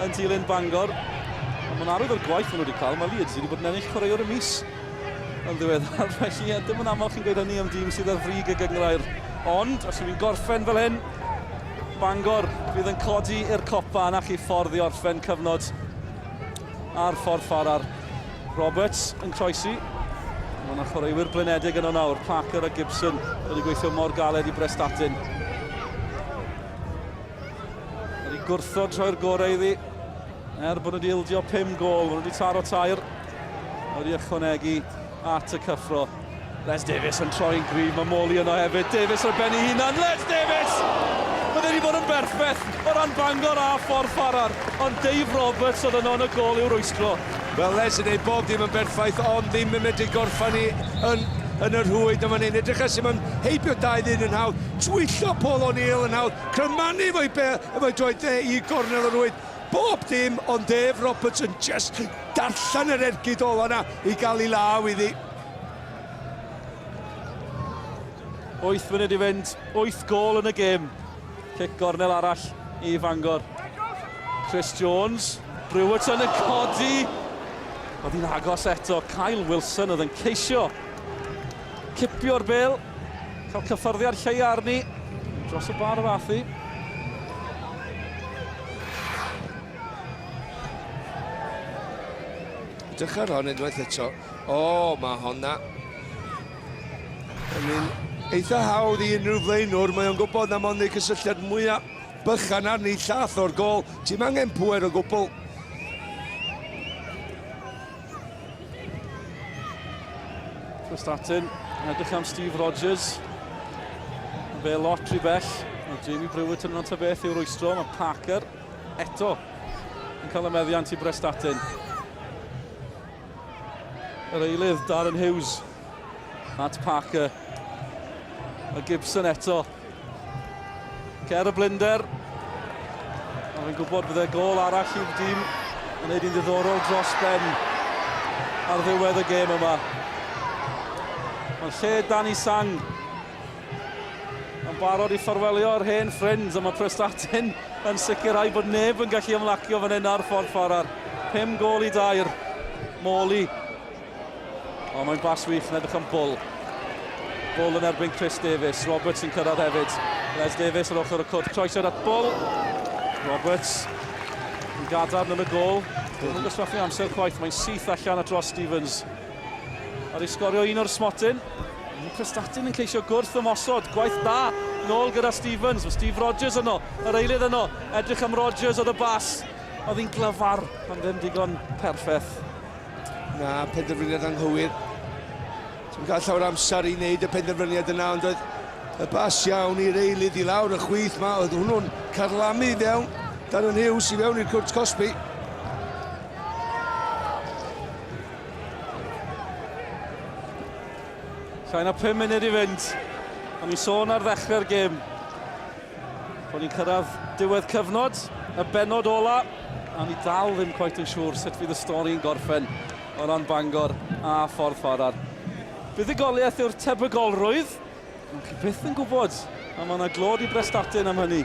yn dilyn Bangor. Ond mae'n arwydd o'r gwaith maen nhw wedi cael. Mae Leeds wedi bod yn ennill chwaraewr y mis yn ddiweddar. Felly, dim yn aml chi'n gweud hynny am dîm sydd ar frig y gyngrair. Ond, os yw'n gorffen fel hyn, Bangor fydd yn codi i'r copa yna chi ffordd i orffen cyfnod ar ffordd Farrar. Roberts yn croesi. Mae yna chwaraewyr blinedig yno nawr. Parker a Gibson wedi gweithio mor galed i Prestatyn. Wedi gwrthod troi'r gorau iddi. Bod nhw wedi ildio 5 gol. Mae nhw wedi taro tair. Wedi ychwanegu at y cyffro. Les Davies yn troi'n gryf. Mae Moli yno hefyd. Davies ar ben ei hunan. Les Davies! Mae wedi bod yn berffaith o ran Bangor a ffordd Farrar. Ond Dave Roberts oedd yno yn y gol i'w rwystro.
Wel, Les yn ei bob dim yn berffaith, ond ddim yn medru gorffan ni yn y rhwyd yma ni'n edrych as yma'n heibio 2-1 yn hawdd, twyllo Paul O'Neill yn hawdd, crymannu fo'i droed i gornel y rhwyd. Bob dim, ond Dave Roberts yn just darllen yr ergyd ola yna i gael ei law iddi.
8 munud i fynd, 8 gol yn y gêm. Cic gornel arall i Bangor. Chris Jones, Brewerton yn codi. Oedd hi'n agos eto, Kyle Wilson oedd yn ceisio cipio'r bêl, cael cyffyrddiad llei arni dros y bar y fathu.
Edrych ar hon unwaith eto. O, mae honna. Yn eitha hawdd i unrhyw flaenwr, mae o'n gwybod na mo'n ei cysylltiad mwyaf bychan arni llath o'r gol. Ti'n angen pwer o gwbl.
Prestatyn, edrych am Steve Rogers. Fe lot rhy bell. Mae Jamie Brewerton yn beth i'w rwystro. Mae Parker eto yn cael y meddiant i Prestatyn. Yr eilydd, Darren Hughes. At Parker. A Gibson eto. Cer y blinder. A fi'n gwybod bydd e gol arall i'r dîm yn neud i'n ddiddorol dros ben ar ddiwedd y gêm yma. Ond lle Danny Sang yn barod i ffarwelio'r hen ffrind, a mae Prestatyn yn sicrhau bod neb yn gallu ymlacio fan hyn ar ffordd Farrar. 5 gol i 2. Moli. O, mae'n bas wych yn edrych am Bull. Bull yn erbyn Chris Davies. Roberts yn cyrraedd hefyd. Les Davies ar ochr y cwrt. Troesiad at Bull. Roberts yn gadarn yn y gol. Dwi'n gyswaffu amser chwaith. Mae'n syth allan at dros Stevens. Ar ei sgorio un o'r smotyn. Mae Prestatyn yn ceisio gwrth ymosod. Gwaith da. Nôl gyda Stevens. Mae Steve Rogers yno. Yr eilydd yno. Edrych am Rogers oedd y bas. Oedd hi'n glyfar. Pan ddim digon perffaith.
Na, penderfyniad anghywir. Ti'n cael llawer amser i wneud y penderfyniad yna, ond oedd y bas iawn i'r eilydd i lawr y chwith yma. Oedd hwnnw'n carlamu fewn. Darren Hughes i fewn i'r cwrt Cosby.
Llai na 5 munud i fynd. A ni'n sôn ar ddechrau'r gêm. Bod ni'n cyrraedd diwedd cyfnod, y benod ola. A ni dal ddim cweit yn siŵr sut fydd y stori'n gorffen o ran Bangor a ffordd Farrar. Buddigoliaeth yw'r tebygolrwydd. Ond chi byth yn gwybod. A mae yna glod i Prestatyn am hynny.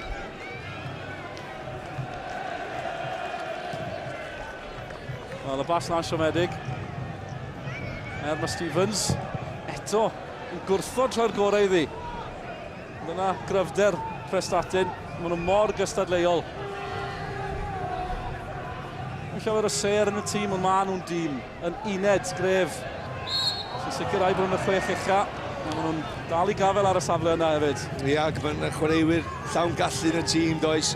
Wel, y bas lan siomedig. Mae Stevens. Eto, yn gwrthod troi'r gorau iddi. Dyna gryfder Prestatyn. Maen nhw mor gystadleuol. Mae'n llawer o ser yn y tîm, ond maen nhw'n dîm yn uned gref. Sy'n sicrhau bod nhw'n y 6 ucha. Maen nhw'n dal i gafel ar y safle yna hefyd.
Ia, mae'n chwaraewyr llawn gallu yn y tîm, does.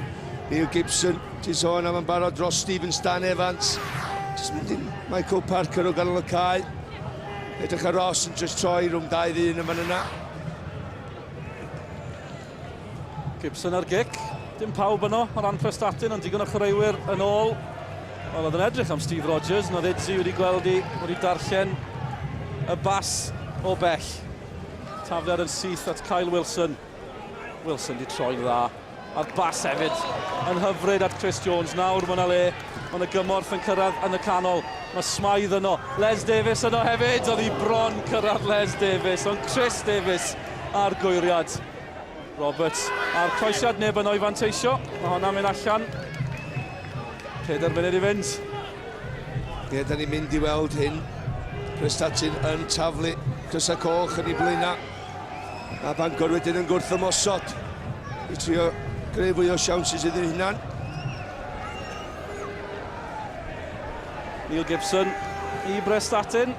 Neil Gibson, ti'n sôn am yn barod dros Stephen Stan Evans. Just mynd i'n Michael Parker o ganol y cae. Edrych ar Ross yn just troi rhwng 2-1 yma yna.
Gibson ar gic. Dim pawb yno o ran Prestatyn, ond digon o chwaraewyr yn ôl. Wel, oedd yn edrych am Steve Rogers, nad Idzi wedi gweld wedi darllen y bas o bell. Tafliad yn syth at Kyle Wilson. Wilson di troi'n dda. A'r bas hefyd yn hyfryd at Chris Jones. Nawr mae yna le Mae yna gymorth yn cyrraedd yn y canol. Mae Smythe yno. Les Davies yno hefyd. Oedd hi bron cyrraedd Les Davies. Ond Chris Davies ar gwyriad. Roberts a'r croesiad, neb yno i fanteisio. Mae hwnna'n mynd allan. 4 munud i fynd.
Ie, da ni'n mynd i weld hyn. Prestatyn yn taflu Crysa Coch yn ei blaena. A Bangor wedyn yn gwrth ymosod i trio greu fwy o siawnsys iddyn hynna'n.
Neil Gibson i Prestatyn.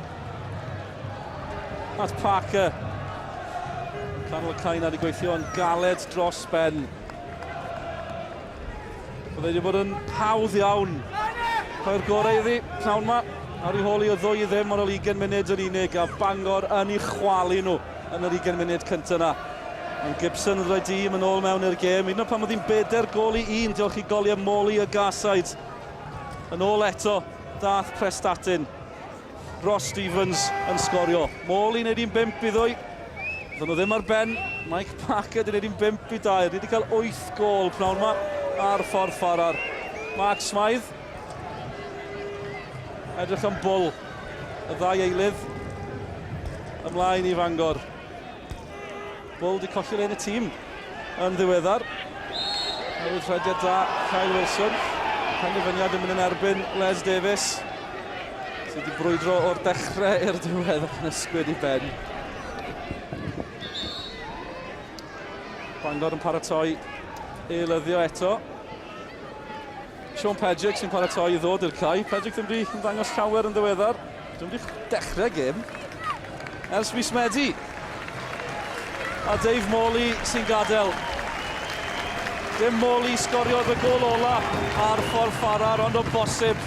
At Parker. Canol y cain ar ei gweithio yn galed dros ben. Bydde wedi bod yn hawdd iawn. Rhoi'r gorau iddi, pnawn ma. Ar ei holi o ddwy ddim ar ôl 20 munud yn unig, a Bangor yn ei chwalu nhw yn yr 20 munud cyntaf yna. Ond Gibson yn rhoi dîm yn ôl mewn i'r gêm. Un o pan oedd hi'n 4 gol i 1, diolch i goliau Moli y Gasaid. Yn ôl eto, dath Prestatyn. Ross Stevens yn sgorio. Moli wneud i'n 5 i ddwy. Fydden nhw ddim ar ben. Mike Parker wedi wneud i'n 5 i 2. Wedi cael 8 gol pnawn ma ar ffordd Farrar. Mark Smythe. Edrych yn bwl. Y ddau eilydd. Ymlaen i Fangor. Bwl di colli lein y tîm yn ddiweddar. Newid rhediad da Kyle Wilson. Penderfyniad yn mynd yn erbyn Les Davies. Sydd wedi brwydro o'r dechrau i'r diwedd ac yn ysgwyd i ben. Bangor yn paratoi eilyddio eto. Sean Pedrick sy'n paratoi i ddod i'r cae. Pedrick ddim wedi dangos llawer yn ddiweddar. Ddim wedi dechrau gêm. Ers mis Medi. A Dave Morley sy'n gadael. Dim Morley sgoriodd y gol ola ar ffordd Farrar, ond o bosib.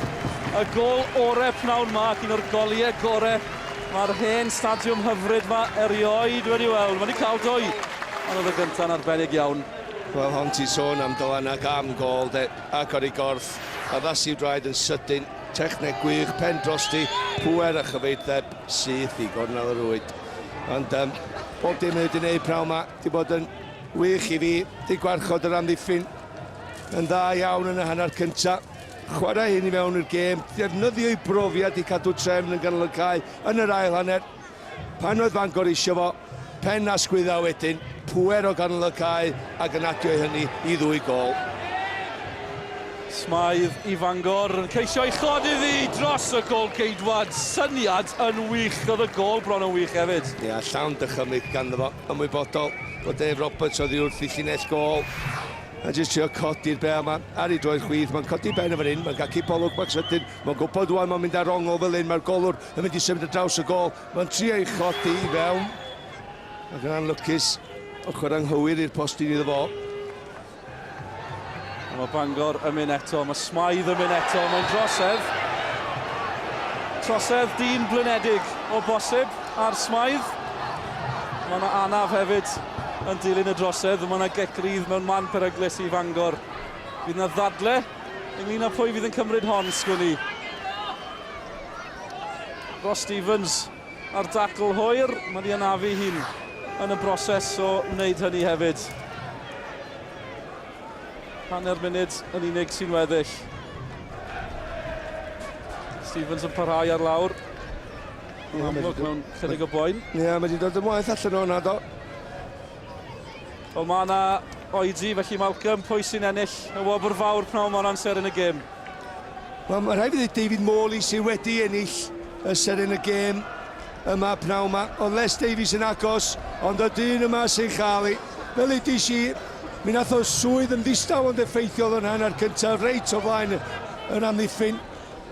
Y gol orau pnawn ma, ac un o'r goliau gorau. Mae'r hen stadiwm hyfryd ma erioed wedi weld. Mae wedi cael 2. Ond oedd y gynta'n arbennig iawn.
Wel, hon ti sôn am Dylanach am gol, de, ac ar ei gorff. Addas i'w draed yn sydyn, techneg gwych, pen drosti, pwer a chyfeitheb, syth i gornel yr rwyd. Ond bob dim wedi gwneud prawn ma, di bod yn wych i fi, di gwarchod yr amddiffyn. Yn dda iawn yn y hanner cynta. Chwarae hyn i mewn i'r gêm, defnyddio ei brofiad i cadw trefn yn ganol y cae yn yr ail hanner. Pan oedd Bangor isio fo, pen a sgwydda wedyn, pwer o ganol y cae ac yn adio hynny i 2 gol.
Smythe i Fangor yn ceisio ei chod iddi dros y gol ceidwad. Syniad yn wych, oedd y gol bron yn wych hefyd.
Ia, llawn dychymyg ganddo fo, ymwybodol bod Dave Roberts oddi wrth i llinell gol. A jyst trio codi'r be yma ar ei droed chwith. Mae'n codi ben o fan hyn, mae'n gachu bolwg bach sydyn. Mae'n gwybod wan, mae'n mynd ar ongl fel hyn. Mae'r golwr yn mynd i symud ar draws y gol. Mae'n trio ei chodi i fewn. Ac yn anlwcus, ochr anghywir i'r postyn iddo fo.
Mae Bangor yn mynd eto, mae Smythe yn mynd eto, mae'n drosedd. Trosedd dyn blynedig o bosib ar Smythe. Mae yna anaf hefyd yn dilyn y drosedd, mae yna gecrydd mewn man peryglus i Fangor. Fydd yna ddadle ynglyn â pwy fydd yn cymryd hon, sgwni. Ross Stevens ar dacl hwyr, mae di anafu hun yn y broses o wneud hynny hefyd. Hanner munud yn unig sy'n weddill. Stevens yn parhau ar lawr. Yn amlwg mewn chydig o boen.
Ie, mae wedi dod ymwaith allan o'na do.
Wel, mae yna oedi, felly Malcolm, pwy sy'n ennill y wobr fawr pnawn mewn amser yn y gêm?
Wel, mae rhaid i ddweud David Morley sy'n wedi ennill y ser yn y gêm yma pnawn ma. Ond Les Davies yn agos, ond y dyn yma sy'n chael ei. Fel edrych i, mi nath o swydd yn ddistaw ond effeithiol yn hanner cyntaf, reit o flaen yn amddiffyn.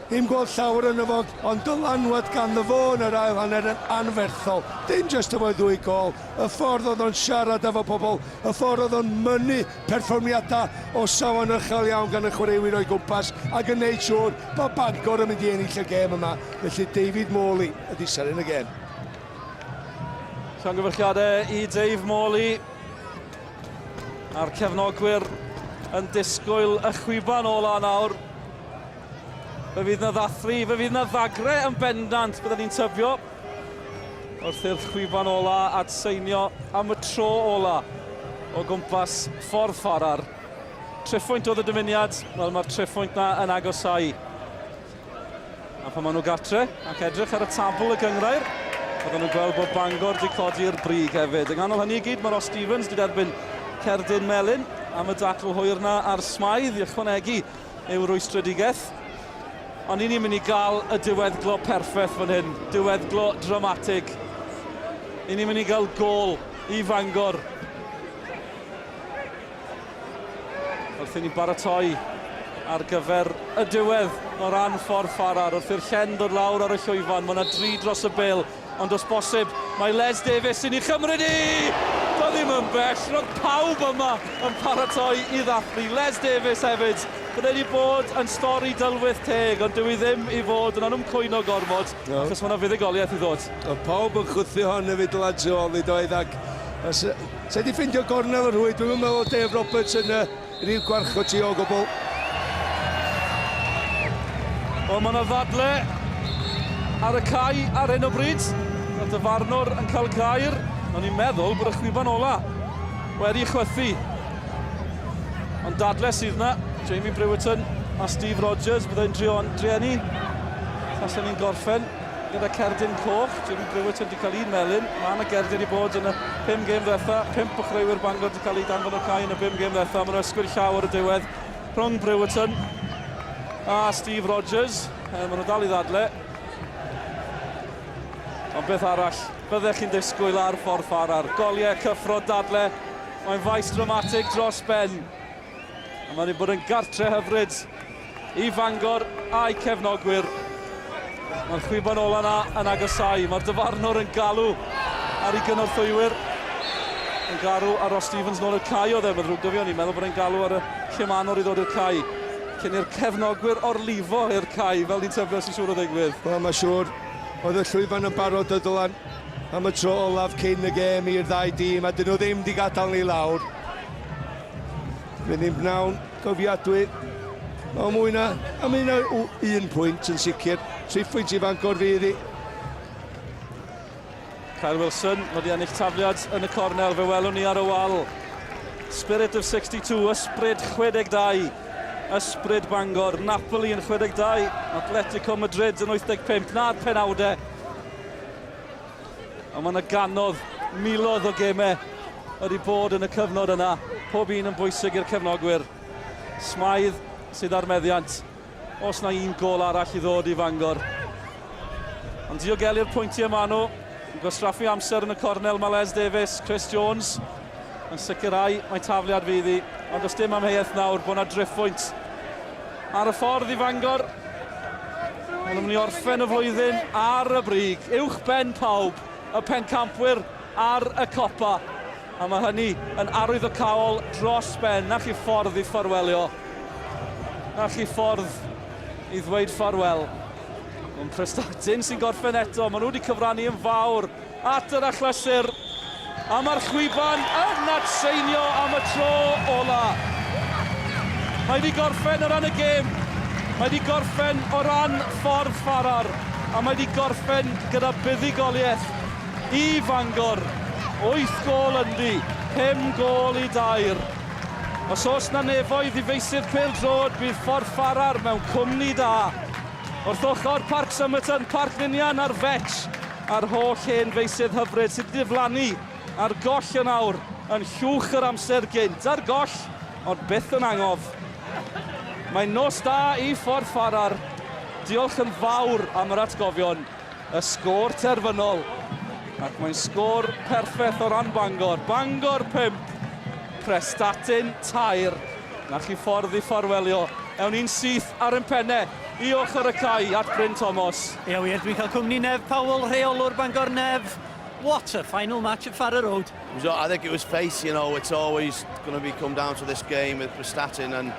Ddim gweld llawer yn y fod, ond dylanwad ganddo fo yn yr ail hanner yn anferthol. Dim jyst efo 2 gol, y ffordd oedd o'n siarad efo pobl, y ffordd oedd o'n mynnu perfformiadau o sawan uchel iawn gan y chwaraewyr o'i gwmpas ac yn neud siŵr bod Bangor yn mynd i ennill y gêm yma. Felly David Morley ydi ser yn y gêm.
Llongyfarchiadau i Dave Morley. A'r cefnogwyr yn disgwyl y chwiban ola nawr. Fe fydd na ddathlu, fe fydd na ddagre yn bendant byddwn ni'n tybio. Wrth i'r chwiban ola at seinio am y tro ola o gwmpas ffordd Farrar. triffwynt oedd y dymuniad, wel mae'r triffwynt na yn agosau. A pan maen nhw gatre, ac edrych ar y tabl y gyngrair, oedden nhw'n gweld bod Bangor wedi codi'r brig hefyd. Yng nghanol hynny i gyd, mae Ross Stevens wedi derbyn cerdyn melyn am y dacl hwyr na ar Smythe i ychwanegu i'w rwystredigaeth. Ond ni'n mynd i gael y diweddglo perffaith fan hyn, diweddglo dramatig. Ni'n mynd i gael gol i Bangor. Wrth i ni baratoi ar gyfer y diwedd o ran ffordd Farrar, wrth i'r llen dod lawr ar y llwyfan. Mae yna 3 dros y bil, ond os bosib, mae Les Davies yn ei chymryd i! Doedd ddim yn bell, roedd pawb yma yn paratoi i ddathlu. Les Davies hefyd, bod wedi bod yn stori dylwyth teg, ond dyw i ddim i fod yn ymcwyno gormod, achos mae yna fuddugoliaeth i ddod.
O pawb yn chwthu hon y fyd lad ôl i doedd, ac se di ffindio gornel yr hwyd, dwi'n meddwl Dave Roberts yn rhyw gwarcho ti o gwbl.
O, mae yna ddadle ar y cae ar hyn o bryd. Mae dyfarnwr yn cael gair. O'n i'n meddwl bod y chwiban ola wedi chwythu. Ond dadle sydd yna, Jamie Brewerton a Steve Rogers, byddai'n driennu. Allan ni'n gorffen gyda cerdyn coch. Jamie Brewerton wedi cael un melyn. Mae yna gerdyn wedi bod yn y 5 gêm ddetha. 5 ochreuwyr Bangor wedi cael ei danfon o'r cae yn y 5 gêm ddetha. Mae yna ysgwyr llaw ar y diwedd rhwng Brewerton a Steve Rogers. Maen nhw dal i ddadle. Ond beth arall, byddech chi'n disgwyl ar ffordd Farrar. Goliau, cyffro, dadle. Mae'n faes dramatig dros ben. A mae'n ei bod yn gartre hyfryd i Bangor a'i cefnogwyr. Mae'r chwiban ola yna yn agosau. Mae'r dyfarnwr yn galw ar ei gynorthwywyr. Yn garw ar Ross Stevens nôl i'r cae oedd e. Mae'n rhywg dyfion, ni'n meddwl bod e'n galw ar y Cymanwr i ddod i'r cae. Cyn i'r cefnogwyr orlifo i'r cae, fel ni'n tybio sy'n siŵr o ddigwydd.
Wel, mae siŵr, oedd y llwyfan yn barod y dylan am y tro olaf cyn y gêm i'r ddau dîm, a dyn nhw ddim wedi gadael ni lawr. Fydd ni'n bnawn gofiadwy. O mwy na, a mae yna 1 pwynt yn sicr. 3 pwynt i Bangor fydd i.
Kyle Wilson wedi ennill tafliad yn y cornel, fe welwn ni ar y wal. Spirit of 62, ysbryd 62. Ysbryd Bangor, Napoli yn 62, Atletico Madrid yn 85, na'r penawdau. A mae yna ganodd, miloedd o gemau wedi bod yn y cyfnod yna. Pob un yn bwysig i'r cefnogwyr. Smythe sydd ar meddiant. Os na un gol arall i ddod i Bangor. Ond diogelu'r pwyntiau yma nhw. Yn gwastraffu amser yn y cornel mae Les Davies, Chris Jones. Yn sicrhau mae tafliad fydd i, ond os dim amheuaeth nawr bod yna driffwynt ar y ffordd i Bangor. Maen nhw'n mynd i orffen y flwyddyn ar y brig, uwch ben pawb, y pencampwyr ar y copa. A mae hynny yn arwydd o caol dros ben, na chi ffordd i ffarwelio. Na chi ffordd i ddweud ffarwel. Mae'n Prestatyn sy'n gorffen eto, maen nhw wedi cyfrannu yn fawr at yr achlysur. A mae'r chwiban yn atseinio am y tro ola. Mae wedi gorffen o ran y gêm. Mae wedi gorffen o ran ffordd Farrar. A mae wedi gorffen gyda buddigoliaeth i Bangor. 8 gol yndi, 5 gol i 2. Os oes na nefoedd i feisydd pêl-drod, bydd ffordd Farrar mewn cwmni da. Wrth ochr Parc Summerton, Parc Ninian a'r Fetch. A'r holl hen feisydd hyfryd sydd wedi diflannu ar goll yn awr, yn llwch yr amser gynt. Ar goll, ond byth yn angof. Mae'n nos da i ffordd Farrar. Diolch yn fawr am yr atgofion. Y sgôr terfynol. Ac mae'n sgôr perffaith o ran Bangor. Bangor 5, Prestatyn 2. Na chi ffordd i ffarwelio. Ewn ni'n syth ar ein pennau i ochr y cae at Bryn Thomas.
Ie wir, dwi'n cael cwmni Nef Powell, rheolwr Bangor Nef. What a final match at Farrar Road.
I think it was face, you know, it's always going to come down to this game with Prestatyn, and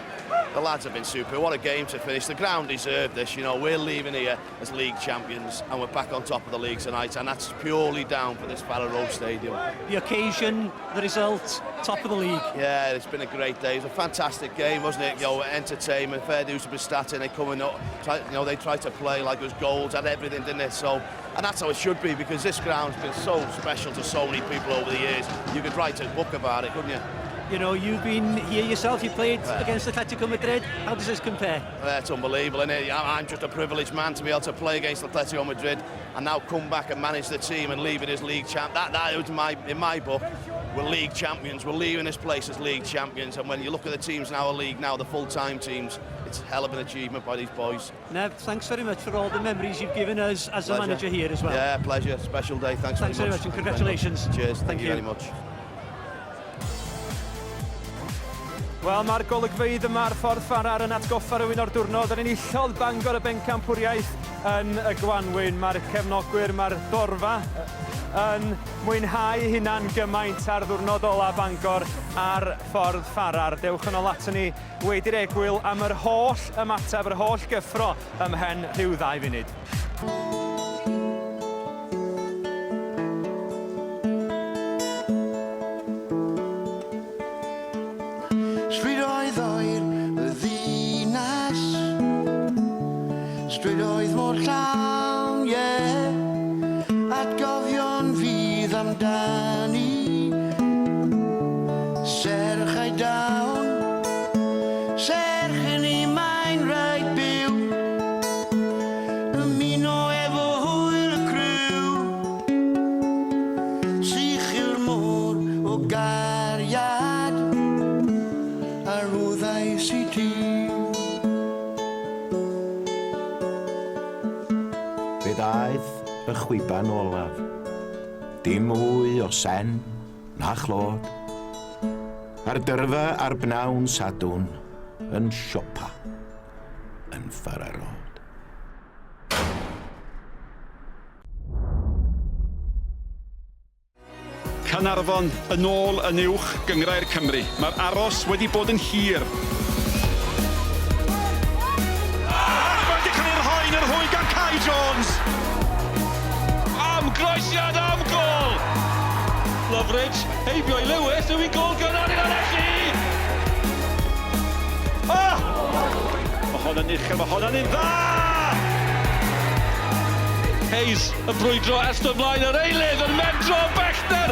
the lads have been super. What a game to finish. The ground deserved this, you know. We're leaving here as league champions and we're back on top of the league tonight, and that's purely down for this Farrar Road Stadium. The occasion, the result, top of the league. Yeah, it's been a great day. It was a fantastic game, wasn't it? You know, entertainment, fair dues to Prestatyn. They coming up, they tried to play like it was goals, had everything, didn't they? So, and that's how it should be, because this ground's been so special to so many people over the years. You could write a book about it, couldn't you?
You know, you've been here yourself, you played against Atletico Madrid. How does this compare?
It's unbelievable, isn't it? I'm just a privileged man to be able to play against Atletico Madrid and now come back and manage the team and leave it as league champ. That was in my book, we're league champions. We're leaving this place as league champions. And when you look at the teams in our league now, the full-time teams, it's a hell of an achievement by these boys.
Nev, thanks very much for all the memories you've given us as a manager here as well.
Yeah, pleasure. Special day. Thanks very much
and congratulations.
Cheers. Thank you very much.
Wel, mae'r golygfeydd yma'r ffordd Farrar yn atgoffa rhywun o'r diwrnod yn enillodd Bangor y bencampwriaeth yn y Gwanwyn. Mae'r cefnogwyr, mae'r dorfa yn mwynhau hunan gymaint ar ddiwrnod ola Bangor ar ffordd Farrar. Dewch yn ôl ato ni wedi'r egwyl am yr holl ymateb, yr holl gyffro ymhen rhyw 2 funud.
Stryd oedd mor llawn, atgofion fydd amdani. Serch ei dawn, serch yn ei mae'n rhaid byw, ymuno efo hwyl y criw, sych yw'r môr o gariad, a rwyddais i ti.
Fe daeth y chwiban olaf, dim mwy o sen na chlod, a'r dyrfa a'r bnawn sadwn yn siopa yn Farrar Road.
Canarfon yn ôl yn uwch gyngrair Cymru. Mae'r aros wedi bod yn hir. Wedi cael ei rhoi yn yr hwy gan Kai Jones. Am groesiad am gol. Loveridge, heibio i Lewis, yw'n gol gynnar i'n Alessi. Mae hwnna'n uchel, mae hwnna'n un dda. Hayes yn brwydro est ymlaen yr eilydd yn mentro bellter.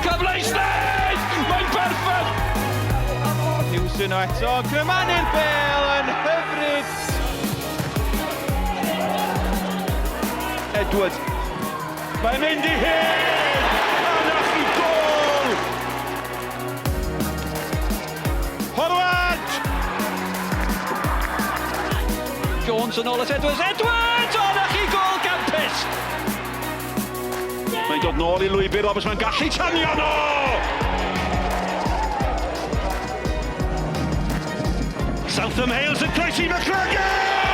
Cyfleisnydd! Mae'n perffaith! Hewson o eto, Grymanu'r bel yn hyfryd. Edward. Mae'n mynd i hyn! A nach i gol! Horwad!
Jones yn ôl at Edwards. Edwards! O, nach i gol Gampus!
Mae'n dod nôl i lwybr Roberts, mae'n gallu tanio no! Southam Hales yn croesi McCracken!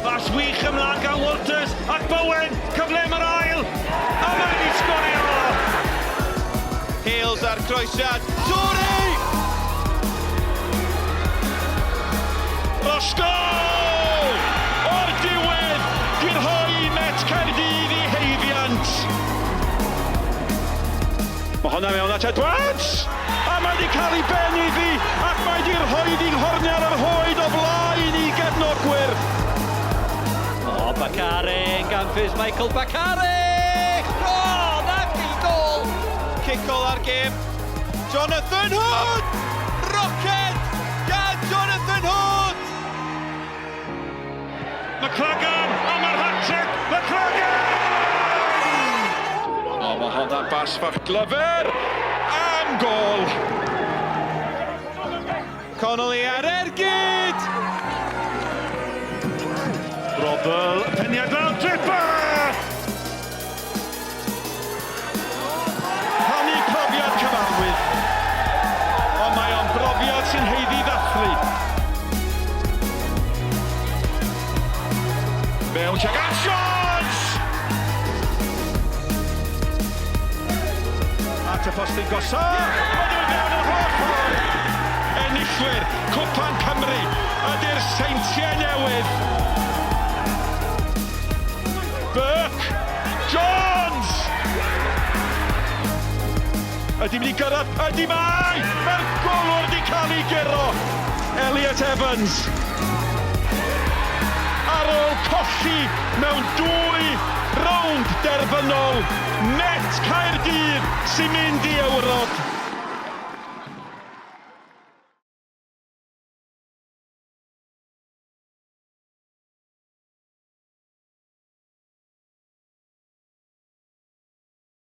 Fas wych ymlaen gan Walters ac Bowen, cyfle mae'r ail, a mae'n i sgorio! Hales ar croesiad, Torri! Roscoe! O'r diwedd, dwi'n rhoi Met Caerdydd i heifiant. Mae hwnna mewn at Edwards! A mae wedi cael ei ben iddi, ac mae wedi rhoi i'n horniar yr hoed o blaen i gefnogwyr.
O, Bacare yn Gampus, Michael Bacare! O, nac i gol!
Cicol ar gêm, Jonathan Hood! Rocket gan Jonathan Hood! McCracken, a mae'r hat-trick, McCracken! O, mae hwnna bas fach glyfr, am gol! Connolly ar ergyd! Robel, peniad fel dripper! Rhannu profiad cyfarwydd, ond mae o'n brofiad sy'n heiddi ddathlu. Mewn tuag at Jones! At y postyn gosod, oedd yn mewn y holl ffordd. Enillwyr, Cwpan Cymru, ydy'r seintiau newydd. Burke, Jones! Ydy mynd i gyrraedd, ydy mai! Mae'r golwr wedi cael ei gero. Elliot Evans. Ar ôl colli mewn 2 rownd derfynol. Met Caerdydd sy'n mynd i Ewrop.